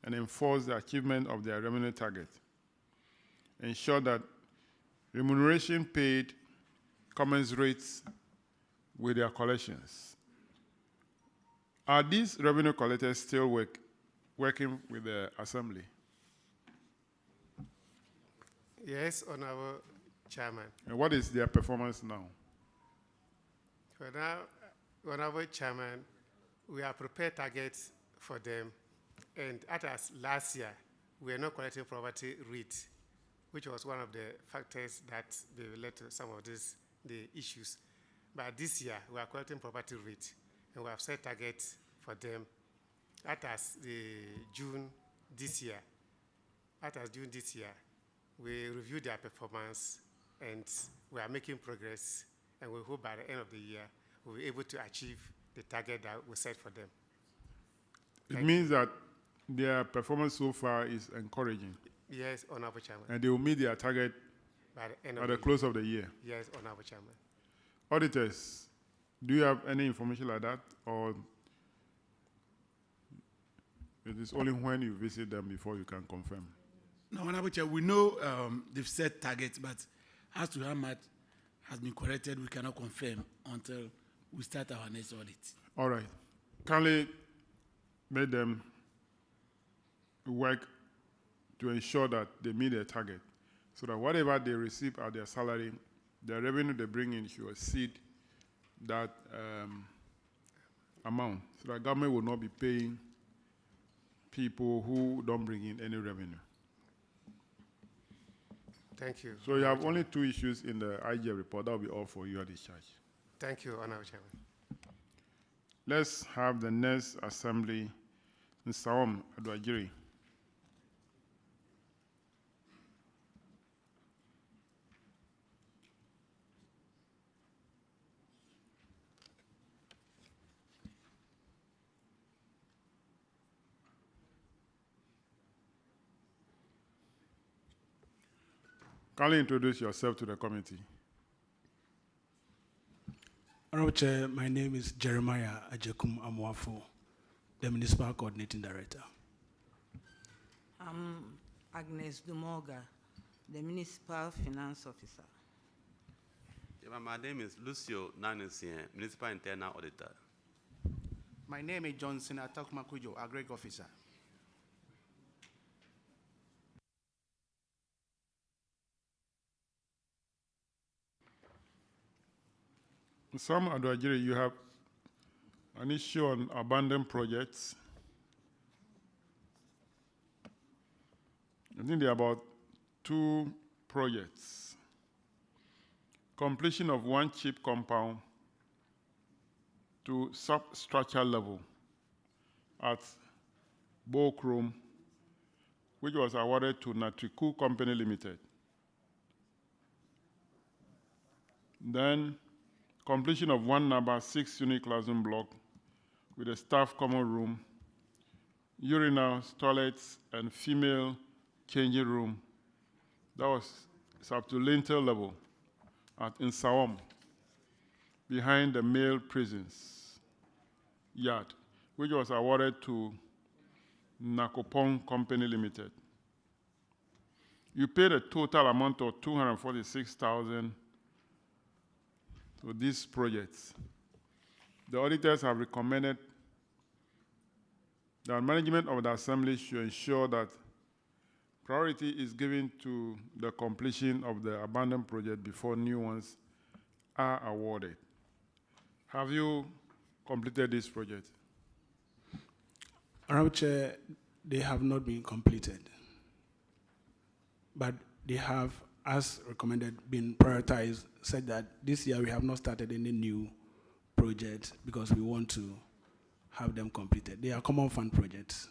and enforce the achievement of their revenue target. Ensure that remuneration paid commensurates with their collections. Are these revenue collectors still working with the Assembly? Yes, Honorable Chairman. And what is their performance now? For now, Honorable Chairman, we have prepared targets for them, and as last year, we are not collecting property rate, which was one of the factors that led to some of the issues. But this year, we are collecting property rate, and we have set targets for them. As June this year, we reviewed their performance, and we are making progress, and we hope by the end of the year, we'll be able to achieve the target that we set for them. It means that their performance so far is encouraging. Yes, Honorable Chairman. And they will meet their target by the end at the close of the year. Yes, Honorable Chairman. Auditors, do you have any information like that, or it is only when you visit them before you can confirm? No, Honorable Chair, we know they've set targets, but as to how much has been corrected, we cannot confirm until we start our next audit. All right. Kindly make them work to ensure that they meet their target, so that whatever they receive as their salary, the revenue they bring in should exceed that amount, so that government will not be paying people who don't bring in any revenue. Thank you. So you have only 2 issues in the IGF report. That will be all for your discharge. Thank you, Honorable Chairman. Let's have the next assembly, Mr. Adwajiri. Kindly introduce yourself to the committee. Honorable Chair, my name is Jeremiah Ajekum Amwafo, the Municipal Coordinating Director. I'm Agnes Dumoga, the Municipal Finance Officer. Yeah, my name is Lucio Nanisian, Municipal Internal Auditor. My name is Johnson Atakmakujo, Agri Officer. Some Adwajiri, you have an issue on abandoned projects. I think there are about 2 projects. Completion of 1 chip compound to substructure level at Bokrom, which was awarded to Natriku Company Limited. Then completion of 1 number 6 unit classroom block with a staff common room, urinals, toilets, and female changing room. That was up to lintel level in Sawam, behind the male prisons yard, which was awarded to Nakopong Company Limited. You paid a total amount of $246,000 to these projects. The auditors have recommended that management of the assembly should ensure that priority is given to the completion of the abandoned project before new ones are awarded. Have you completed this project? Honorable Chair, they have not been completed, but they have, as recommended, been prioritized, said that this year we have not started any new projects because we want to have them completed. They are common fund projects.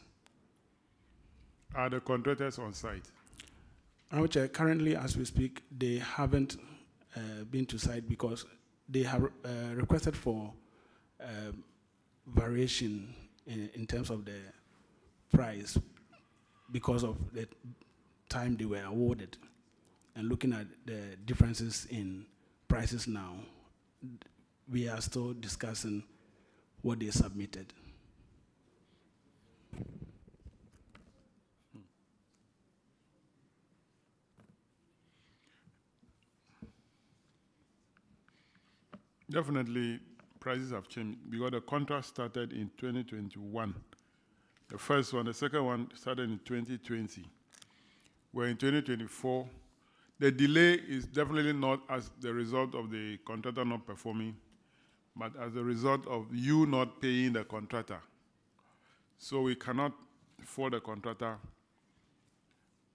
Are the contractors on site? Honorable Chair, currently as we speak, they haven't been to site because they have requested for variation in terms of the price because of the time they were awarded. And looking at the differences in prices now, we are still discussing what they submitted. Definitely, prices have changed because the contract started in 2021. The first one, the second one started in 2020. We're in 2024. The delay is definitely not as the result of the contractor not performing, but as a result of you not paying the contractor. So we cannot fault the contractor,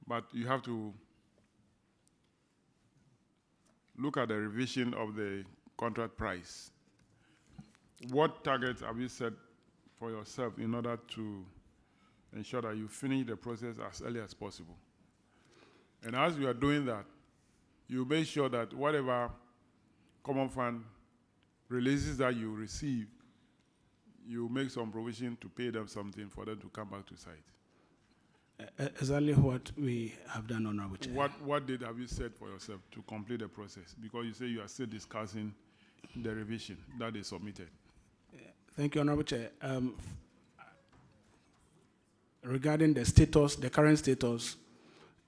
but you have to look at the revision of the contract price. What targets have you set for yourself in order to ensure that you finish the process as early as possible? And as you are doing that, you make sure that whatever common fund releases that you receive, you make some provision to pay them something for them to come back to site. Exactly what we have done, Honorable Chair. What date have you set for yourself to complete the process? Because you say you are still discussing the revision that is submitted. Thank you, Honorable Chair. Regarding the status, the current status,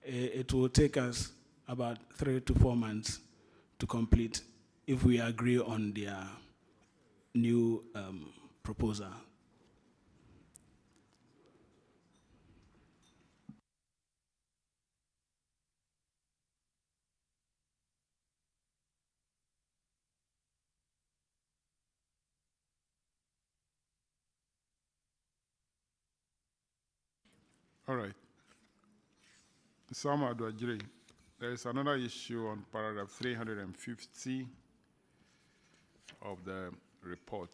it will take us about 3 to 4 months to complete if we agree on their new proposal. All right. Sam Adwajiri, there is another issue on paragraph 350 of the report.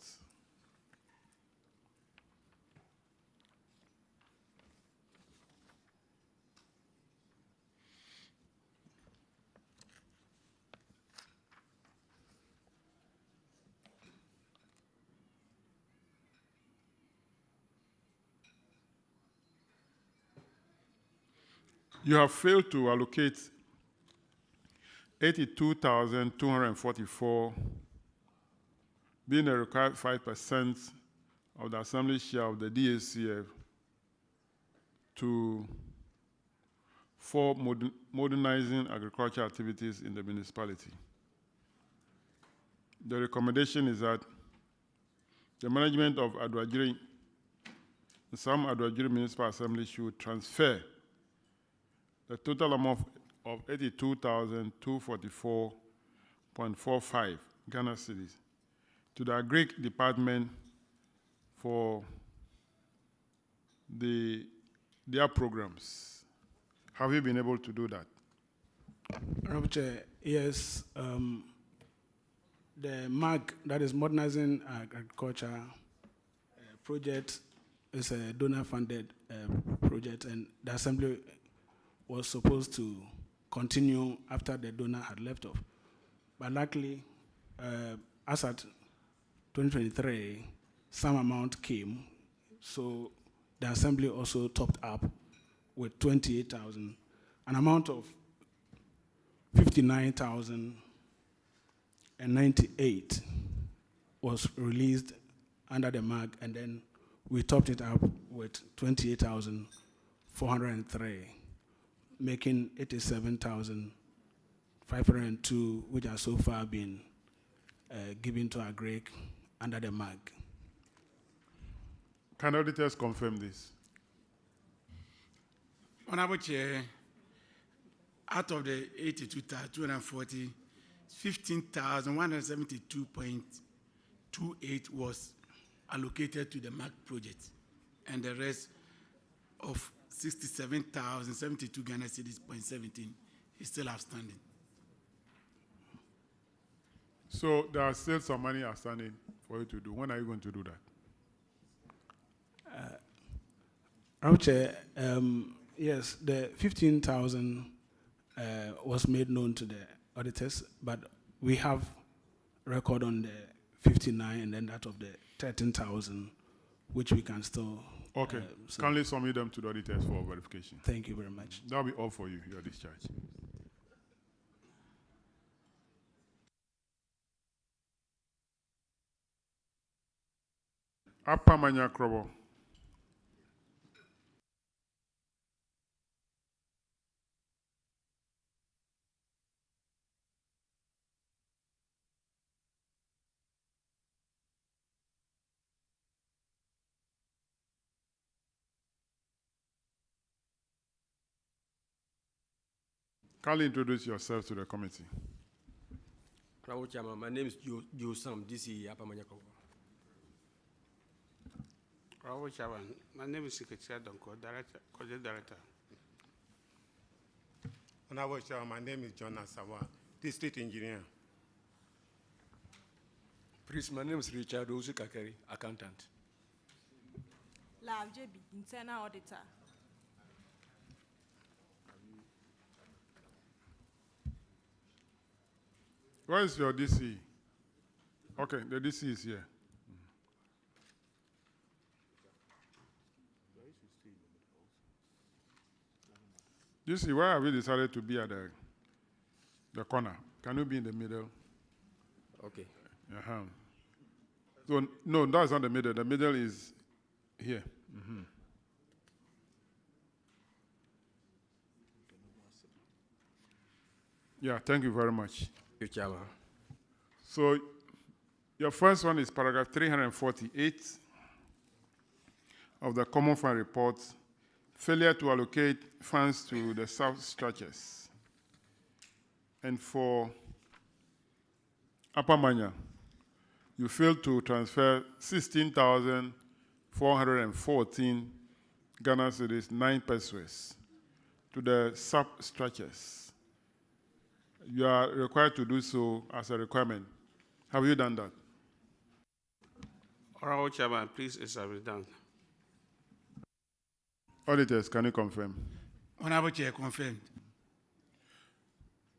You have failed to allocate $82,244 being a required 5% of the assembly share of the DACF to for modernizing agricultural activities in the municipality. The recommendation is that the management of Adwajiri, some Adwajiri Municipal Assembly should transfer the total amount of 82,244.45 Ghana cedis to the Agric Department for their programs. Have you been able to do that? Honorable Chair, yes. The MAG, that is Modernizing Agriculture project, is a donor-funded project, and the Assembly was supposed to continue after the donor had left off. But luckily, as at 2023, some amount came, so the Assembly also topped up with 28,000, an amount of 59,098 was released under the MAG, and then we topped it up with 28,403, making 87,502, which are so far been given to our Agric under the MAG. Can auditors confirm this? Honorable Chair, out of the 82,240, 15,172.28 was allocated to the MAC project, and the rest of 67,072 Ghana cedis, 0.17 is still outstanding. So there are still some money outstanding for you to do. When are you going to do that? Chair, yes, the 15,000 was made known to the auditors, but we have record on the 59 and then that of the 13,000, which we can still. Okay. Kindly submit them to the auditors for verification. Thank you very much. That'll be all for you. Your discharge. Apamanya Krobo. Kindly introduce yourself to the committee. Honorable Chairman, my name is Joe Sam, DC Apamanya Krobo. Honorable Chairman, my name is Secretary Donko, Project Director. Honorable Chairman, my name is John Asawa, District Engineer. Please, my name is Richard Kakari, Accountant. Lav JB, Internal Auditor. Where is your DC? Okay, the DC is here. DC, why have we decided to be at the corner? Can you be in the middle? Okay. Uh-huh. So, no, that's not the middle. The middle is here. Mm-hmm. Yeah, thank you very much. Thank you, Chairman. So, your first one is paragraph 348 of the Common Fund Report, failure to allocate funds to the south structures. And for Apamanya, you failed to transfer 16,414 Ghana cedis, 9 pesos, to the sub-structures. You are required to do so as a requirement. Have you done that? Honorable Chairman, please, it shall be done. Auditors, can you confirm? Honorable Chair, confirmed.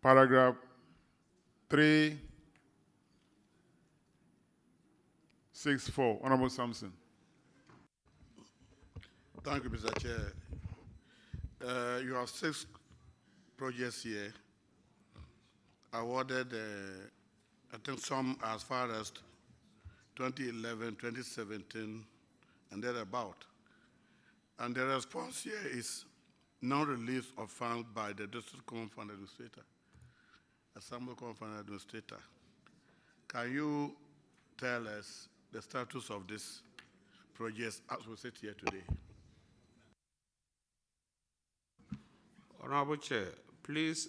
Paragraph 364, Honorable Sampson. Thank you, Mr. Chair. You have 6 projects here awarded, I think some as far as 2011, 2017, and thereabout. And the response here is non-release of funds by the District Common Fund Administrator, Assembly Common Fund Administrator. Can you tell us the status of this project as we sit here today? Honorable Chair, please,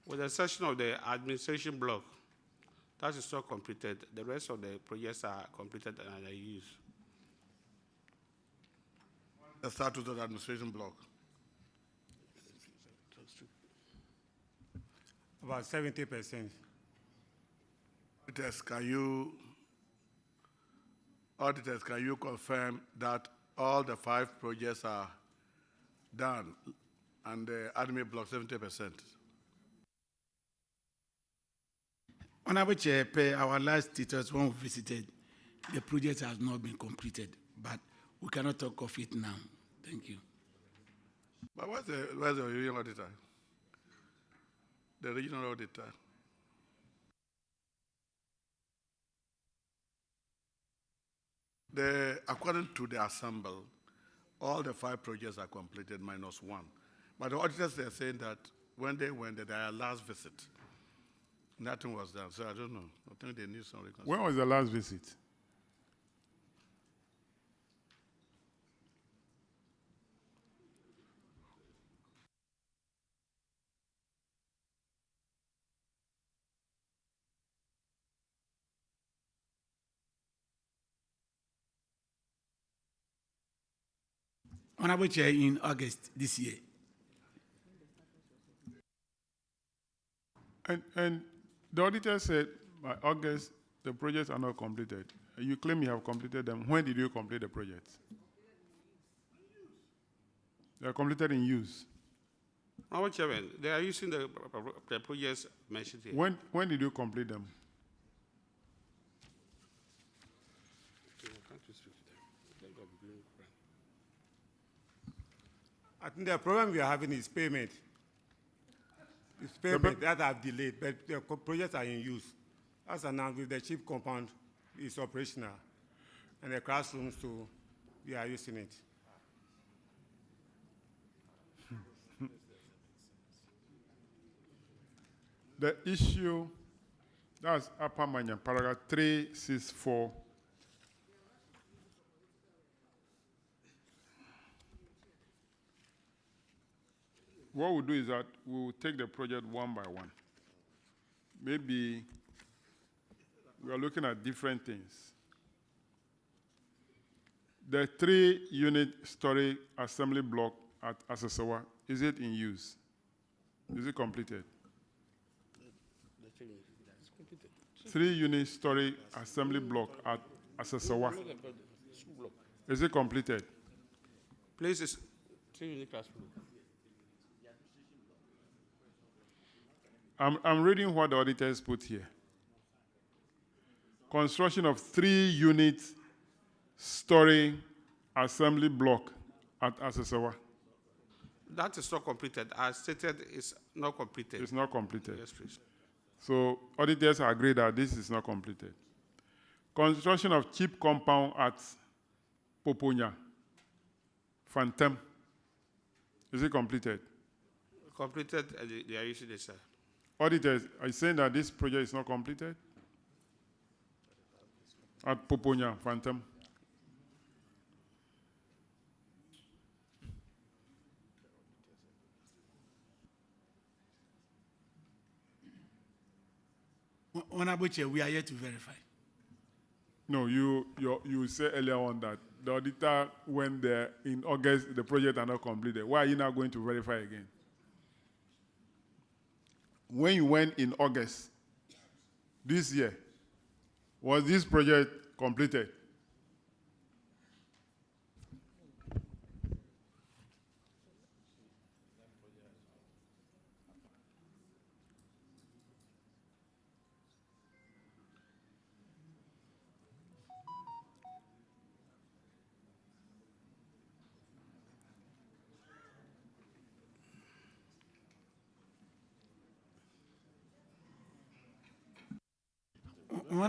with the exception of the administration block, that is not completed. The rest of the projects are completed and are used. The status of the administration block? About 70%. Auditors, can you confirm that all the 5 projects are done and the admin block 70%? Honorable Chair, per our last status when we visited, the project has not been completed, but we cannot talk of it now. Thank you. But where's the regional auditor? The regional auditor. According to the assemble, all the 5 projects are completed minus 1. But the auditors are saying that when they went at their last visit, nothing was done. So I don't know. I think they need some reconciliation. When was the last visit? Honorable Chair, in August this year. And the auditor said by August, the projects are not completed. You claim you have completed them. When did you complete the projects? They are completed in use. Honorable Chairman, they are using the projects mentioned here. When did you complete them? I think the problem we are having is payment. It's payment that have delayed, but the projects are in use. As announced, with the chief compound is operational, and the classrooms too, we are using it. The issue, that's Upper Manya, paragraph 364. What we'll do is that we'll take the project one by one. Maybe we are looking at different things. The 3-unit story assembly block at Asasawa, is it in use? Is it completed? 3-unit story assembly block at Asasawa, is it completed? Please, it's 3-unit classroom. I'm reading what the auditors put here. Construction of 3-unit story assembly block at Asasawa. That is not completed. As stated, it's not completed. It's not completed. Yes, please. So auditors agree that this is not completed. Construction of cheap compound at Poponya, Phantom. Is it completed? Completed, they are using it, sir. Auditors, are you saying that this project is not completed? At Poponya, Phantom. Honorable Chair, we are yet to verify. No, you said earlier on that the auditor went there in August, the project are not completed. Why are you now going to verify again? When you went in August this year, was this project completed?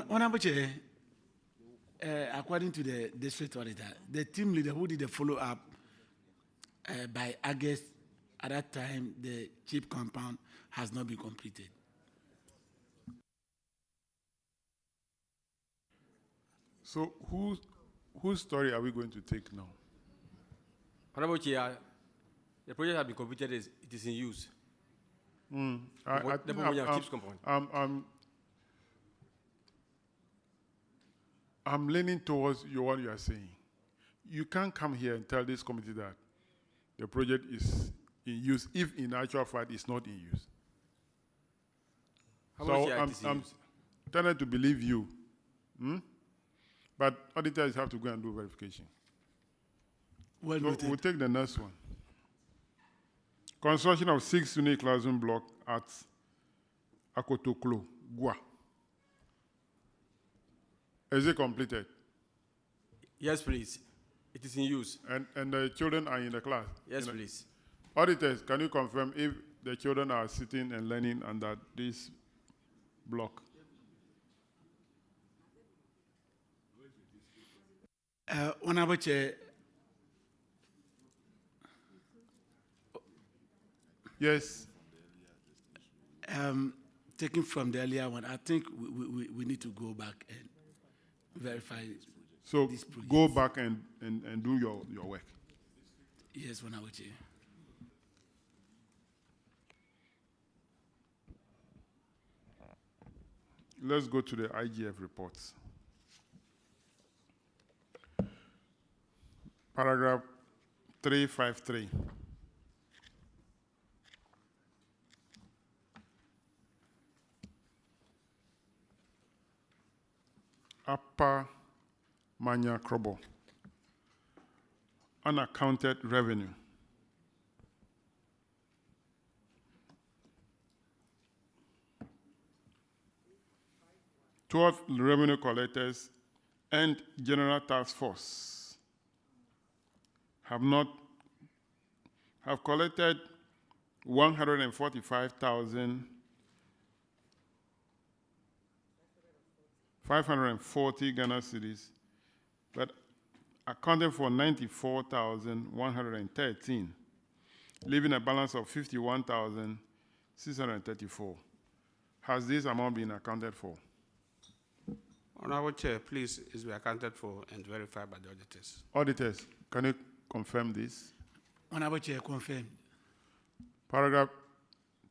Honorable Chair, according to the district auditor, the team leader who did the follow-up by August, at that time, the chip compound has not been completed. So whose story are we going to take now? Honorable Chair, the project has been completed, it is in use. I The chips compound. I'm leaning towards what you are saying. You can't come here and tell this committee that the project is in use if in actual fact it's not in use. I'm trying to believe you. But auditors have to go and do verification. Well so noted. We'll take the next one. Construction of 6-unit classroom block at Akotoklo, Gua. Is it completed? Yes, please. It is in use. And the children are in the class? Yes, please. Auditors, can you confirm if the children are sitting and learning under this block? Honorable Chair. Yes. Taking from the earlier one, I think we need to go back and verify. So go back and do your work. Yes, Honorable Chair. Let's go to the IGF reports. Paragraph 353. Upper Manya Krobo. Unaccounted revenue. "12 revenue collectors and General Task Force have collected 145,540 Ghana cedis, but accounted for 94,113, leaving a balance of 51,634. Has this amount been accounted for? Honorable Chair, please, is be accounted for and verified by the auditors. Auditors, can you confirm this? Honorable Chair, confirm. Paragraph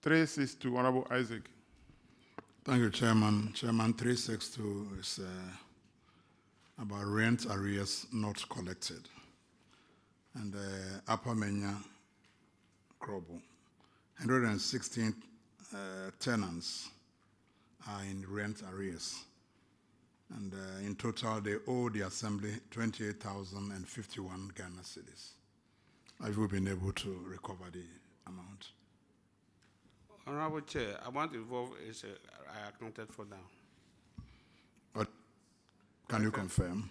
362, Honorable Isaac. Thank you, Chairman. Chairman, 362 is about rent arrears not collected. And Upper Menya Krobo, 116 tenants are in rent arrears. And in total, they owe the Assembly 28,051 Ghana cedis. Have you been able to recover the amount? Honorable Chair, amount involved is I accounted for now. But can you confirm?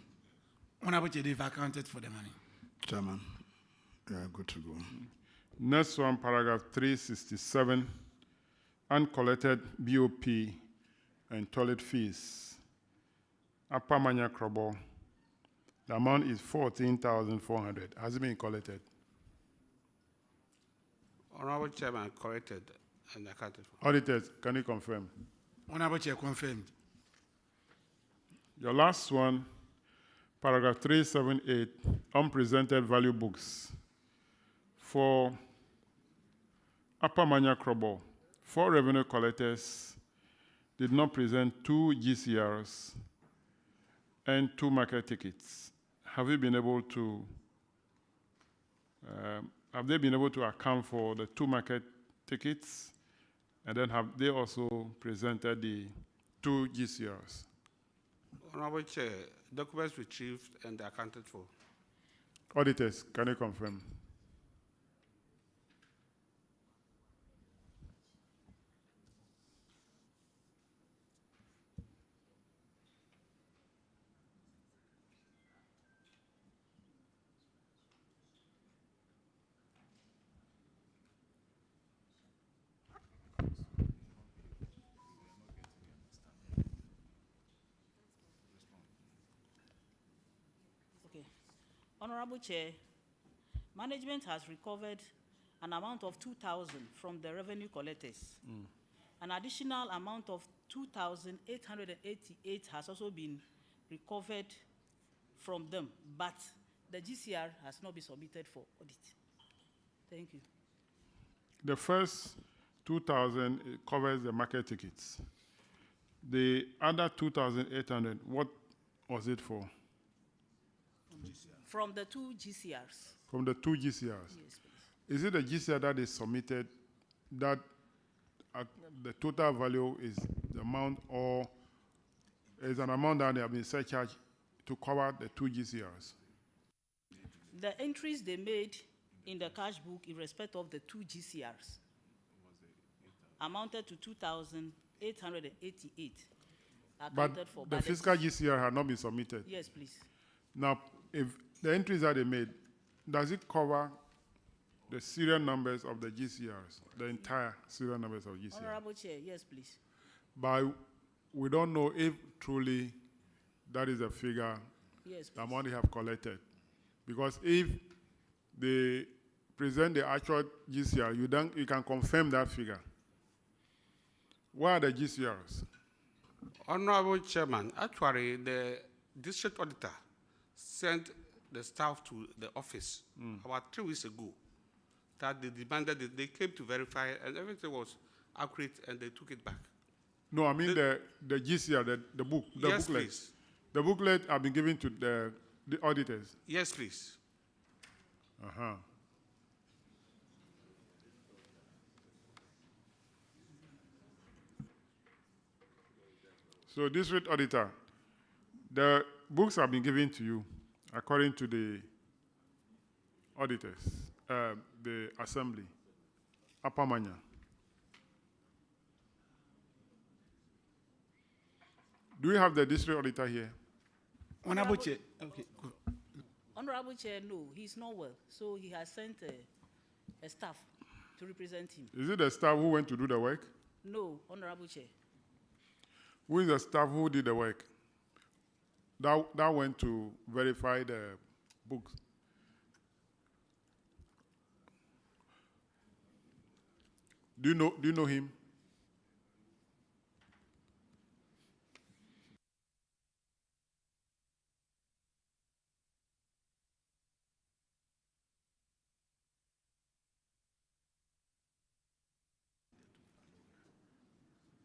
Honorable Chair, they've accounted for the money. Chairman, you are good to go. Next one, paragraph 367, uncollected BOP and toilet fees. Upper Manya Krobo, the amount is 14,400. Has it been collected? Honorable Chairman, corrected and accounted for. Auditors, can you confirm? Honorable Chair, confirmed. Your last one, paragraph 378, unpresented value books. For Upper Manya Krobo, 4 revenue collectors did not present 2 GCRs and 2 market tickets. Have they been able to account for the 2 market tickets? And then have they also presented the 2 GCRs? Honorable Chair, documents retrieved and accounted for. Auditors, can you confirm? Honorable Chair, management has recovered an amount of 2,000 from the revenue collectors. An additional amount of 2,888 has also been recovered from them, but the GCR has not been submitted for audit. Thank you. The first 2,000 covers the market tickets. The other 2,800, what was it for? From the two GCRs. From the two GCRs? Yes, please. Is it the GCR that is submitted that the total value is the amount, or is an amount that they have been surcharged to cover the two GCRs? The entries they made in the cash book in respect of the two GCRs amounted to 2,888. But the fiscal GCR had not been submitted. Yes, please. Now, if the entries that they made, does it cover the serial numbers of the GCRs, the entire serial numbers of GCRs? Honorable Chair, yes, please. But we don't know if truly that is the figure, Yes, the amount they have collected. Because if they present the actual GCR, you can confirm that figure. What are the GCRs? Honorable Chairman, actually, the district auditor sent the staff to the office about 3 weeks ago that they demanded that they came to verify and everything was accurate and they took it back. No, I mean the GCR, the book, the yes, booklet. Please. The booklet have been given to the auditors. Yes, please. Uh-huh. So, district auditor, the books have been given to you according to the auditors, the assembly, Upper Manya. Do we have the district auditor here? Honorable Chair. Okay, go. Honorable Chair, no, he's not well, so he has sent a staff to represent him. Is it the staff who went to do the work? No, Honorable Chair. Who is the staff who did the work? That went to verify the books. Do you know him?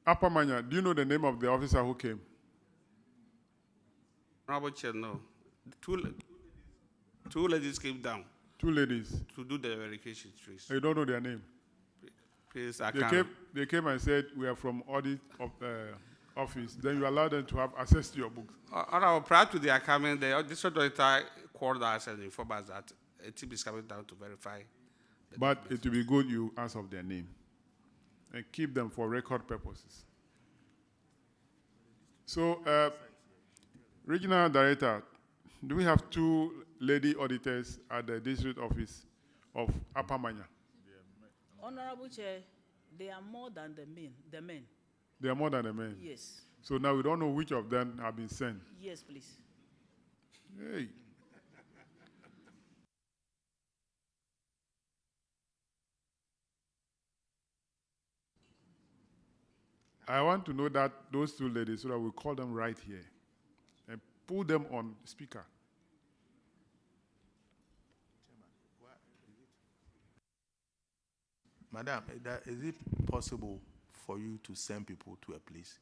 Upper Manya, do you know the name of the officer who came? Honorable Chair, no. Two ladies came down. Two ladies? To do the verification, please. You don't know their name? Please, I can't. They came and said, we are from audit of office. Then you allow them to have access to your books. Honorable, prior to their coming, the district auditor called us and informed us that a team is coming down to verify. But it will be good you ask of their name and keep them for record purposes. So, Regional Director, do we have two lady auditors at the district office of Upper Manya? Honorable Chair, they are more than the men. They are more than the men? Yes. So now we don't know which of them have been sent. Yes, please. Hey. I want to know that those two ladies, so that we call them right here and put them on speaker. Madam, is it possible for you to send people to a place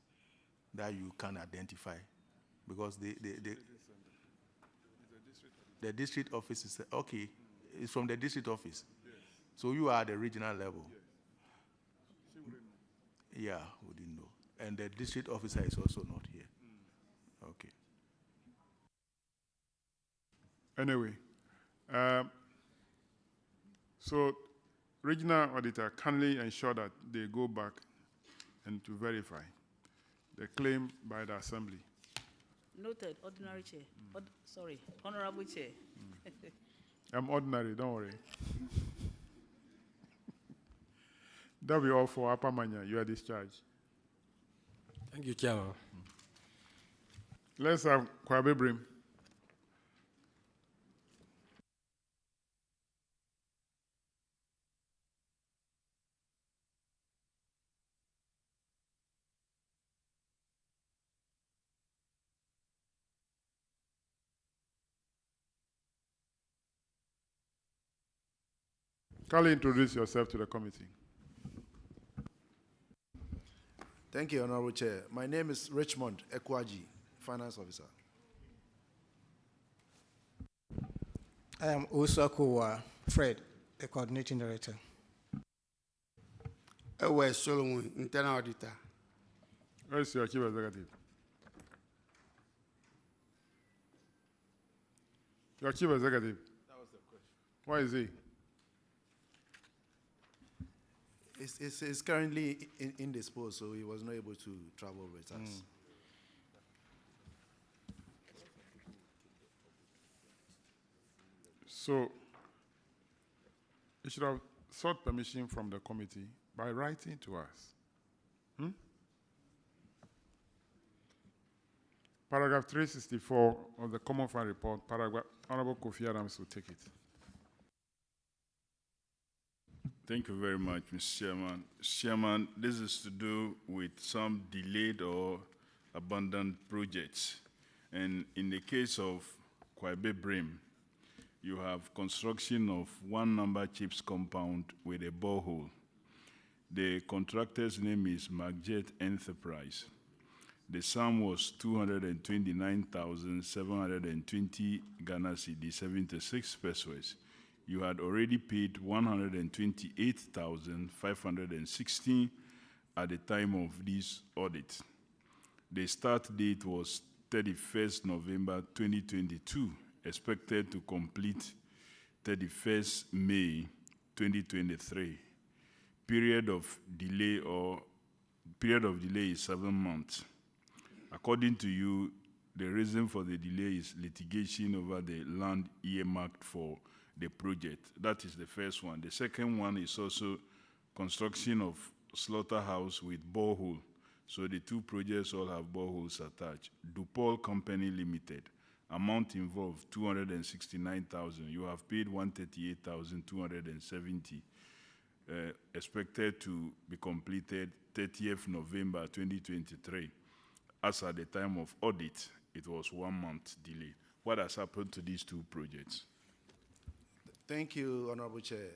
that you can identify? Because the district office is, okay, it's from the district office. Yes. So you are at the regional level. Yes. Yeah, we didn't know. And the district officer is also not here. Okay. Anyway, so regional auditor kindly ensure that they go back and to verify the claim by the assembly. Noted, ordinary chair. Sorry, honorable chair. I'm ordinary, don't worry. That'll be all for Upper Manya. You are discharged. Thank you, Chairman. Let's have Kwabe Brim. Kindly introduce yourself to the committee. Thank you, Honorable Chair. My name is Richmond Ekwaji, Finance Officer. I am Osako Fred, the Coordinating Director. Ewe Solomon, Internal Auditor. Where is your chief executive? Your chief executive? That was the question. Where is he? It's currently indisposed, so he was not able to travel with us. So, you should have sought permission from the committee by writing to us. Paragraph 364 of the Common Fund Report, Honorable Kofi Adams will take it. Thank you very much, Mr. Chairman. Chairman, this is to do with some delayed or abandoned projects. And in the case of Kwaibe Brim, you have construction of one number chips compound with a borehole. The contractor's name is Magjet Enterprise. The sum was 229,720 Ghana cedi, 76 pesos. You had already paid 128,516 at the time of this audit. The start date was 31st November 2022, expected to complete 31st May 2023. Period of delay is 7 months. According to you, the reason for the delay is litigation over the land earmarked for the project. That is the first one. The second one is also construction of slaughterhouse with borehole. So the two projects all have boreholes attached. DuPaul Company Limited. Amount involved 269,000. You have paid 138,270. Expected to be completed 30th November 2023. As at the time of audit, it was 1 month delay. What has happened to these two projects? Thank you, Honorable Chair.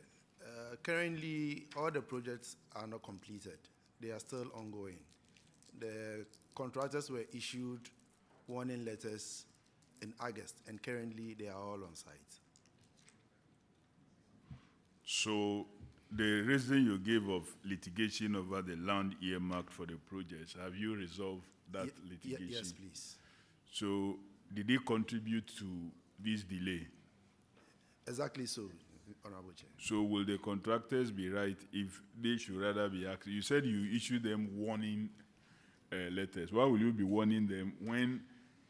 Currently, all the projects are not completed. They are still ongoing. The contractors were issued warning letters in August, and currently they are all on site. So the reason you gave of litigation over the land earmarked for the projects, have you resolved that litigation? Yes, please. So did it contribute to this delay? Exactly so, Honorable Chair. So will the contractors be right if they should rather be asked? You said you issued them warning letters. Why will you be warning them when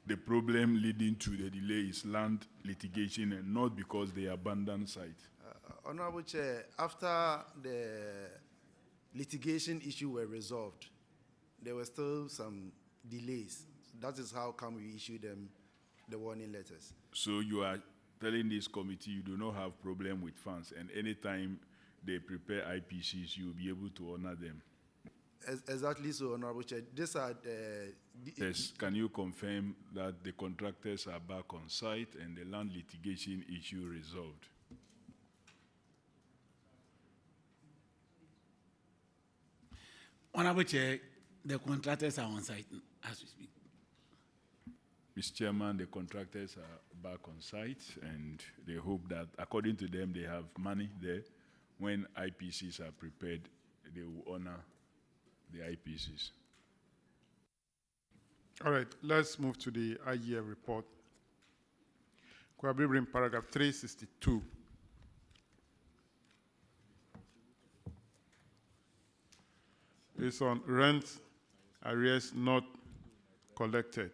the problem leading to the delay is land litigation and not because they abandoned site? Honorable Chair, after the litigation issue were resolved, there were still some delays. That is how come we issued them the warning letters. So you are telling this committee you do not have problem with funds, and anytime they prepare IPCs, you will be able to honor them? Exactly so, Honorable Chair. These are yes, can you confirm that the contractors are back on site and the land litigation issue resolved? Honorable Chair, the contractors are on site as we speak. Mr. Chairman, the contractors are back on site and they hope that, according to them, they have money there. When IPCs are prepared, they will honor the IPCs. All right, let's move to the IGF report. Kwabri bring paragraph 362. It's on rent arrears not collected.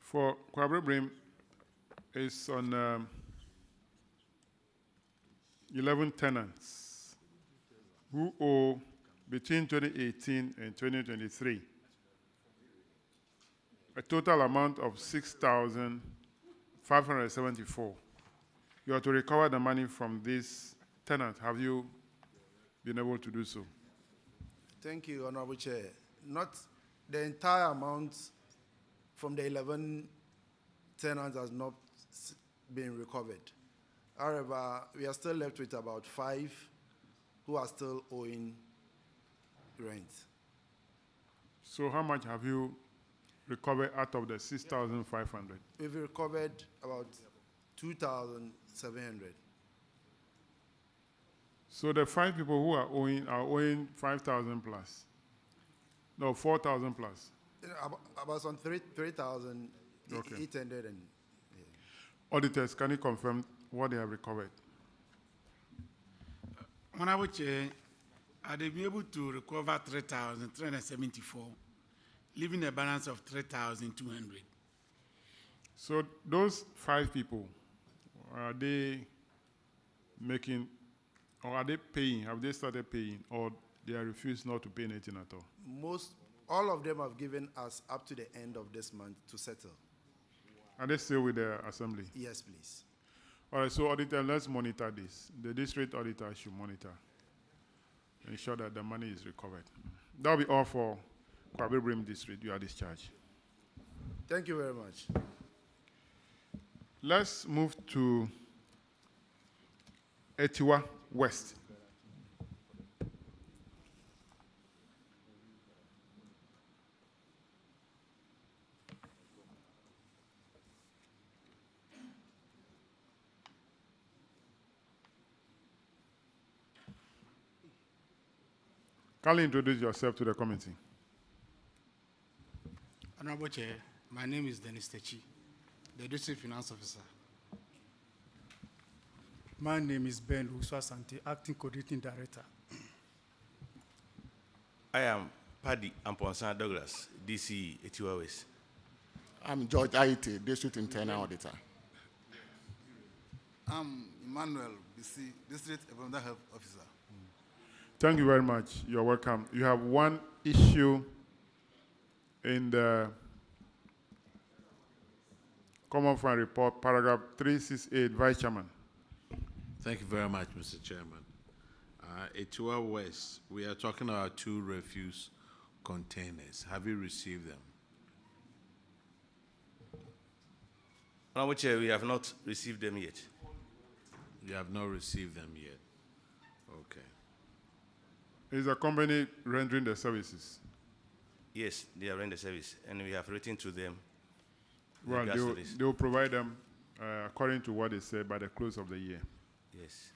For Kwabri Brim, it's on 11 tenants who owe between 2018 and 2023 a total amount of 6,574. You are to recover the money from these tenant. Have you been able to do so? Thank you, Honorable Chair. Not the entire amount from the 11 tenants has not been recovered. However, we are still left with about 5 who are still owing rent. So how much have you recovered out of the 6,500? We've recovered about 2,700. So the 5 people who are owing 5,000 plus. No, 4,000 plus. About some 3,800 Okay. and Auditors, can you confirm what they have recovered? Honorable Chair, are they be able to recover 3,374, leaving a balance of 3,200? So those 5 people, are they making, or are they paying? Have they started paying, or they are refused not to pay anything at all? All of them have given us up to the end of this month to settle. Are they still with the assembly? Yes, please. All right, so auditor, let's monitor this. The district auditor should monitor, ensure that the money is recovered. That'll be all for Kwabe Brim District. You are discharged. Thank you very much. Let's move to Etiwa West. Kindly introduce yourself to the committee. Honorable Chair, my name is Dennis Techi, the District Finance Officer. My name is Ben Uswasanti, Acting Coordinating Director. I am Paddy Amponsan Douglas, DC Etiwa West. I'm George Aite, District Internal Auditor. I'm Emmanuel BC, District Environmental Health Officer. Thank you very much. You're welcome. You have one issue in the Common Fund Report, paragraph 368, Vice Chairman. Thank you very much, Mr. Chairman. Etiwa West, we are talking about 2 refuse containers. Have you received them? Honorable Chair, we have not received them yet. You have not received them yet. Okay. Is the company rendering the services? Yes, they are rendering the service, and we have written to them. Well, they will provide them according to what they said by the close of the year. Yes.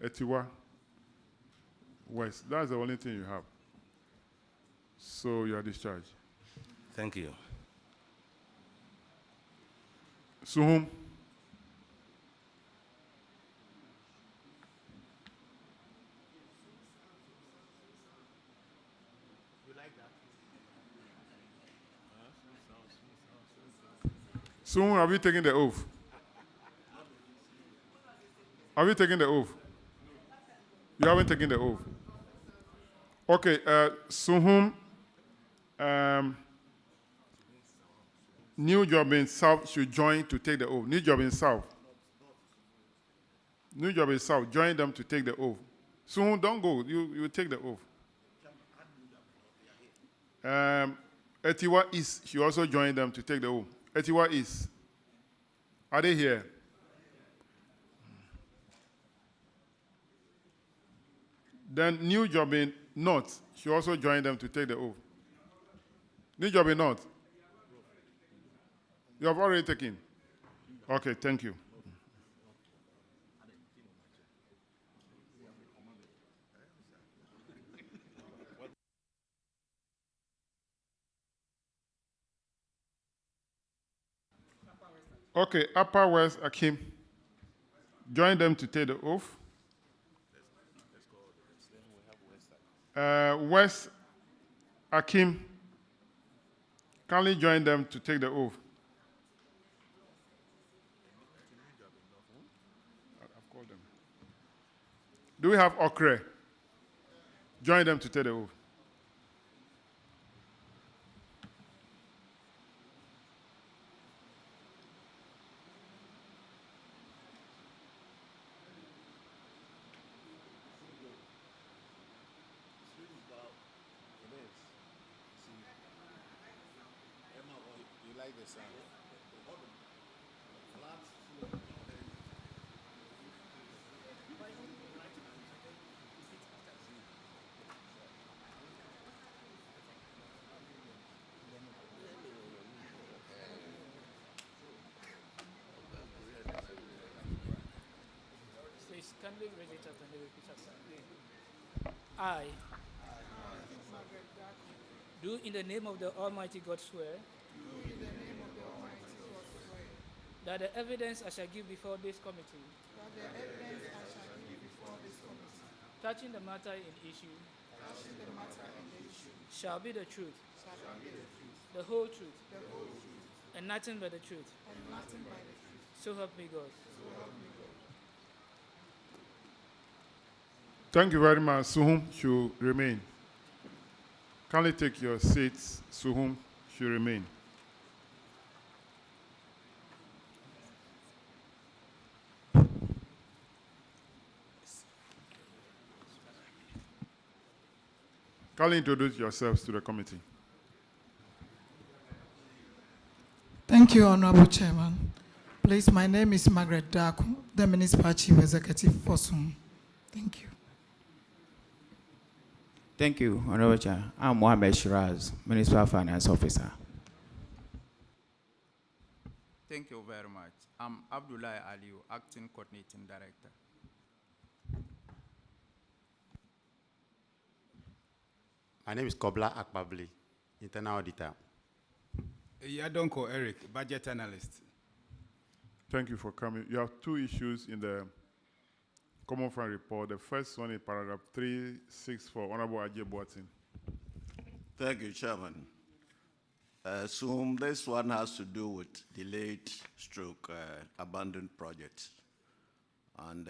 Etiwa West, that's the only thing you have. So you are discharged. Thank you. Suhum. Soon, have you taken the oath? Have you taken the oath? You haven't taken the oath. Okay, Suhum, New Job in South should join to take the oath. New Job in South. New Job in South, join them to take the oath. Suhum, don't go, you take the oath. Etiwa East should also join them to take the oath. Etiwa East. Are they here? Then New Job in North should also join them to take the oath. New Job in North. You have already taken. Okay, thank you. Okay, Upper West Akim. Join them to take the oath. West Akim. Kindly join them to take the oath. I've called them. Do we have Okre? Join them to take the oath. like the sound. Please, kindly raise it up and then repeat after me. I do in the name of the Almighty God swear that the evidence I shall give before this committee touching the matter in issue shall be the truth, the whole truth, and nothing but the truth. So help me God. Thank you very much. Suhum should remain. Kindly take your seats. Suhum should remain. Kindly introduce yourselves to the committee. Thank you, Honorable Chairman. Please, my name is Margaret Daku, the Municipal Chief Executive for SUM. Thank you. Thank you, Honorable Chair. I'm Mohamed Shiraz, Municipal Finance Officer. Thank you very much. I'm Abdullah Aliu, Acting Coordinating Director. My name is Kobla Akbabli, Internal Auditor. Yadonko Eric, Budget Analyst. Thank you for coming. You have two issues in the Common Fund report. The first one is paragraph 364, Honorable Ajay Boatin. Thank you, Chairman. So this one has to do with delayed stroke abandoned projects. And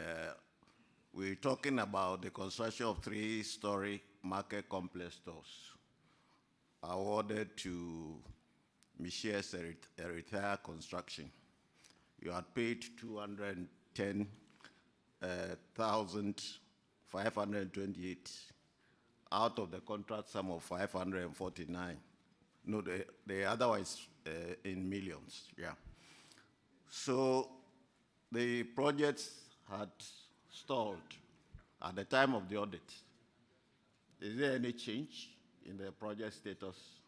we're talking about the construction of 3-story market complex stores awarded to Michels Eritrea Construction. You had paid 210,528 out of the contract sum of 549. No, the otherwise in millions, yeah. So the projects had stalled at the time of the audit. Is there any change in the project status?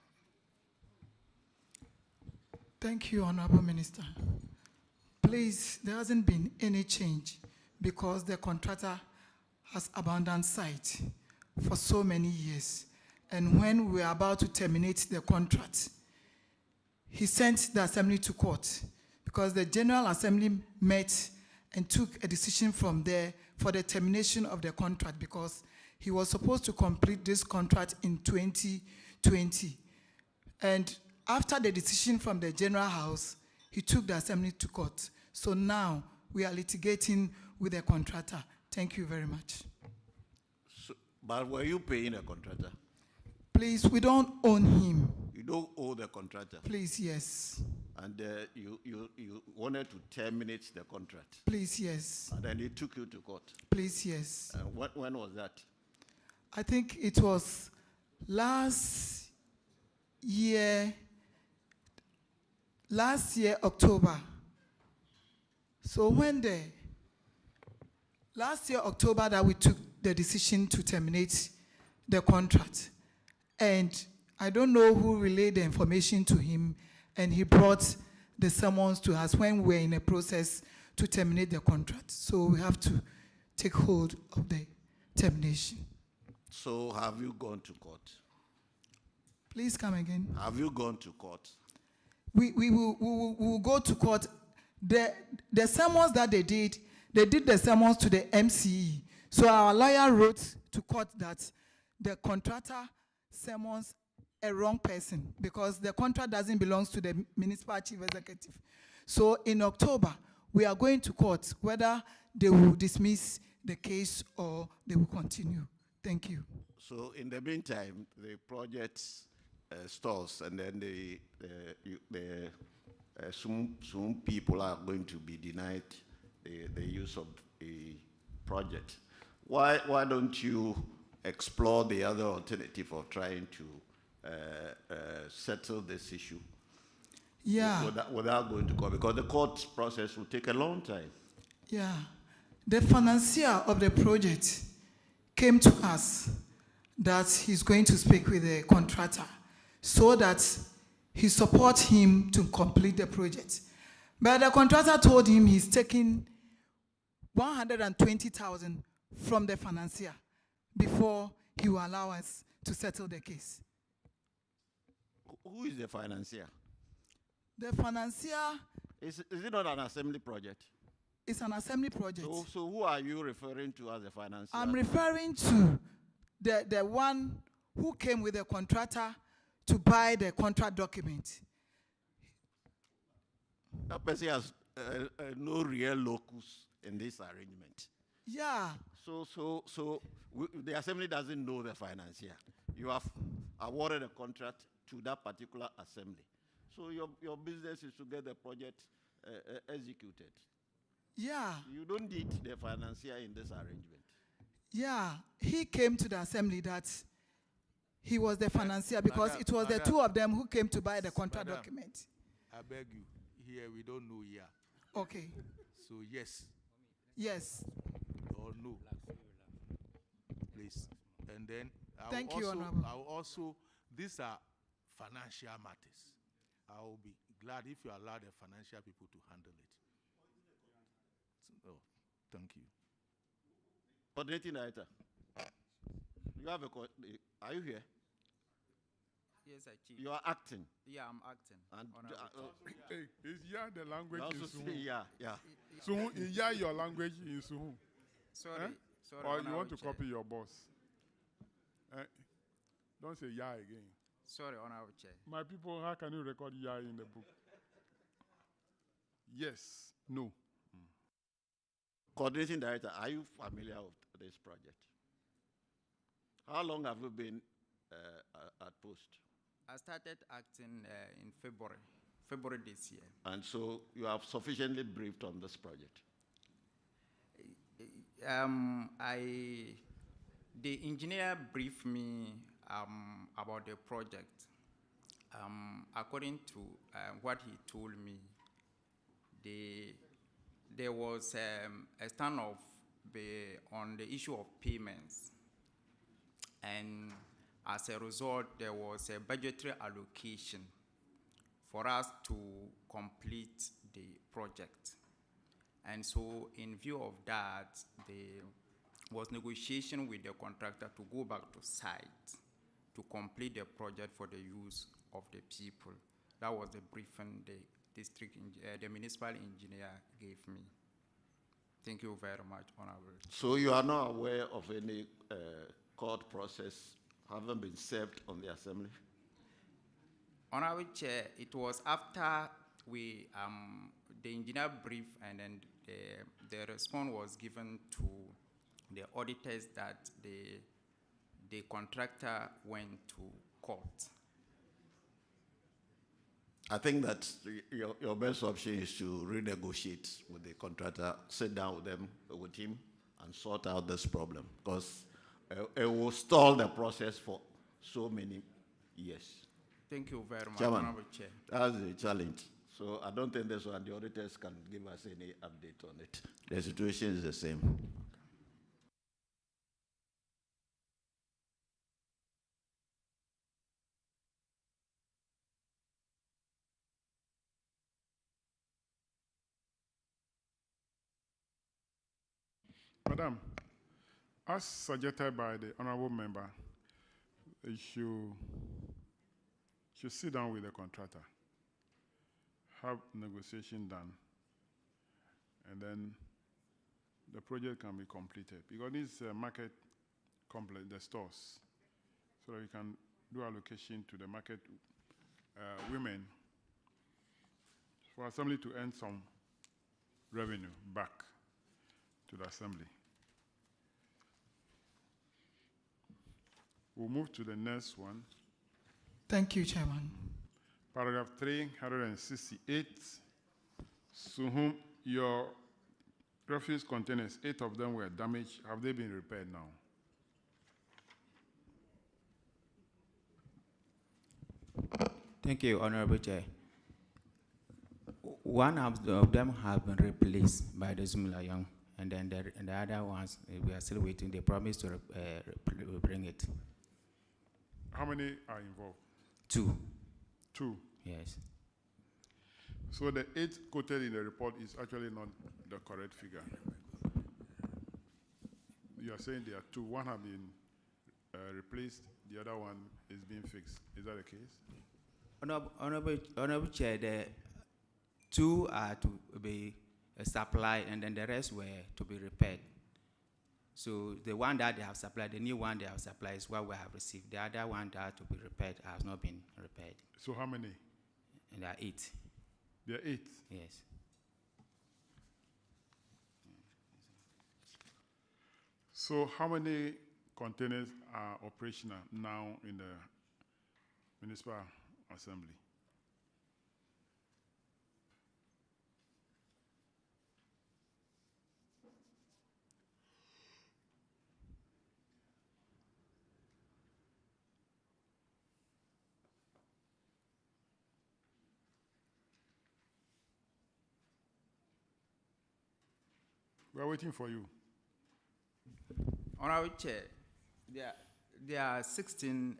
Thank you, Honorable Minister. Please, there hasn't been any change because the contractor has abandoned site for so many years. And when we were about to terminate the contract, he sent the assembly to court because the General Assembly met and took a decision from there for the termination of the contract because he was supposed to complete this contract in 2020. And after the decision from the General House, he took the assembly to court. So now we are litigating with the contractor. Thank you very much. So, but were you paying the contractor? Please, we don't own him. You don't owe the contractor? Please, yes. And you wanted to terminate the contract? Please, yes. And then they took you to court? Please, yes. When was that? I think it was last year, October. So when last year, October, that we took the decision to terminate the contract. And I don't know who relayed the information to him, and he brought the summons to us when we were in a process to terminate the contract. So we have to take hold of the termination. So have you gone to court? Please come again. Have you gone to court? We will go to court. The summons that they did the summons to the MCE. So our lawyer wrote to court that the contractor summons a wrong person because the contract doesn't belong to the municipal chief executive. So in October, we are going to court whether they will dismiss the case or they will continue. Thank you. So in the meantime, the project stalls, and then some people are going to be denied the use of a project. Why don't you explore the other alternative of trying to settle this issue? Yeah. without going to court, because the court process will take a long time. Yeah. The financier of the project came to us that he's going to speak with the contractor so that he support him to complete the project. But the contractor told him he's taking 120,000 from the financier before he will allow us to settle the case. Who is the financier? The financier Is it not an assembly project? is an assembly project. So who are you referring to as the financier? I'm referring to the one who came with the contractor to buy the contract document. That person has no real locus in this arrangement. Yeah. So the assembly doesn't know the financier. You have awarded a contract to that particular assembly. So your business is to get the project executed. Yeah. You don't need the financier in this arrangement. Yeah. He came to the assembly that he was the financier because it was the two of them who came to buy the contract document. I beg you, here we don't know here. Okay. So yes. Yes. Or no. Please. And then Thank you, Honorable. I will also, these are financial matters. I will be glad if you allow the financial people to handle it. Oh, thank you. Coordinating director, you have are you here? Yes, I chief. You are acting. Yeah, I'm acting. And Hey, is yeah the language you in also say Suhu? yeah. Suhu, is yeah your language in Suhu? Sorry. Sorry. Or you want to Honorable Chair. copy your boss? Don't say yeah again. Sorry, Honorable Chair. My people, how can you record yeah in the book? Yes, no. Coordinating director, are you familiar with this project? How long have you been at post? I started acting in February this year. And so you have sufficiently briefed on this project? The engineer briefed me about the project. According to what he told me, there was a standoff on the issue of payments. And as a result, there was a budgetary allocation for us to complete the project. And so in view of that, there was negotiation with the contractor to go back to site to complete the project for the use of the people. That was the briefing the municipal engineer gave me. Thank you very much, Honorable. So you are not aware of any court process having been served on the assembly? Honorable Chair, it was after the engineer briefed and then the response was given to the auditors that the contractor went to court. I think that your best option is to renegotiate with the contractor, sit down with him, and sort out this problem, because it will stall the process for so many years. Thank you very much, Chairman, Honorable Chair. that's the challenge. So I don't think this one, the auditors can give us any update on it. The situation is the same. Madam, as suggested by the honorable member, you should sit down with the contractor, have negotiation done, and then the project can be completed. Because this market complex, the stores, so that we can do allocation to the market women for assembly to earn some revenue back to the assembly. We'll move to the next one. Thank you, Chairman. Paragraph 368. Suhum, your refuse containers, 8 of them were damaged. Have they been repaired now? Thank you, Honorable Chair. one of them have been replaced by the Zumla Young, and then the other ones, we are still waiting. They promised to bring it. How many are involved? 2. 2. Yes. So the 8 quoted in the report is actually not the correct figure. You are saying there are 2. One have been replaced, the other one is being fixed. Is that the case? Honorable Chair, the 2 are to be supplied, and then the rest were to be repaired. So the one that they have supplied, the new one they have supplied is what we have received. The other one that to be repaired has not been repaired. So how many? And there are 8. There are 8? Yes. So how many containers are operational now in the municipal assembly? We are waiting for you. Honorable Chair, there are 16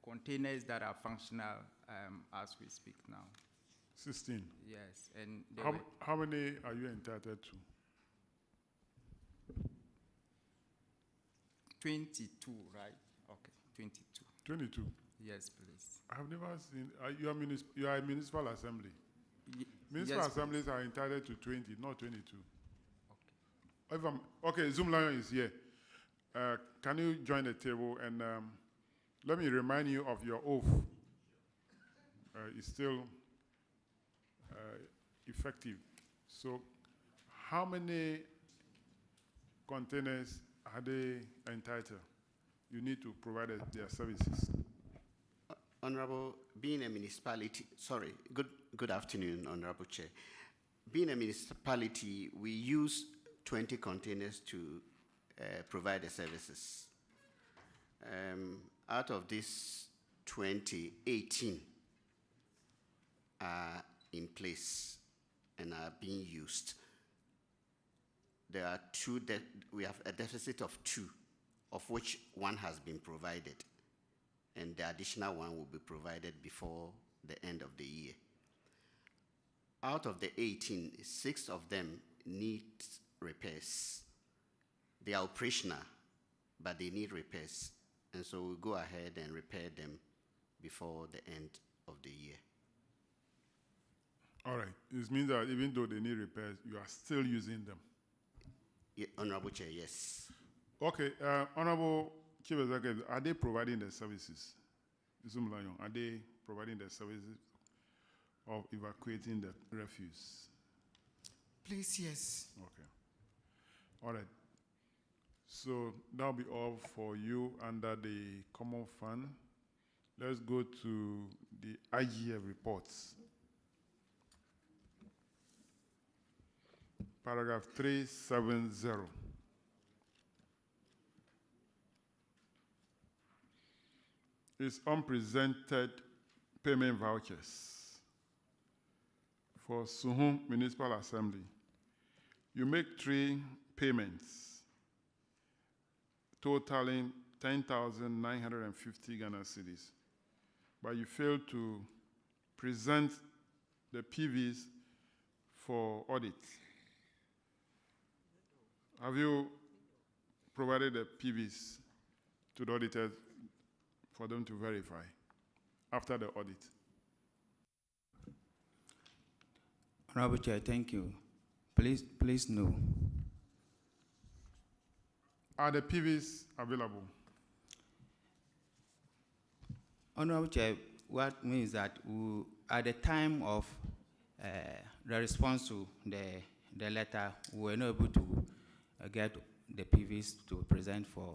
containers that are functional as we speak now. 16? Yes. And how many are you entitled to? 22, right? Okay, 22. 22? Yes, please. I have never seen, you are a municipal assembly. Municipal yes, assemblies are entitled to 20, not 22. Okay, Zoom Lion is here. Can you join the table and let me remind you of your oath. It's still effective. So how many containers are they entitled? You need to provide their services. Honorable, being a municipality, sorry, good afternoon, Honorable Chair. Being a municipality, we use 20 containers to provide the services. Out of this 20, 18 are in place and are being used. There are 2 that we have a deficit of 2, of which 1 has been provided, and the additional 1 will be provided before the end of the year. Out of the 18, 6 of them need repairs. They are operational, but they need repairs. And so we'll go ahead and repair them before the end of the year. All right. It means that even though they need repairs, you are still using them. Yeah, Honorable Chair, yes. Okay. Honorable Chief Executive, are they providing the services? Are they providing the services of evacuating the refuse? Please, yes. Okay. All right. So that'll be all for you under the common fund. Let's go to the IGF reports. Paragraph 370. It's unpresented payment vouchers for Suhum Municipal Assembly. You make 3 payments totaling 10,950 Ghana cedis, but you fail to present the PVs for audit. Have you provided the PVs to the auditors for them to verify after the audit? Honorable Chair, thank you. Please no. Are the PVs available? Honorable Chair, what means that at the time of the response to the letter, we were not able to get the PVs to present for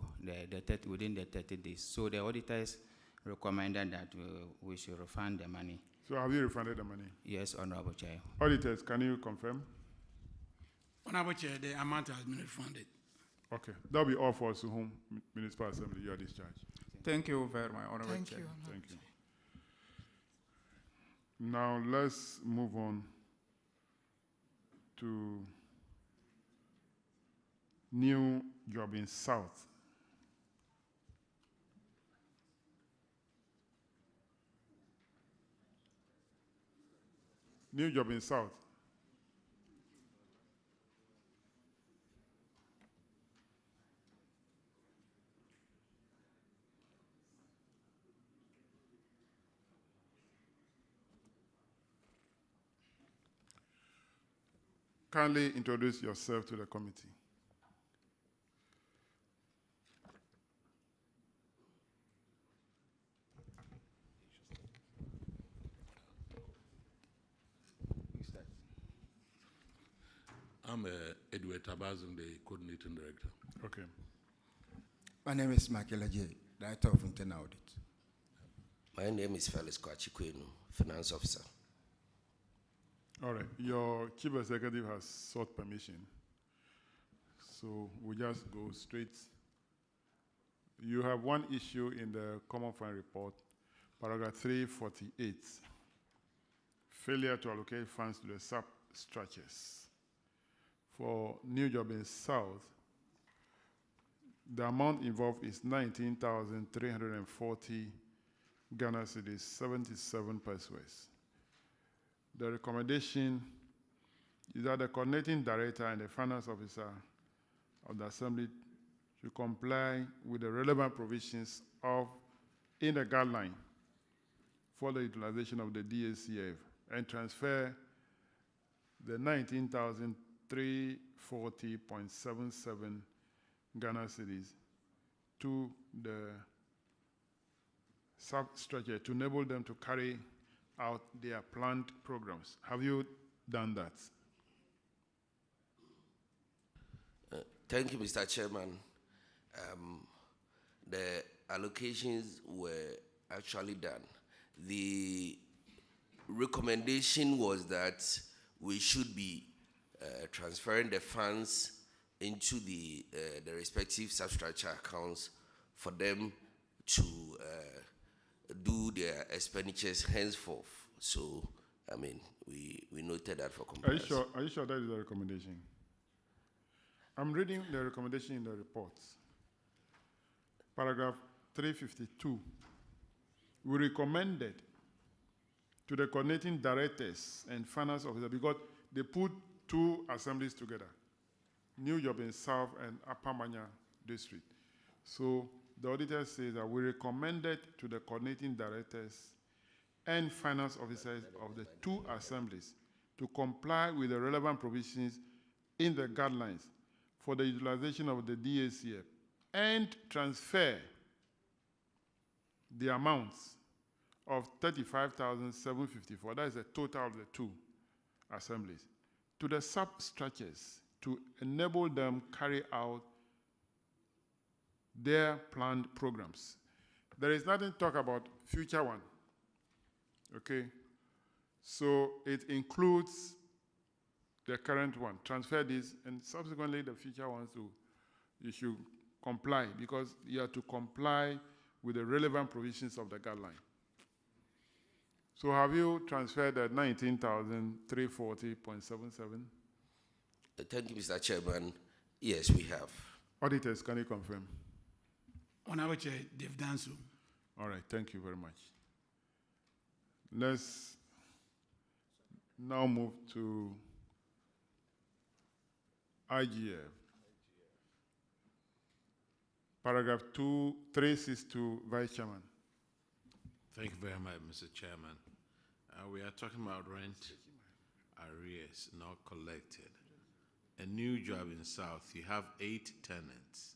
within the 30 days. So the auditors recommended that we should refund the money. So have you refunded the money? Yes, Honorable Chair. Auditors, can you confirm? Honorable Chair, the amount has been refunded. Okay. That'll be all for Suhum Municipal Assembly. You are discharged. Thank you very much, Honorable Thank Chair. you. Thank you. Now let's move on to new job in South. New job in South. Kindly introduce yourself to the committee. I'm Edward Tabazum, the coordinating director. Okay. My name is Michael Ajay, Director of Internal Audit. My name is Felix Kwachikwenu, Finance Officer. All right. Your chief executive has sought permission. So we just go straight. You have one issue in the Common Fund report, paragraph 348. Failure to allocate funds to the sub-structures. For new job in South, the amount involved is 19,340 Ghana cedis, 77 pesos. The recommendation is that the coordinating director and the finance officer of the assembly should comply with the relevant provisions in the guideline for the utilization of the DACF and transfer the 19,340.77 Ghana cedis to the substructure to enable them to carry out their planned programs. Have you done that? Thank you, Mr. Chairman. The allocations were actually done. The recommendation was that we should be transferring the funds into the respective substructure accounts for them to do their expenditures henceforth. So, I mean, we noted that for compliance. Are you sure that is the recommendation? I'm reading the recommendation in the report. Paragraph 352. We recommended to the coordinating directors and finance officers, because they put two assemblies together, New Job in South and Upper Manya District. So the auditor says that we recommended to the coordinating directors and finance officers of the two assemblies to comply with the relevant provisions in the guidelines for the utilization of the DACF and transfer the amounts of 35,754, that is the total of the two assemblies, to the substructures to enable them carry out their planned programs. There is nothing to talk about future one, okay? So it includes the current one, transfer this, and subsequently the future ones you should comply, because you have to comply with the relevant provisions of the guideline. So have you transferred the 19,340.77? Thank you, Mr. Chairman. Yes, we have. Auditors, can you confirm? Honorable Chair, they've done so. All right, thank you very much. Let's now move to IGF. Paragraph 362, Vice Chairman. Thank you very much, Mr. Chairman. We are talking about rent arrears not collected. A new job in South, you have 8 tenants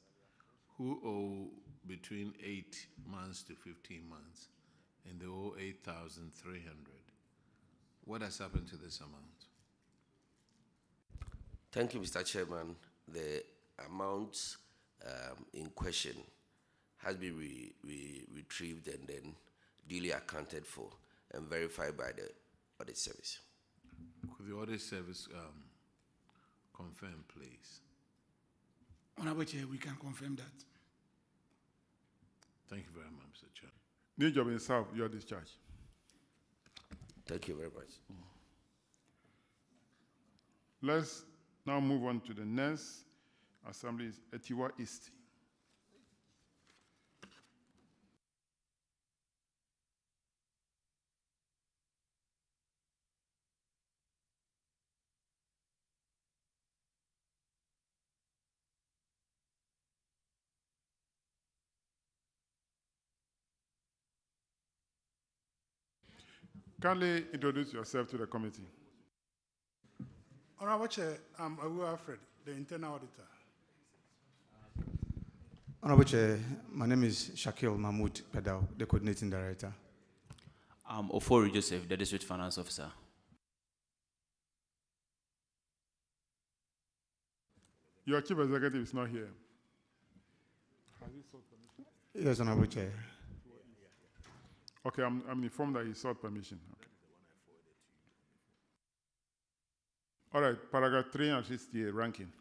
who owe between 8 months to 15 months, and they owe 8,300. What has happened to this amount? Thank you, Mr. Chairman. The amount in question has been retrieved and then duly accounted for and verified by the audit service. Could the audit service confirm, please? Honorable Chair, we can confirm that. Thank you very much, Mr. Chair. New job in South, you are discharged. Thank you very much. Let's now move on to the next assembly, is Etiwa East. Kindly introduce yourself to the committee. Honorable Chair, I'm Abu Alfred, the internal auditor. Honorable Chair, my name is Shakil Mahmoud Pedal, the coordinating director. I'm Ofori Joseph, the district finance officer. Your chief executive is not here. Has he sought permission? Yes, Honorable Chair. Okay, I'm informed that he sought permission. Okay. All right, paragraph 368, ranking.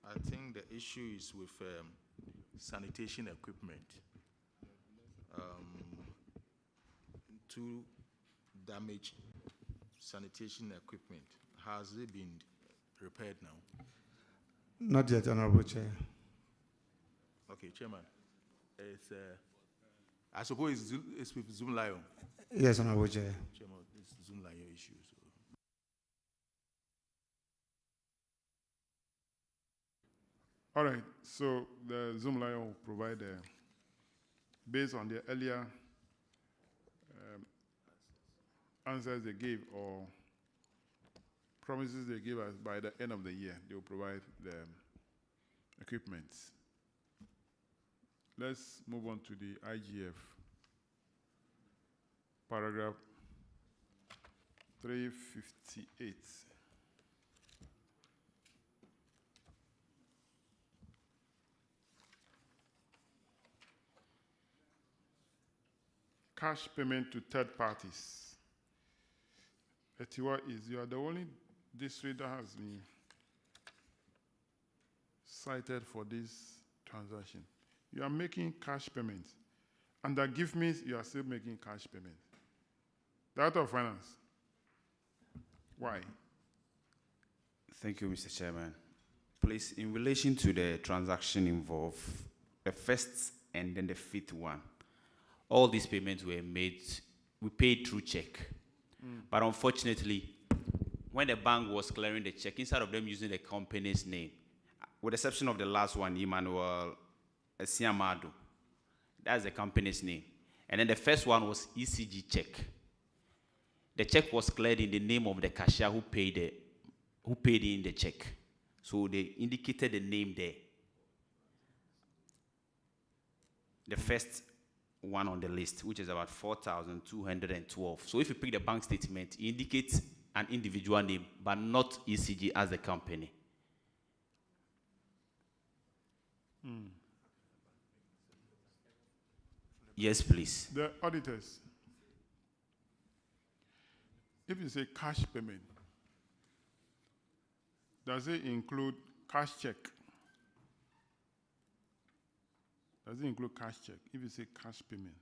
I think the issue is with sanitation equipment. Two damaged sanitation equipment. Has it been repaired now? Not yet, Honorable Chair. Okay, Chairman. It's, I suppose it's with Zoom Lion. Yes, Honorable Chair. Chairman, it's Zoom Lion issue. So. All right, so the Zoom Lion will provide, based on the earlier answers they gave or promises they gave us, by the end of the year, they will provide the equipment. Let's move on to the IGF. Paragraph 358. Cash payment to third parties. Etiwa is, you are the only district that has been cited for this transaction. You are making cash payments. And that gift means you are still making cash payments. Director of Finance. Why? Thank you, Mr. Chairman. Please, in relation to the transaction involved, the first and then the fifth one, all these payments were made, we paid through check. But unfortunately, when the bank was clearing the check, instead of them using the company's name, with the exception of the last one, Emmanuel Esiamado, that's the company's name. And then the first one was ECG check. The check was cleared in the name of the cashier who paid in the check. So they indicated the name there. The first one on the list, which is about 4,212. So if you pick the bank statement, it indicates an individual name, but not ECG as the company. Yes, please. The auditors, if you say cash payment, does it include cash check? Does it include cash check? If you say cash payment,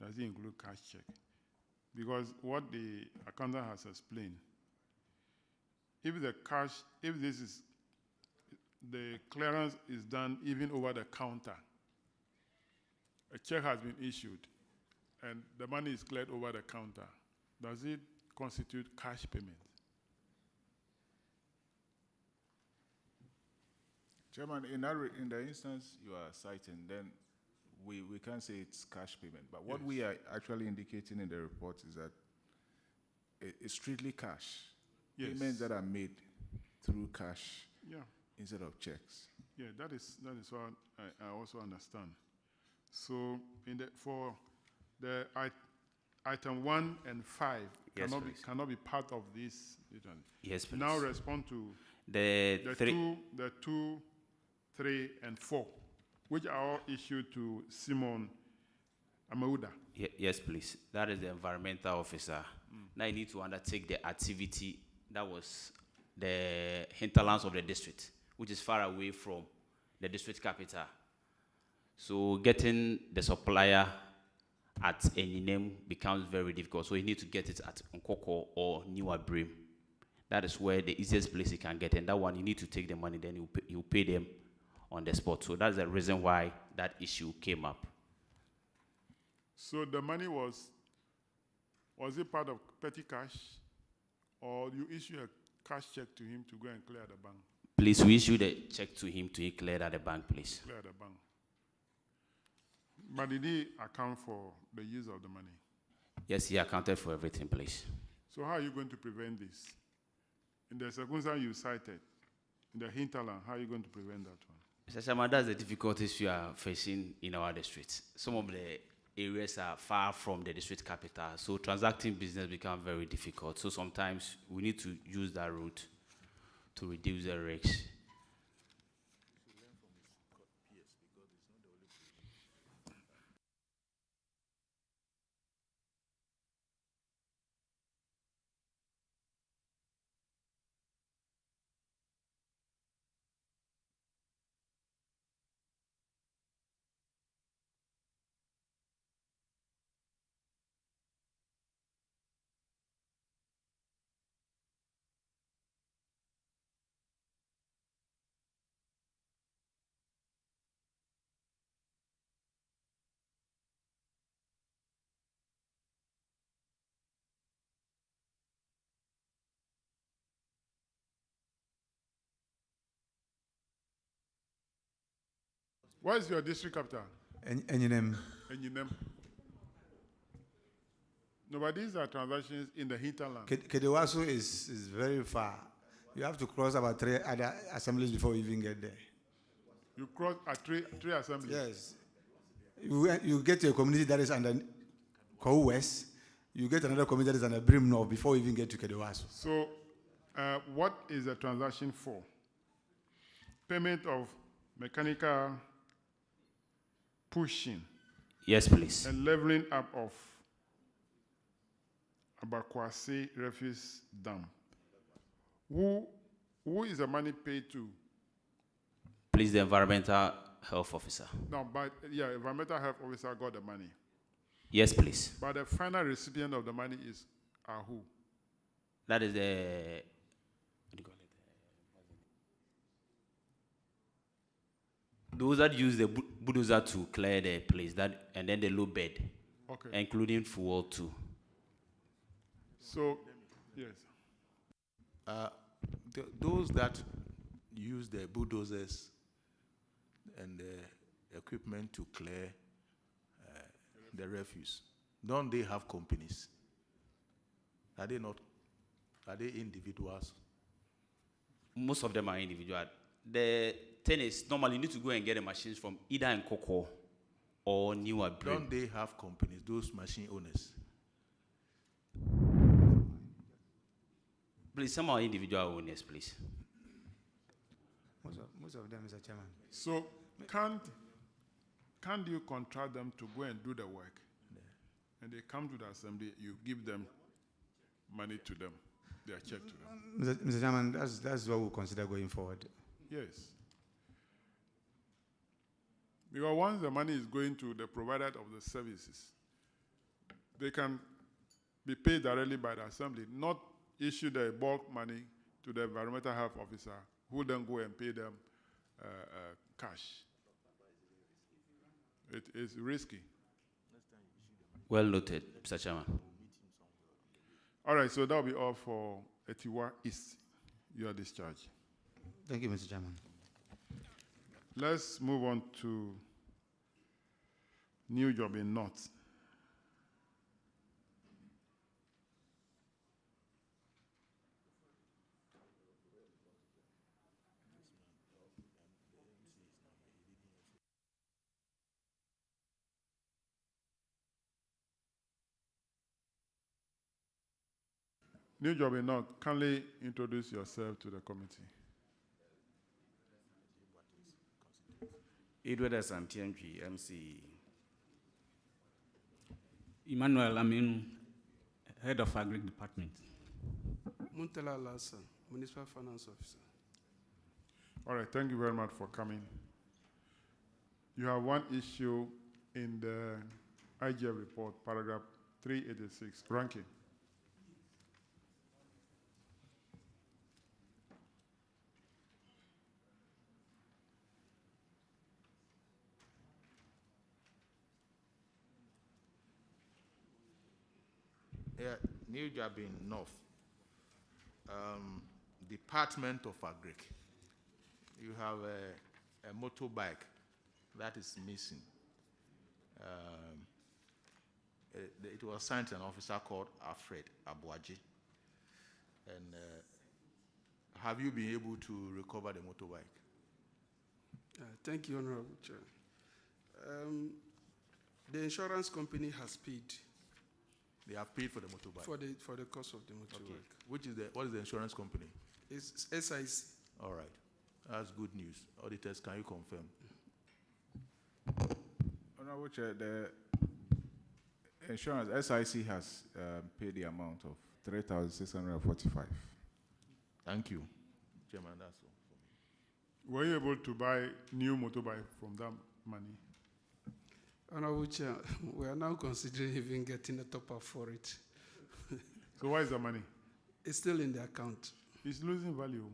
does it include cash check? Because what the accountant has explained, if the cash, if this is, the clearance is done even over the counter, a check has been issued, and the money is cleared over the counter, does it constitute cash payment? Chairman, in the instance you are citing, then we can't say it's cash payment. But what we are actually indicating in the report is that it's strictly cash. Yes. Payments that are made through cash instead of checks. Yeah, that is what I also understand. So for the item 1 and 5 cannot be part of this. Yes, please. Now respond to the 2, 3, and 4, which are all issued to Simon Amauda. Yes, please. That is the environmental officer. Now you need to undertake the activity that was the hinterlands of the district, which is far away from the district capital. So getting the supplier at Eninem becomes very difficult. So you need to get it at Nkoko or New Abrim. That is where the easiest place you can get. And that one, you need to take the money, then you pay them on the spot. So that's the reason why that issue came up. So the money was it part of petty cash, or you issue a cash check to him to go and clear the bank? Please, we issue the check to him to clear at the bank, please. Clear the bank. But did he account for the use of the money? Yes, he accounted for everything, please. So how are you going to prevent this? In the circumstance you cited, in the hinterland, how are you going to prevent that one? Mr. Chairman, that's the difficulties we are facing in our district. Some of the areas are far from the district capital, so transacting business becomes very difficult. So sometimes we need to use that route to reduce the risks. What is your district capital? Eninem. Eninem. No, but these are transactions in the hinterland. Kedewaso is very far. You have to cross about 3 other assemblies before you even get there. You cross at three assemblies? Yes. You get to a community that is under Kou West. You get another community that is under Brim North before you even get to Kedewaso. So, what is the transaction for? Payment of mechanical pushing. Yes, please. And leveling up of Abakwasi refuse dam. Who is the money paid to? Please, the environmental health officer. No, but yeah, environmental health officer got the money. Yes, please. But the final recipient of the money is who? That is the those that use the bulldozer to clear the place, and then the low bed, okay, including fuel too. So, yes. Those that use the bulldozers and the equipment to clear the refuse, don't they have companies? Are they not? Are they individuals? Most of them are individual. The thing is, normally you need to go and get the machines from either Nkoko or New Abrim. Don't they have companies, those machine owners? Please, some are individual owners, please. Most of them, Mr. Chairman. So, can't you contract them to go and do the work? Yeah. And they come to the assembly, you give them money to them, their check to them. Mr. Chairman, that's what we'll consider going forward. Yes. Because once the money is going to the provider of the services, they can be paid directly by the assembly, not issue the bulk money to the environmental health officer, who then go and pay them cash. It is risky. Well noted, Mr. Chairman. All right, so that will be all for Etiwa East. You are discharged. Thank you, Mr. Chairman. Let's move on to new job in North. New job in North, kindly introduce yourself to the committee. Edward Santianchi, MC. Emmanuel Aminu, Head of Agri Department. Muntala Lassa, Municipal Finance Officer. All right, thank you very much for coming. You have one issue in the IGF report, paragraph 386, ranking. Yeah, new job in North. Department of Agric. You have a motorbike that is missing. It was assigned to an officer called Alfred Abuaji. And have you been able to recover the motorbike? Thank you, Honorable Chair. The insurance company has paid. They have paid for the motorbike? For the cost of the motorbike. Okay. What is the insurance company? It's SIC. All right. That's good news. Auditors, can you confirm? Honorable Chair, the insurance, SIC has paid the amount of 3,645. Thank you. Chairman, that's all for me. Were you able to buy new motorbike from that money? Honorable Chair, we are now considering even getting a top-up for it. So why is the money? It's still in the account. It's losing value.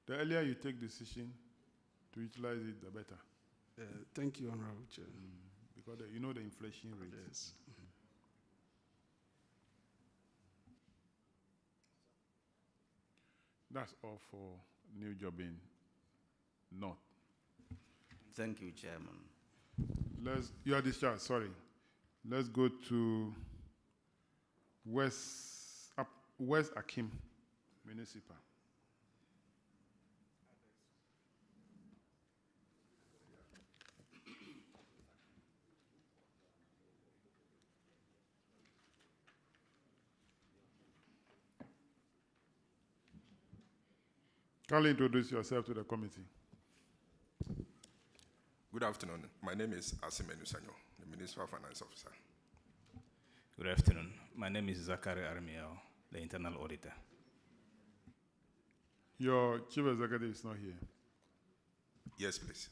The earlier you take decision to utilize it, the better. Thank you, Honorable Chair. Because you know the inflation rate. Yes. That's all for new job in North. Thank you, Chairman. You are discharged, sorry. Let's go to West Akim Municipal. Kindly introduce yourself to the committee. Good afternoon. My name is Asimenu Sanyo, the Municipal Finance Officer. Good afternoon. My name is Zachary Armiel, the Internal Auditor. Your Chief Executive is not here. Yes, please.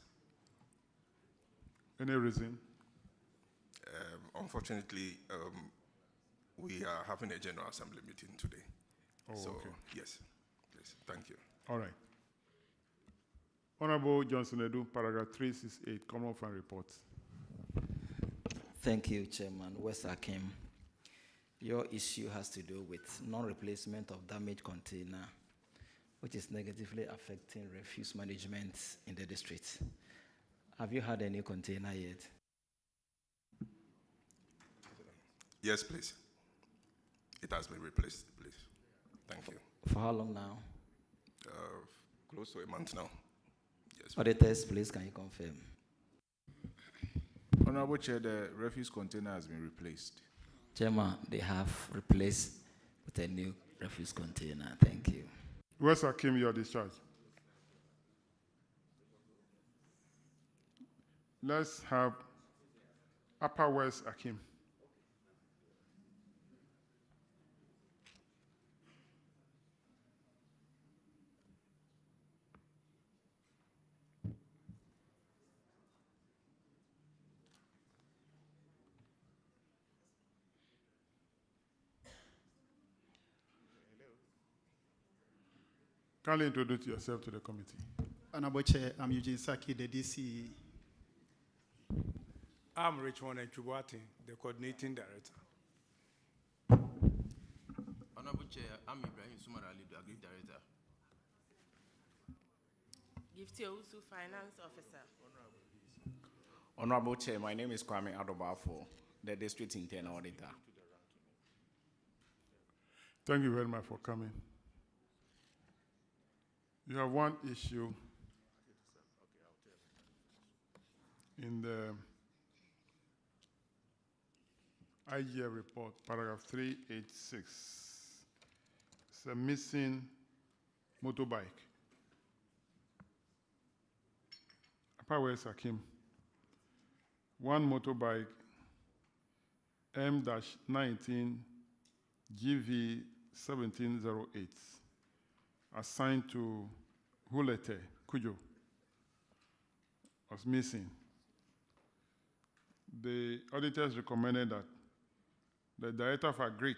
Any reason? Unfortunately, we are having a General Assembly meeting today. Oh, so, okay. Yes, please. Thank you. All right. Honorable Johnson Edu, paragraph 368, Common Fund Reports. Thank you, Chairman. West Akim. Your issue has to do with non-replacement of damaged container, which is negatively affecting refuse management in the district. Have you had any container yet? Yes, please. It has been replaced, please. Thank you. For how long now? Close to a month now. Yes. Auditors, please, can you confirm? Honorable Chair, the refuse container has been replaced. Chairman, they have replaced with a new refuse container. Thank you. West Akim, your discharge. Let's have Upper West Akim. Kindly introduce yourself to the committee. Honorable Chair, I'm Eugene Saki, the DC. I'm Richmond Chubwati, the Coordinating Director. Honorable Chair, I'm Ibrahim Sumarali, the Agri Director. Gifty Owusu, Finance Officer. Honorable Chair, my name is Kwame Adobafo, the District Internal Auditor. Thank you very much for coming. You have one issue in the IGF report, paragraph 386. It's a missing motorbike. Upper West Akim. One motorbike, M-19 GV 1708, assigned to Hulete Kujo was missing. The auditors recommended that the director of Agric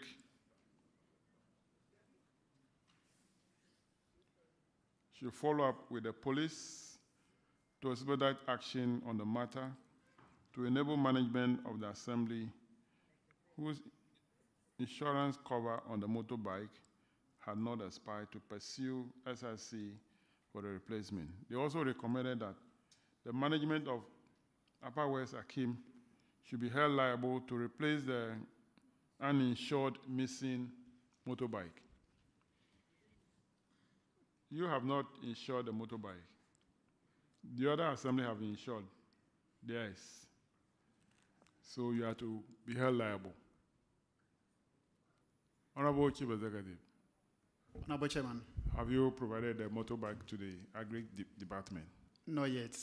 should follow up with the police to expedite action on the matter to enable management of the assembly whose insurance cover on the motorbike had not expired to pursue SRC for the replacement. They also recommended that the management of Upper West Akim should be held liable to replace the uninsured missing motorbike. You have not insured the motorbike. The other assembly have insured theirs. So you have to be held liable. Honorable Chief Executive. Honorable Chairman. Have you provided the motorbike to the Agri Department? Not yet.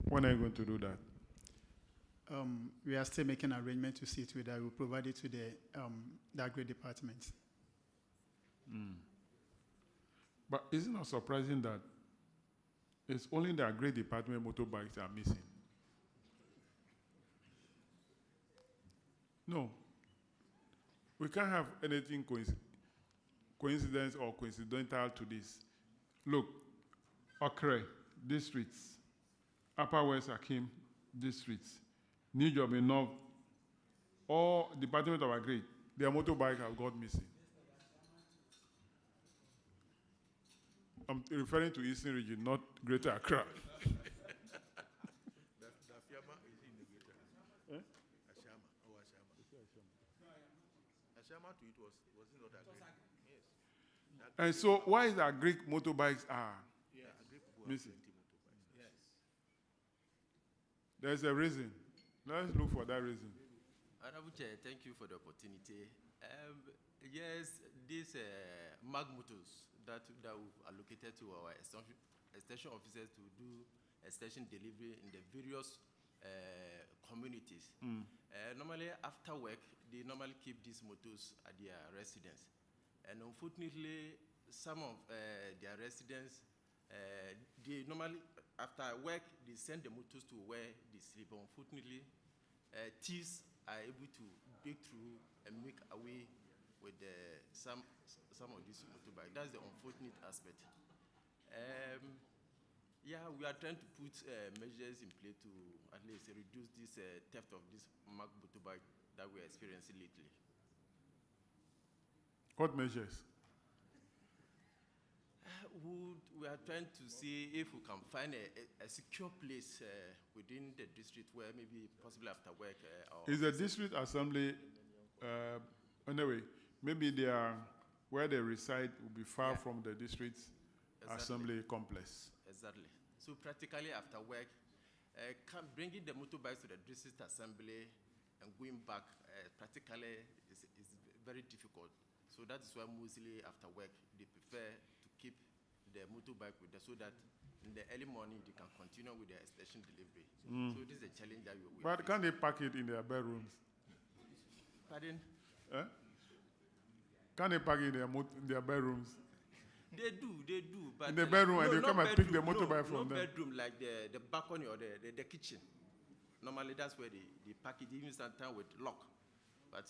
When are you going to do that? We are still making arrangements to see to it that we will provide it to the Agri Department. But is it not surprising that it's only the Agri Department motorbikes are missing? No. We can't have anything coincidence or coincidental to this. Look, Okre, districts, Upper West Akim, districts, New Job in North, all Department of Agri, their motorbike have got missing. I'm referring to Eastern region, not Greater Accra. And so, why is that Greek motorbikes are missing? Yes. There's a reason. Let's look for that reason. Honorable Chair, thank you for the opportunity. Yes, these MAG motors that we've allocated to our extension officers to do extension delivery in the various communities. Normally, after work, they normally keep these motors at their residence. And unfortunately, some of their residents, they normally, after work, they send the motors to where they sleep. Unfortunately, thieves are able to break through and make away with some of these motorbikes. That's the unfortunate aspect. Yeah, we are trying to put measures in place to at least reduce this theft of this MAG motorbike that we are experiencing lately. What measures? We are trying to see if we can find a secure place within the district where maybe possibly after work. Is the district assembly, anyway, maybe they are, where they reside will be far from the district assembly complex. Exactly. So practically after work, bringing the motorbikes to the district assembly and going back practically is very difficult. So that is why mostly after work, they prefer to keep the motorbike with them so that in the early morning, they can continue with their extension delivery. So this is a challenge that we But can't they park it in their bedrooms? Pardon? Can't they park it in their bedrooms? They do. But in the bedroom, and they come and pick the motorbike from them? No bedroom, like the balcony or the kitchen. Normally, that's where they park it, even sometimes with lock. But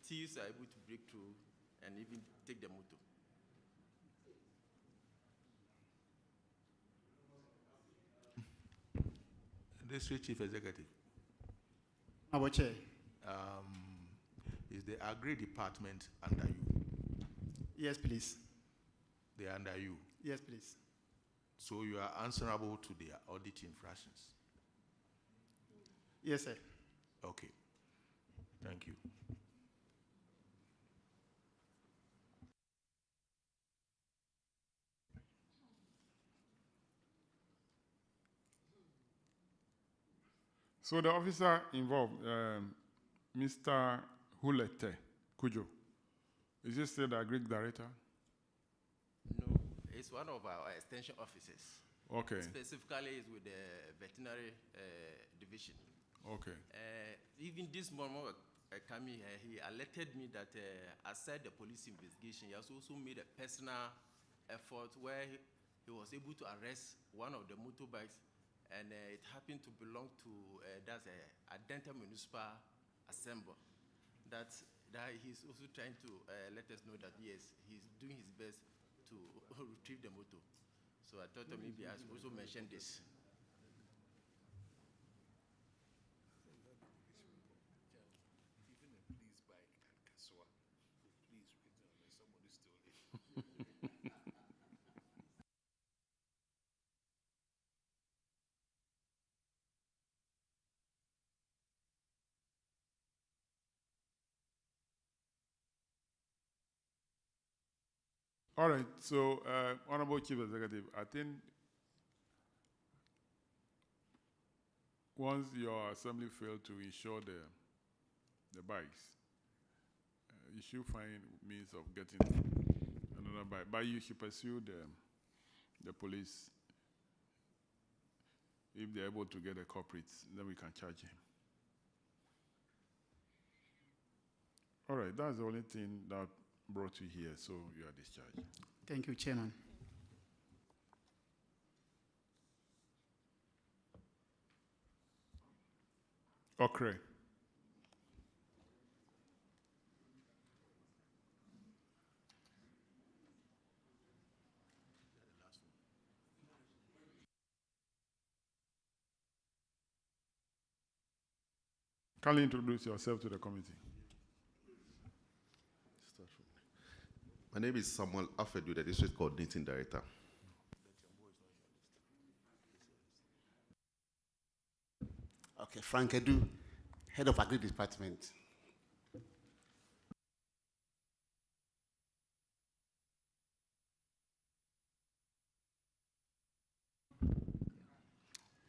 thieves are able to break through and even take the motor. District Chief Executive. Our Chair. Is the Agri Department under you? Yes, please. They are under you? Yes, please. So you are answerable to their audit infractions? Yes, sir. Okay. Thank you. So the officer involved, Mr. Hulete Kujo, is he still the Greek director? No, it's one of our extension officers. Okay. Specifically, it's with the veterinary division. Okay. Even this morning, coming here, he alerted me that aside the police investigation, he has also made a personal effort where he was able to arrest one of the motorbikes, and it happened to belong to that's a Adenta Municipal Assembly. That he's also trying to let us know that yes, he's doing his best to retrieve the motor. So I thought maybe I should also mention this. All right, so Honorable Chief Executive, I think once your assembly failed to insure the bikes, you should find means of getting another bike. But you should pursue the police. If they're able to get the culprits, then we can charge him. All right, that's the only thing that brought you here, so you are discharged. Thank you, Chairman. Okay. Kindly introduce yourself to the committee. My name is Samuel Afedu, the District Coordinating Director. Okay, Frank Edu, Head of Agri Department.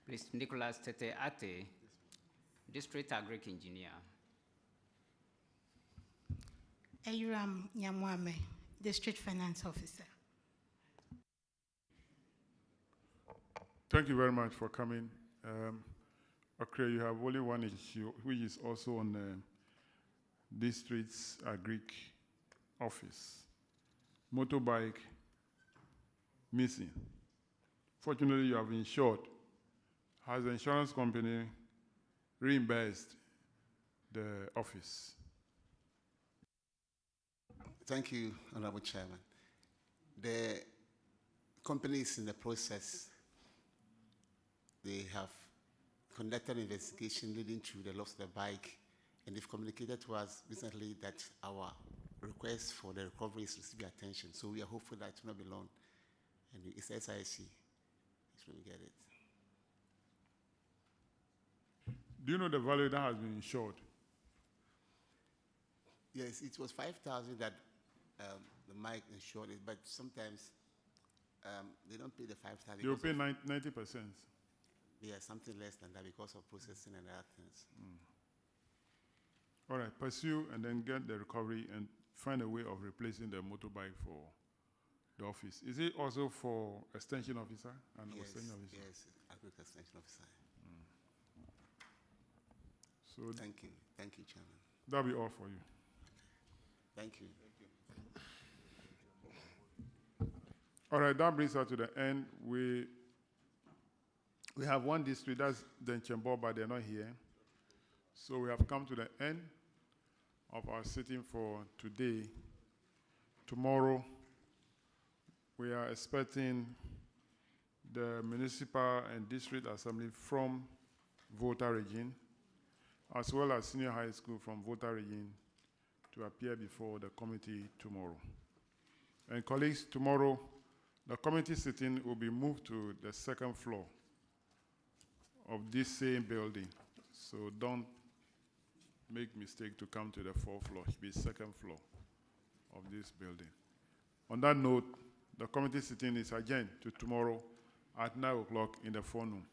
Please, Nicholas Tete Ate, District Agri Engineer. Ayuram Nyamwame, District Finance Officer. Thank you very much for coming. Okay, you have only one issue, which is also on the district's agri office. Motorbike missing. Fortunately, you have insured. Has the insurance company reimbursed the office? Thank you, Honorable Chairman. The company is in the process. They have conducted an investigation leading to the loss of the bike, and they've communicated to us recently that our request for the recovery is receiving attention. So we are hopeful that it will not be long, and it's SIC. It's when we get it. Do you know the value that has been insured? Yes, it was 5,000 that the mic insured it, but sometimes they don't pay the 5,000. They will pay 90%. Yeah, something less than that because of processing and other things. All right, pursue and then get the recovery and find a way of replacing the motorbike for the office. Is it also for extension officer and Yes, extension officer? yes, agri extension officer. So thank you, Chairman. That'll be all for you. Thank you. All right, that brings us to the end. We have one district, that's Denchembo, but they're not here. So we have come to the end of our sitting for today. Tomorrow, we are expecting the municipal and district assembly from Volta region, as well as senior high school from Volta region, to appear before the committee tomorrow. And colleagues, tomorrow, the committee sitting will be moved to the second floor of this same building. So don't make mistake to come to the fourth floor. It should be second floor of this building. On that note, the committee sitting is adjourned to tomorrow at 9 o'clock in the forenoon.